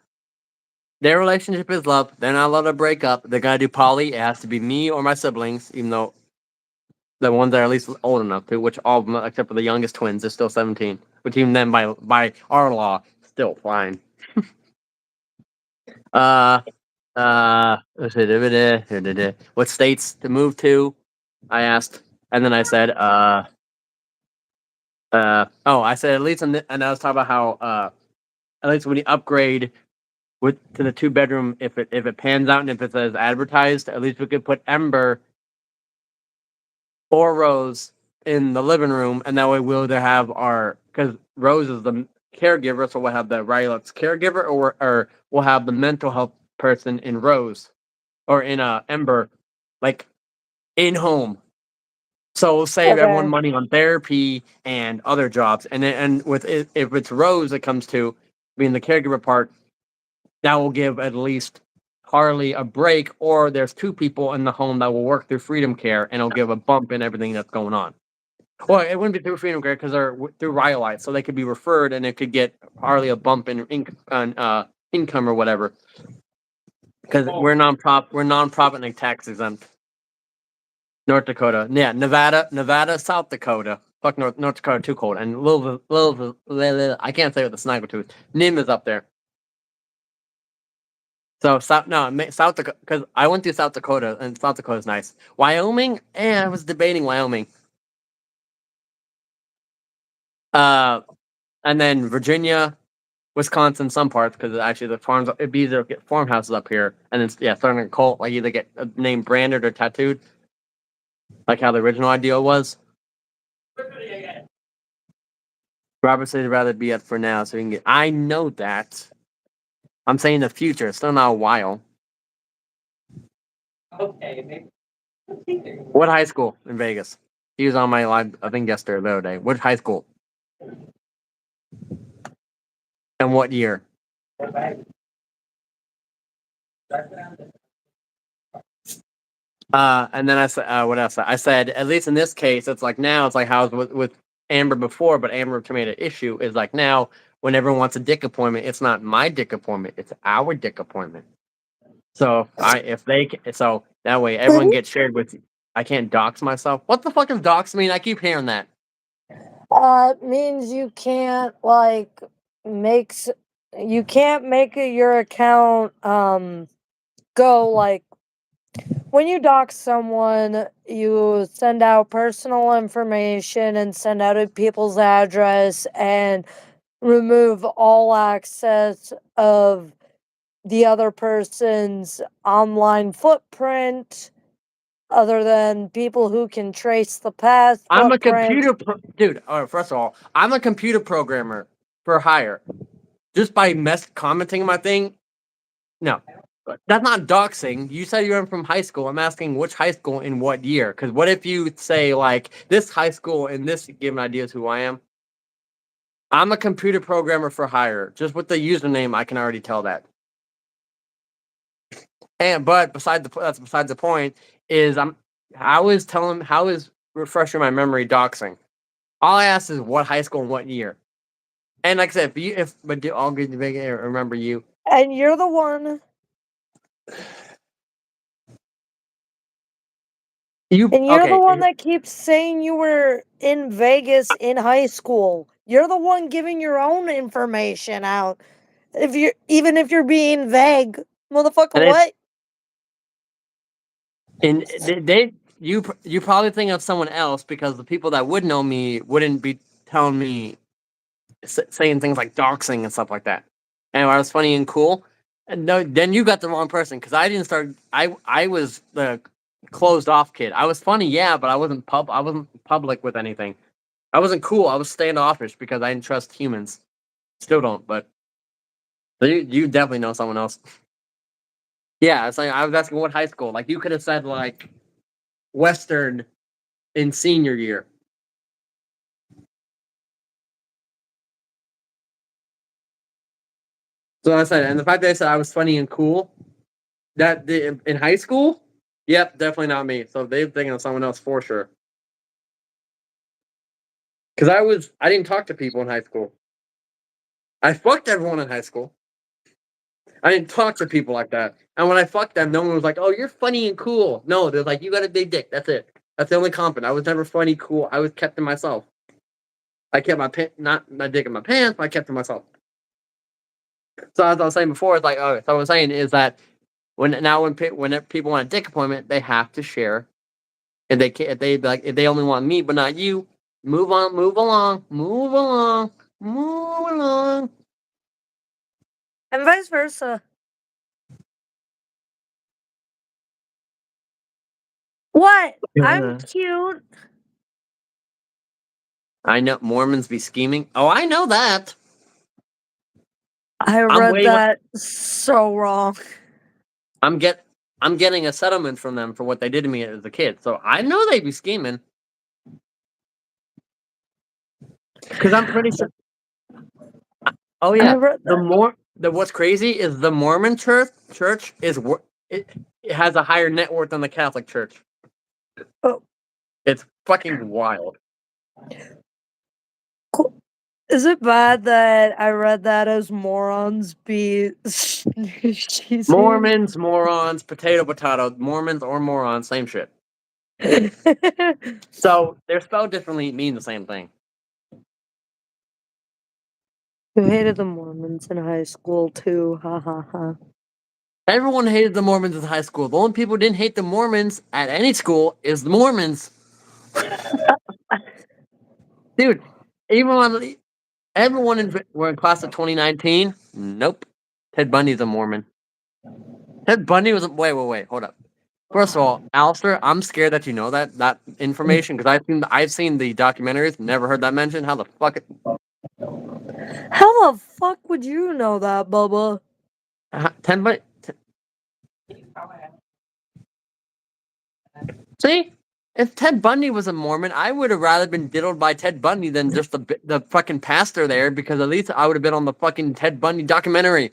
Speaker 2: their relationship is love. They're not allowed to break up. They're gonna do poly. It has to be me or my siblings, even though the ones that are at least old enough to, which all of them except for the youngest twins is still 17. Which even then by our law, still fine. What states to move to? I asked, and then I said, I said at least, and I was talking about how at least when you upgrade to the 2 bedroom, if it pans out and if it says advertised, at least we could put Ember or Rose in the living room, and that way we'll either have because Rose is the caregiver, so we'll have the Rilot's caregiver, or we'll have the mental health person in Rose or in Ember, like in home. So we'll save everyone
Speaker 1: Okay.
Speaker 2: money on therapy and other jobs, and with it, if it's Rose that comes to being the caregiver part, that will give at least Harley a break, or there's 2 people in the home that will work through Freedom Care, and it'll give a bump in everything that's going on. Well, it wouldn't be through Freedom Care because they're through Rhyolite, so they could be referred, and it could get Harley a bump in income or whatever. because we're non-profit and tax exempt. North Dakota, yeah, Nevada, South Dakota. Fuck North Dakota, too cold, and Louisville. I can't say with the snaggletooth. Nim is up there. So South Dakota, because I went through South Dakota, and South Dakota's nice. Wyoming, I was debating Wyoming. And then Virginia, Wisconsin, some parts, because actually the farms, it'd be either get farmhouses up here, and then starting to cult, like either get a name branded or tattooed, like how the original idea was. Robert said he'd rather be up for now, so he can get. I know that. I'm saying the future. It's still not a while.
Speaker 4: Okay, maybe.
Speaker 2: What high school in Vegas? He was on my live, I think yesterday, the other day. What high school? And what year? And then I said, what else? I said, at least in this case, it's like now, it's like how it was with Amber before, but Amber to me the issue is like now, when everyone wants a dick appointment, it's not my dick appointment, it's our dick appointment. So so that way everyone gets shared with. I can't dox myself. What the fuck does dox mean? I keep hearing that.
Speaker 1: It means you can't like you can't make your account go like when you dox someone, you send out personal information and send out a people's address and remove all access of the other person's online footprint other than people who can trace the past
Speaker 2: I'm a
Speaker 1: footprint.
Speaker 2: dude. All right, first of all, I'm a computer programmer for hire. Just by commenting my thing, no, that's not doxing. You said you were from high school. I'm asking which high school in what year? Because what if you say like this high school and this, give an idea of who I am? I'm a computer programmer for hire. Just with the username, I can already tell that. But that's besides the point. Is how is refreshing my memory doxing? All I ask is what high school and what year. And like I said, I'll remember you.
Speaker 1: And you're the one. You're the one that keeps saying you were in Vegas in high school. You're the one giving your own information out. Even if you're being vague, motherfucker, what?
Speaker 2: And you probably think of someone else because the people that would know me wouldn't be telling me saying things like doxing and stuff like that. And I was funny and cool. And no, then you got the wrong person because I didn't start. I was the closed off kid. I was funny, yeah, but I wasn't public with anything. I wasn't cool. I was standoffish because I didn't trust humans. Still don't, but you definitely know someone else. Yeah, it's like I was asking what high school. Like you could have said like Western in senior year. So I said, and the fact that I said I was funny and cool, in high school, yep, definitely not me. So they're thinking of someone else for sure. Because I didn't talk to people in high school. I fucked everyone in high school. I didn't talk to people like that. And when I fucked them, no one was like, "Oh, you're funny and cool." No, they're like, "You got a big dick." That's it. That's the only compliment. I was never funny, cool. I was kept to myself. I kept not my dick in my pants, but I kept to myself. So as I was saying before, it's like, so what I'm saying is that when people want a dick appointment, they have to share. If they only want me but not you, move on, move along, move along, move along.
Speaker 1: And vice versa. What? I'm cute.
Speaker 2: I know Mormons be scheming. Oh, I know that.
Speaker 1: I read that so wrong.
Speaker 2: I'm getting a settlement from them for what they did to me as a kid, so I know they be scheming. Because I'm pretty sure. Oh yeah, what's crazy is the Mormon church is it has a higher net worth than the Catholic Church.
Speaker 1: Oh,
Speaker 2: it's fucking wild.
Speaker 1: Is it bad that I read that as morons be she's
Speaker 2: Mormons, morons, potato, Mormons or morons, same shit. So they're spelled differently, mean the same thing.
Speaker 1: You hated the Mormons in high school too, ha ha ha.
Speaker 2: Everyone hated the Mormons in high school. The only people who didn't hate the Mormons at any school is the Mormons. Dude, even when everyone were in class of 2019, nope. Ted Bundy's a Mormon. Ted Bundy was wait, hold up. First of all, Alistair, I'm scared that you know that information because I've seen the documentaries, never heard that mentioned. How the fuck
Speaker 1: How the fuck would you know that, Bubba?
Speaker 2: Ted Bundy? See, if Ted Bundy was a Mormon, I would have rather been diddled by Ted Bundy than just the fucking pastor there because at least I would have been on the fucking Ted Bundy documentary.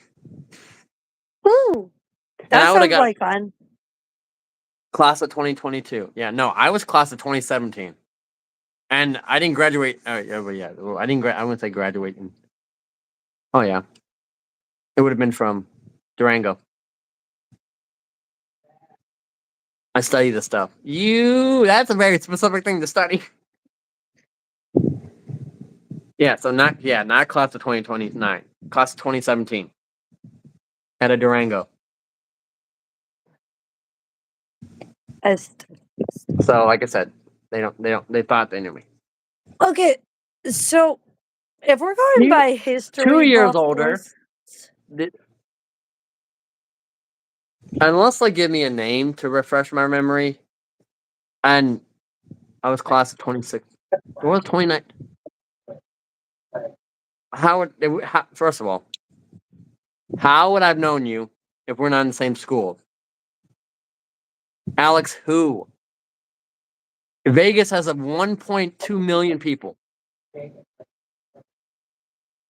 Speaker 1: Ooh,
Speaker 2: And
Speaker 1: that
Speaker 2: I would have
Speaker 1: sounds
Speaker 2: got
Speaker 1: like fun.
Speaker 2: class of 2022. Yeah, no, I was class of 2017. And I didn't graduate. Well, I didn't. I wouldn't say graduate. Oh yeah, it would have been from Durango. I study this stuff. That's a very specific thing to study. Yeah, so not class of 2029, class of 2017 at a Durango. So like I said, they thought they knew me.
Speaker 1: Okay, so if we're going by history,
Speaker 2: 2 years
Speaker 1: buff
Speaker 2: older. Unless they give me a name to refresh my memory, and I was class of 26. What was 29? First of all, how would I've known you if we're not in the same school? Alex, who? Vegas has 1.2 million people.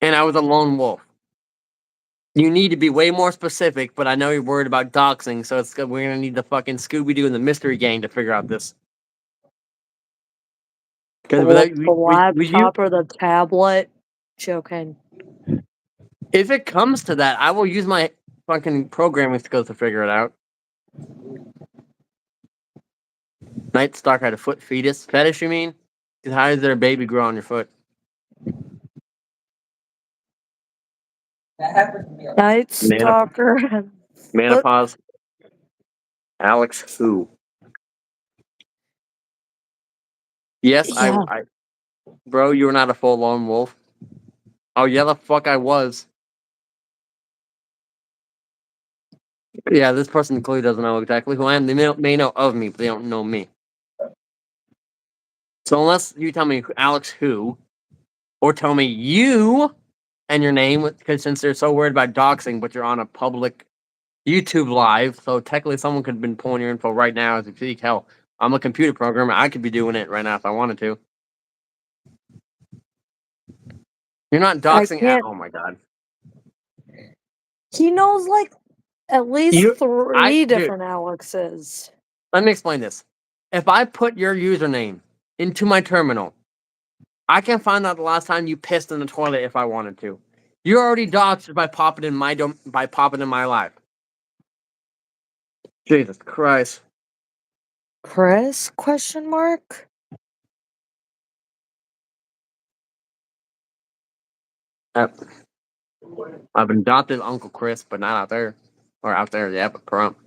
Speaker 2: And I was a lone wolf. You need to be way more specific, but I know you're worried about doxing, so we're going to need the fucking Scooby-Doo and the Mystery Gang to figure out this. Because
Speaker 1: the laptop or the tablet. Joking.
Speaker 2: If it comes to that, I will use my fucking programming skills to figure it out. Night Stalker had a foot fetus fetish, you mean? Because how does their baby grow on your foot?
Speaker 4: That happened to me.
Speaker 1: Night Stalker.
Speaker 2: Menopause. Alex who? Yes,
Speaker 1: Yeah.
Speaker 2: I bro, you were not a full lone wolf. Oh yeah, the fuck I was. Yeah, this person clearly doesn't know exactly who I am. They may know of me, but they don't know me. So unless you tell me Alex who, or tell me you and your name, because since they're so worried about doxing, but you're on a public YouTube live, so technically someone could have been pulling your info right now as we speak. Hell, I'm a computer programmer. I could be doing it right now if I wanted to. You're not doxing at. Oh my god.
Speaker 1: He knows like at least three different Alexes.
Speaker 2: Let me explain this. If I put your username into my terminal, I can find out the last time you pissed in the toilet if I wanted to. You're already doxed by popping in my life. Jesus Christ.
Speaker 1: Chris? Question mark.
Speaker 2: I've adopted Uncle Chris, but not out there. Or out there, yeah, but Trump.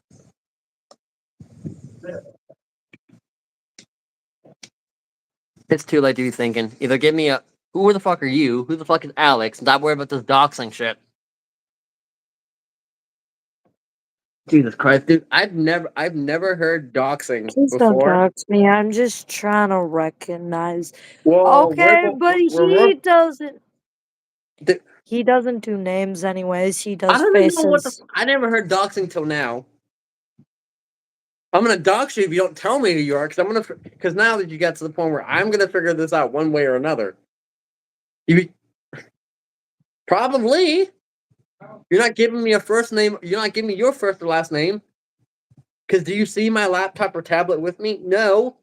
Speaker 2: It's too late to be thinking. Either give me who the fuck are you? Who the fuck is Alex? Not worry about this doxing shit. Jesus Christ, dude! I've never heard doxing
Speaker 1: Please
Speaker 2: before.
Speaker 1: don't dox me. I'm just trying to recognize.
Speaker 2: Whoa,
Speaker 1: Okay, but he doesn't. He doesn't do names anyways. He does
Speaker 2: I don't even know
Speaker 1: faces.
Speaker 2: I never heard doxing till now. I'm gonna dox you if you don't tell me who you are, because now that you got to the point where I'm gonna figure this out one way or another. Probably. You're not giving me a first name. You're not giving me your first or last name. Because do you see my laptop or tablet with me? No.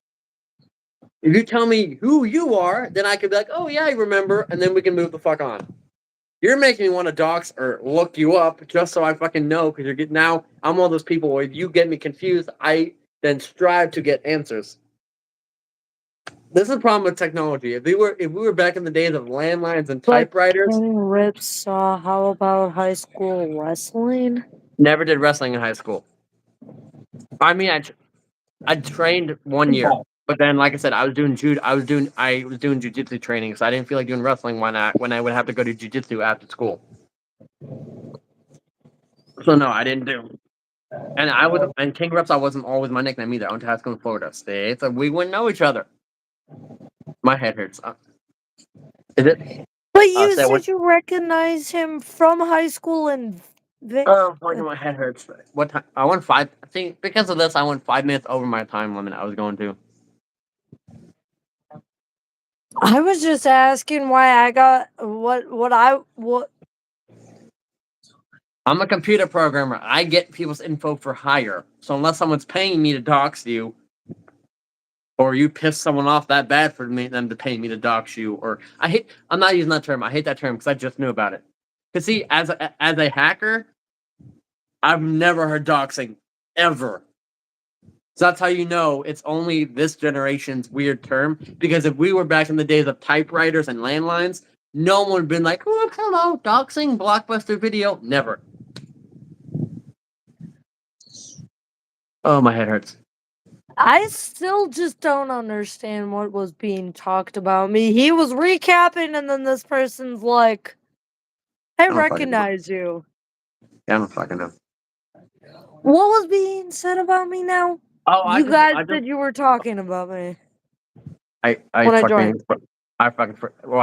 Speaker 2: If you tell me who you are, then I could be like, oh yeah, I remember, and then we can move the fuck on. You're making me want to dox or look you up just so I fucking know, because you're getting now. I'm one of those people where if you get me confused, I then strive to get answers. This is the problem with technology. If we were back in the days of landlines and
Speaker 1: But
Speaker 2: typewriters,
Speaker 1: King Rip saw how about high school wrestling?
Speaker 2: never did wrestling in high school. I mean, I trained 1 year, but then, like I said, I was doing jujitsu training, so I didn't feel like doing wrestling when I would have to go to jujitsu after school. So no, I didn't do. And King Reps, I wasn't always my nickname either. I went to high school in Florida. See, so we wouldn't know each other. My head hurts. Is it?
Speaker 1: But you
Speaker 2: Say what?
Speaker 1: said you recognize him from high school and
Speaker 2: My head hurts. What time? I went 5. I think because of this, I went 5 minutes over my time limit. I was going to.
Speaker 1: I was just asking why I got what
Speaker 2: I'm a computer programmer. I get people's info for hire. So unless someone's paying me to dox you, or you piss someone off that bad for them to pay me to dox you, or I'm not using that term. I hate that term because I just knew about it. Because see, as a hacker, I've never heard doxing ever. So that's how you know it's only this generation's weird term. Because if we were back in the days of typewriters and landlines, no one would have been like, oh, hello, doxing, Blockbuster Video. Never. Oh, my head hurts.
Speaker 1: I still just don't understand what was being talked about me. He was recapping and then this person's like, I
Speaker 2: don't fucking know.
Speaker 1: recognize you.
Speaker 2: Yeah, I don't fucking know.
Speaker 1: What was being said about me now?
Speaker 2: Oh,
Speaker 1: You guys said you were talking about me.
Speaker 2: I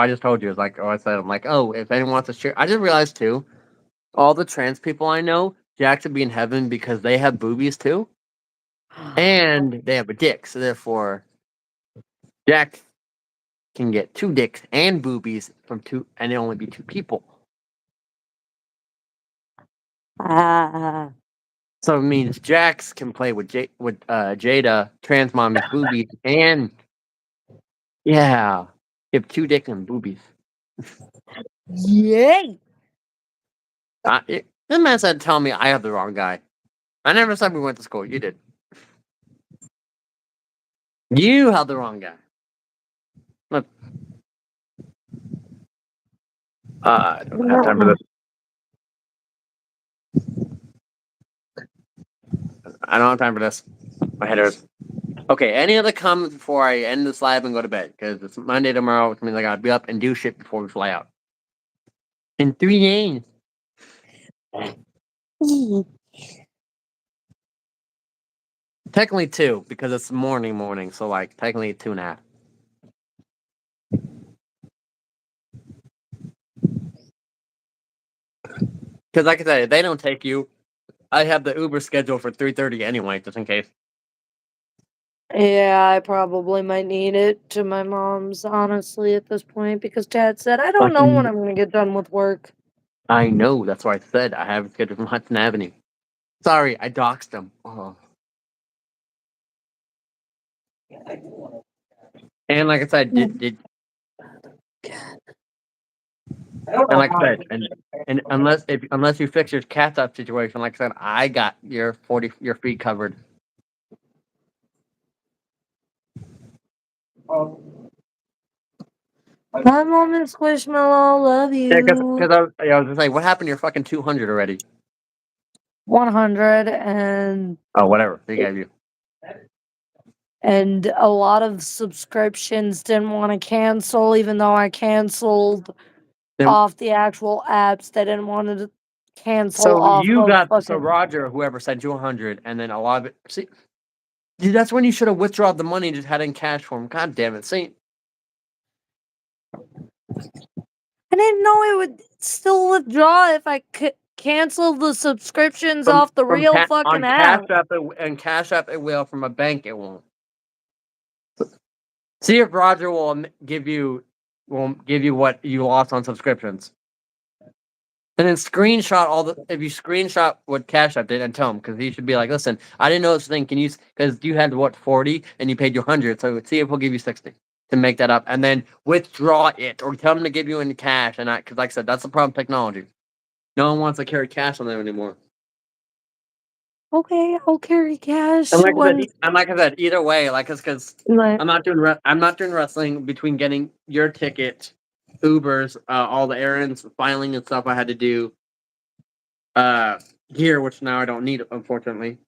Speaker 2: just told you. It's like, I said, I'm like, oh, if anyone wants to share. I just realized, too, all the trans people I know, Jack should be in heaven because they have boobies, too. And they have a dick. So, therefore, Jack can get 2 dicks and boobies from 2, and it only be 2 people.
Speaker 1: Ah.
Speaker 2: So, it means Jax can play with Jada, trans mommy's boobies, and, yeah, give 2 dicks and boobies.
Speaker 1: Yay!
Speaker 2: This man said, tell me I have the wrong guy. I never said we went to school. You did. You have the wrong guy. Look. I don't have time for this. I don't have time for this. My head hurts. Okay, any other comments before I end this live and go to bed? Because it's Monday tomorrow, which means I gotta be up and do shit before we fly out. In 3 days. Technically 2, because it's morning, so like technically 2.5. Because like I said, if they don't take you, I have the Uber scheduled for 3:30 anyway, just in case.
Speaker 1: Yeah, I probably might need it to my mom's, honestly, at this point, because Dad said, I don't know when I'm going to get done with work.
Speaker 2: I know, that's why I said I have it scheduled from Hudson Avenue. Sorry, I doxed him. Oh. And like I said, and like I said, and unless you fix your cat up situation, like I said, I got your feet covered.
Speaker 1: My mom and Squishmallow, love you.
Speaker 2: Yeah, because I was just like, what happened to your fucking 200 already?
Speaker 1: 100 and
Speaker 2: Oh, whatever. They gave you.
Speaker 1: And a lot of subscriptions didn't want to cancel, even though I canceled off the actual apps. They didn't want to cancel
Speaker 2: So
Speaker 1: off
Speaker 2: you
Speaker 1: of
Speaker 2: got
Speaker 1: fucking...
Speaker 2: Roger, whoever sent you 100, and then a lot of it. See, dude, that's when you should have withdrawn the money and just had it in cash form. God damn it! See,
Speaker 1: I didn't know it would still withdraw if I canceled the subscriptions off the real fucking app.
Speaker 2: Cash App it will. From a bank it won't. See if Roger will give you what you lost on subscriptions. And then screenshot if you screenshot what Cash App did and tell him, because he should be like, listen, I didn't know this thing. Can you, because you had what, 40 and you paid you 100. So see if he'll give you 60 to make that up. And then withdraw it or tell him to give you in cash. And because like I said, that's the problem with technology. No one wants to carry cash on them anymore.
Speaker 1: Okay, I'll carry cash.
Speaker 2: And like I said, either way, like it's because
Speaker 1: Like,
Speaker 2: I'm not doing wrestling between getting your ticket, Ubers, all the errands, filing and stuff I had to do, gear, which now I don't need, unfortunately,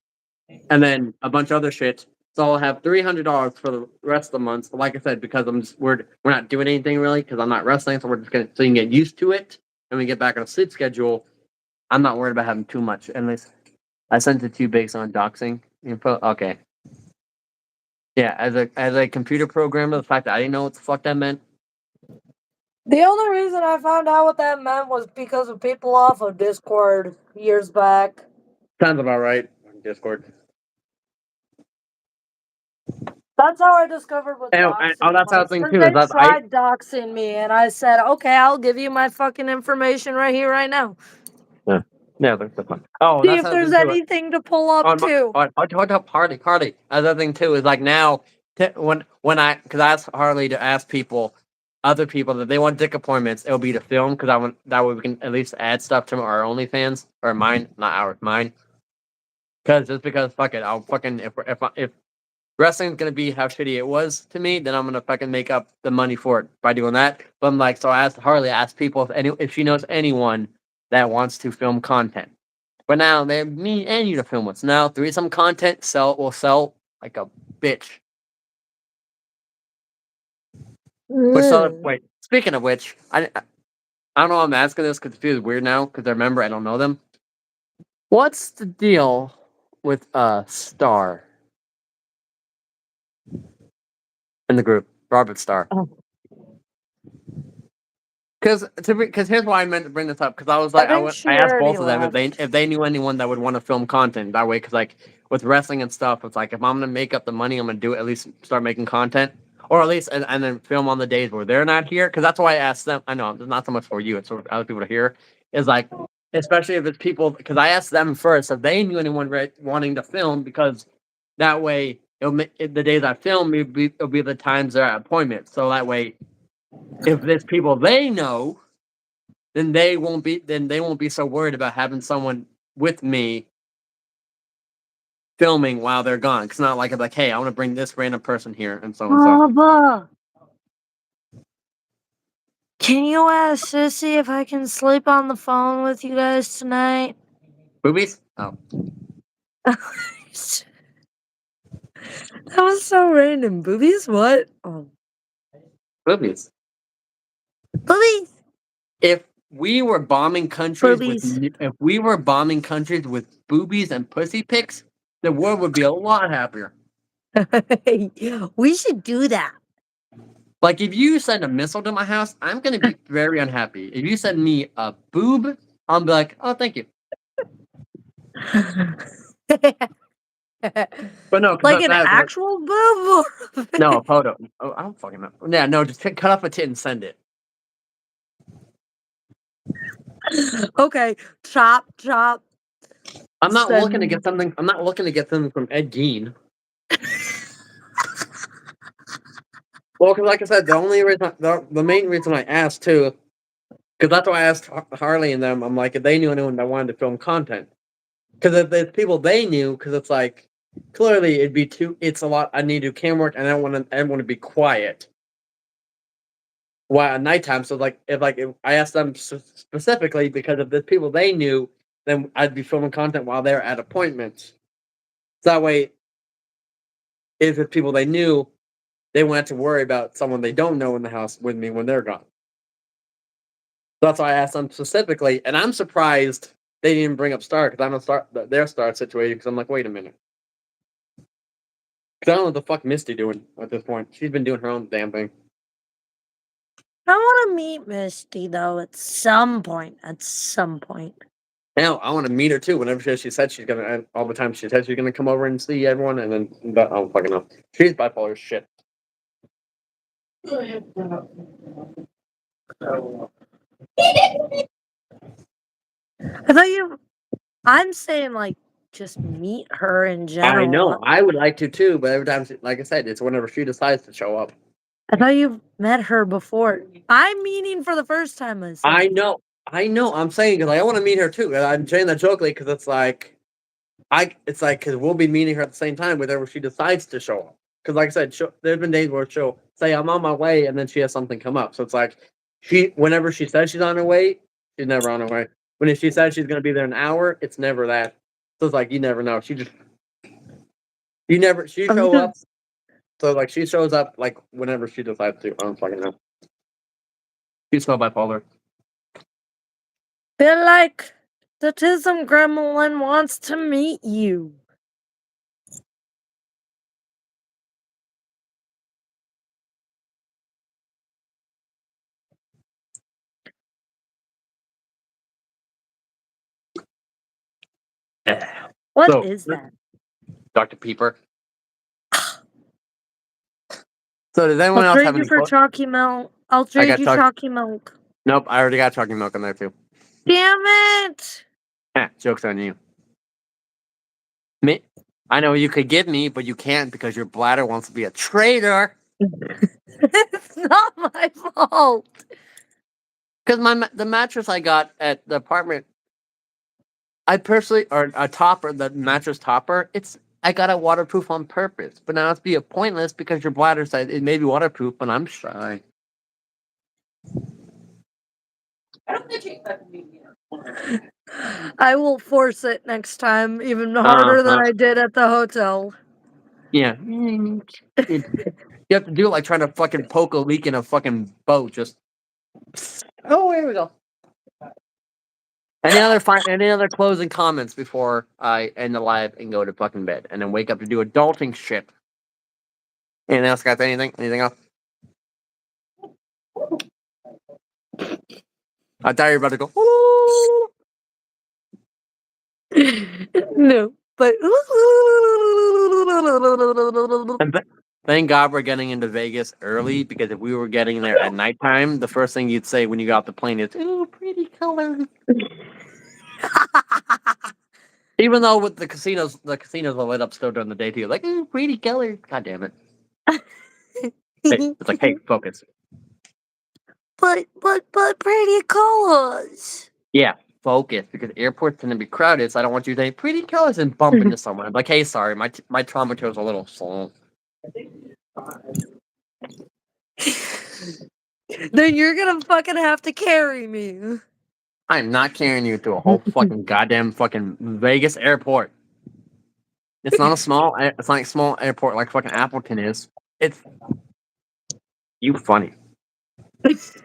Speaker 2: and then a bunch of other shit. So I'll have $300 for the rest of the month. So like I said, because we're not doing anything really because I'm not wrestling, so we're just gonna so you can get used to it and we get back on a sleep schedule. I'm not worried about having too much. And I sent it to you based on doxing info. Okay. Yeah, as a computer programmer, the fact that I didn't know what the fuck that meant.
Speaker 1: the only reason I found out what that meant was because of people off of Discord years back.
Speaker 2: Sounds about right. Discord.
Speaker 1: That's how I discovered what doxing
Speaker 2: That's how
Speaker 1: was.
Speaker 2: thing
Speaker 1: 'Cause
Speaker 2: too.
Speaker 1: they
Speaker 2: Is that
Speaker 1: tried doxing me, and I said, "Okay, I'll give you my fucking information right here, right now.
Speaker 2: Yeah, that's the fun. Oh,
Speaker 1: See
Speaker 2: that's
Speaker 1: if
Speaker 2: how thing
Speaker 1: there's
Speaker 2: too.
Speaker 1: anything to pull up too."
Speaker 2: Hold up, Harley. Another thing too is like now when I because I asked Harley to ask people, other people that they want dick appointments, it'll be to film because I want that way we can at least add stuff to our OnlyFans or mine, not ours, mine. Because fuck it, I'll fucking if wrestling's gonna be how shitty it was to me, then I'm gonna fucking make up the money for it by doing that. But I'm like, so I asked Harley, people if she knows anyone that wants to film content. But now they me and you to film what's now threesome content will sell like a bitch. Wait, speaking of which, I don't know why I'm asking this because it feels weird now because I remember I don't know them. What's the deal with Star in the group? Robert Star.
Speaker 1: Oh.
Speaker 2: Because here's why I meant to bring this up because I was like I asked both of them if they knew anyone that would want to film content that way because like with wrestling and stuff it's like if I'm gonna make up the money I'm gonna do it at least start making content or at least and then film on the days where they're not here because that's why I asked them. I know it's not so much for you, it's for other people to hear. Is like especially if it's people because I asked them first if they knew anyone wanting to film because that way the days I film it'll be the times they're at appointments so that way. If there's people they know, then they won't be so worried about having someone with me filming while they're gone. It's not like it's like, hey, I want to bring this random person here and so and so.
Speaker 1: Baba, can you ask Sissy if I can sleep on the phone with you guys tonight?
Speaker 2: Boobies? Oh.
Speaker 1: That was so random. Boobies? What? Oh.
Speaker 2: Boobies.
Speaker 1: Boobies?
Speaker 2: If we were bombing countries
Speaker 1: Boobies.
Speaker 2: with boobies and pussy pics, the world would be a lot happier.
Speaker 1: We should do that.
Speaker 2: Like if you send a missile to my house, I'm gonna be very unhappy. If you send me a boob, I'll be like, oh, thank you. But no,
Speaker 1: like an actual boob?
Speaker 2: No, a photo. Oh, I don't fucking know. Yeah, no, just cut off a tit and send it.
Speaker 1: Okay, chop.
Speaker 2: I'm not looking to get something from Ed Gein. Well, because like I said, the main reason I asked too, because that's why I asked Harley and them. I'm like, if they knew anyone that wanted to film content, because if there's people they knew, because it's like clearly it's a lot. I need to do camera work, and I want to be quiet. While at nighttime, so if I asked them specifically because if the people they knew, then I'd be filming content while they're at appointments. So that way, if it's people they knew, they won't have to worry about someone they don't know in the house with me when they're gone. That's why I asked them specifically, and I'm surprised they didn't bring up Star because I know their Star situation. Because I'm like, wait a minute, because I don't know what the fuck Misty doing at this point. She's been doing her own damn thing.
Speaker 1: I want to meet Misty though at some point.
Speaker 2: Hell, I want to meet her too. Whenever she said she's gonna, all the time she said she's gonna come over and see everyone, and then I don't fucking know. She's bipolar as shit.
Speaker 1: I thought you. I'm saying like just meet her in general.
Speaker 2: I know. I would like to too, but every time, like I said, it's whenever she decides to show up.
Speaker 1: I thought you've met her before. I'm meeting for the first time. I said.
Speaker 2: I know. I'm saying because I want to meet her too. And I'm saying that jokingly because it's like, because we'll be meeting her at the same time whenever she decides to show up. Because like I said, there's been days where she'll say I'm on my way, and then she has something come up. So it's like whenever she says she's on her way, she's never on her way. When if she says she's gonna be there an hour, it's never that. So it's like you never know. She
Speaker 1: I'm
Speaker 2: show up.
Speaker 1: just-
Speaker 2: So like she shows up like whenever she decides to. I don't fucking know. She's so bipolar.
Speaker 1: feel like the Tism Gremlin wants to meet you. What is that?
Speaker 2: Dr. Peeper. So does anyone
Speaker 1: I'll
Speaker 2: else have
Speaker 1: trade you
Speaker 2: any?
Speaker 1: for chalky milk. I'll
Speaker 2: I
Speaker 1: trade
Speaker 2: got
Speaker 1: you
Speaker 2: chalk.
Speaker 1: chalky milk.
Speaker 2: Nope, I already got chalky milk in there too.
Speaker 1: Damn it!
Speaker 2: Joke's on you. Me, I know you could give me, but you can't because your bladder wants to be a traitor.
Speaker 1: It's not my fault.
Speaker 2: Because the mattress I got at the apartment, I personally or a topper, the mattress topper, I got it waterproof on purpose, but now it's be pointless because your bladder said it may be waterproof, but I'm shy.
Speaker 4: I don't think you let me here.
Speaker 1: I will force it next time, even harder than I did at the hotel.
Speaker 2: Yeah, you have to do it like trying to fucking poke a leak in a fucking boat. Just oh, here we go. Any other closing comments before I end the live and go to fucking bed and then wake up to do adulting shit? Anything else, guys? Anything else? I thought you were about to go.
Speaker 1: No, but
Speaker 2: And thank God we're getting into Vegas early because if we were getting there at nighttime, the first thing you'd say when you got off the plane is, "Ooh, pretty colors." Even though with the casinos are lit up still during the day too. Like, "Ooh, pretty colors." God damn it! It's like, hey, focus.
Speaker 1: but pretty colors.
Speaker 2: Yeah, focus because airports tend to be crowded. So I don't want you to say pretty colors and bump into someone. I'm like, hey, sorry, my trauma is a little slow.
Speaker 1: Then you're gonna fucking have to carry me.
Speaker 2: I'm not carrying you to a whole fucking goddamn fucking Vegas airport. It's not it's not like a small airport like fucking Appleton is. It's you funny.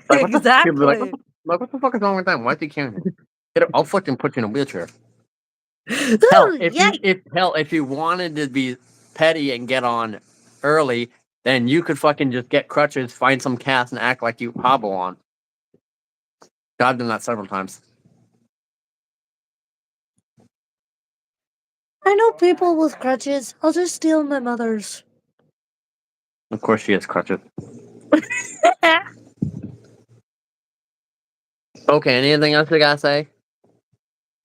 Speaker 2: Like, what the
Speaker 1: Exactly.
Speaker 2: people be what the fuck is wrong with them? Why is he carrying me? I'll fucking put you in a wheelchair. Hell, if you wanted to be petty and get on early, then you could fucking just get crutches, find some cast, and act like you hobble on. I've done that several times.
Speaker 1: I know people with crutches. I'll just steal my mother's.
Speaker 2: Of course, she has crutches. Okay, anything else you gotta say?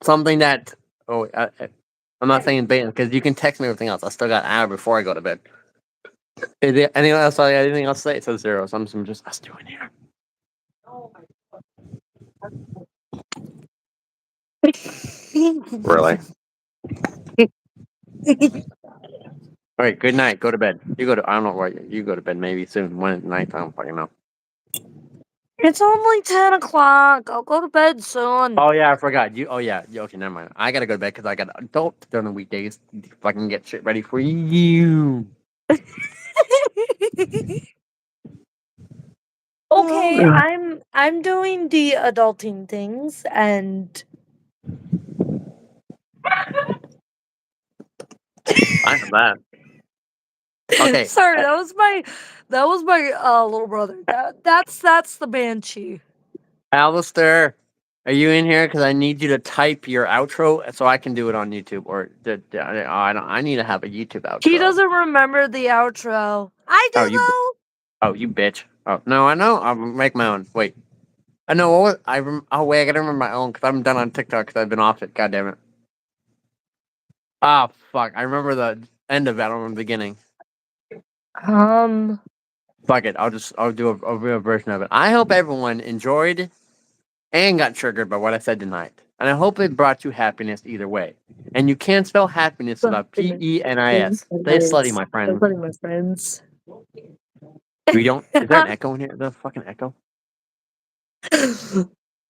Speaker 2: Something that I'm not saying bait because you can text me everything else. I still got an hour before I go to bed. Is there anything else? Anything else to say? It says 0. So I'm just us two in here. Really? All right. Good night. Go to bed. You go to. I don't know where you go to bed. Maybe soon. When at night? I don't fucking know.
Speaker 1: It's only 10 o'clock. I'll go to bed soon.
Speaker 2: Oh yeah, I forgot. You. Oh yeah. Okay, never mind. I gotta go to bed because I got adult during the weekdays. If I can get shit ready for you.
Speaker 1: Okay, I'm doing the adulting things and
Speaker 2: I have that. Okay.
Speaker 1: sorry, that was my little brother. That's the banshee.
Speaker 2: Alistair, are you in here? Because I need you to type your outro so I can do it on YouTube. Or I need to have a YouTube outro.
Speaker 1: He doesn't remember the outro. I do
Speaker 2: Oh, you bitch. Oh no, I know. I'll make my own. Wait. I know. What was, oh wait, I gotta remember my own because I'm done on TikTok because I've been off it. God damn it. Ah, fuck. I remember the end of it. I don't remember the beginning. Fuck it. I'll do a real version of it. I hope everyone enjoyed and got triggered by what I said tonight. And I hope it brought you happiness either way. And you can't spell happiness without Penis. Stay slutty, my friend.
Speaker 1: Funny, my friends.
Speaker 2: We don't. Is there an echo in here? Is there a fucking echo?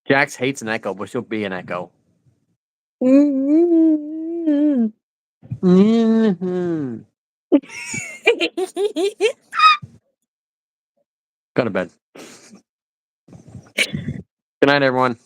Speaker 2: Jax hates an echo, but she'll be an echo.
Speaker 1: Mm-hmm.
Speaker 2: Mm-hmm. Go to bed. Good night, everyone.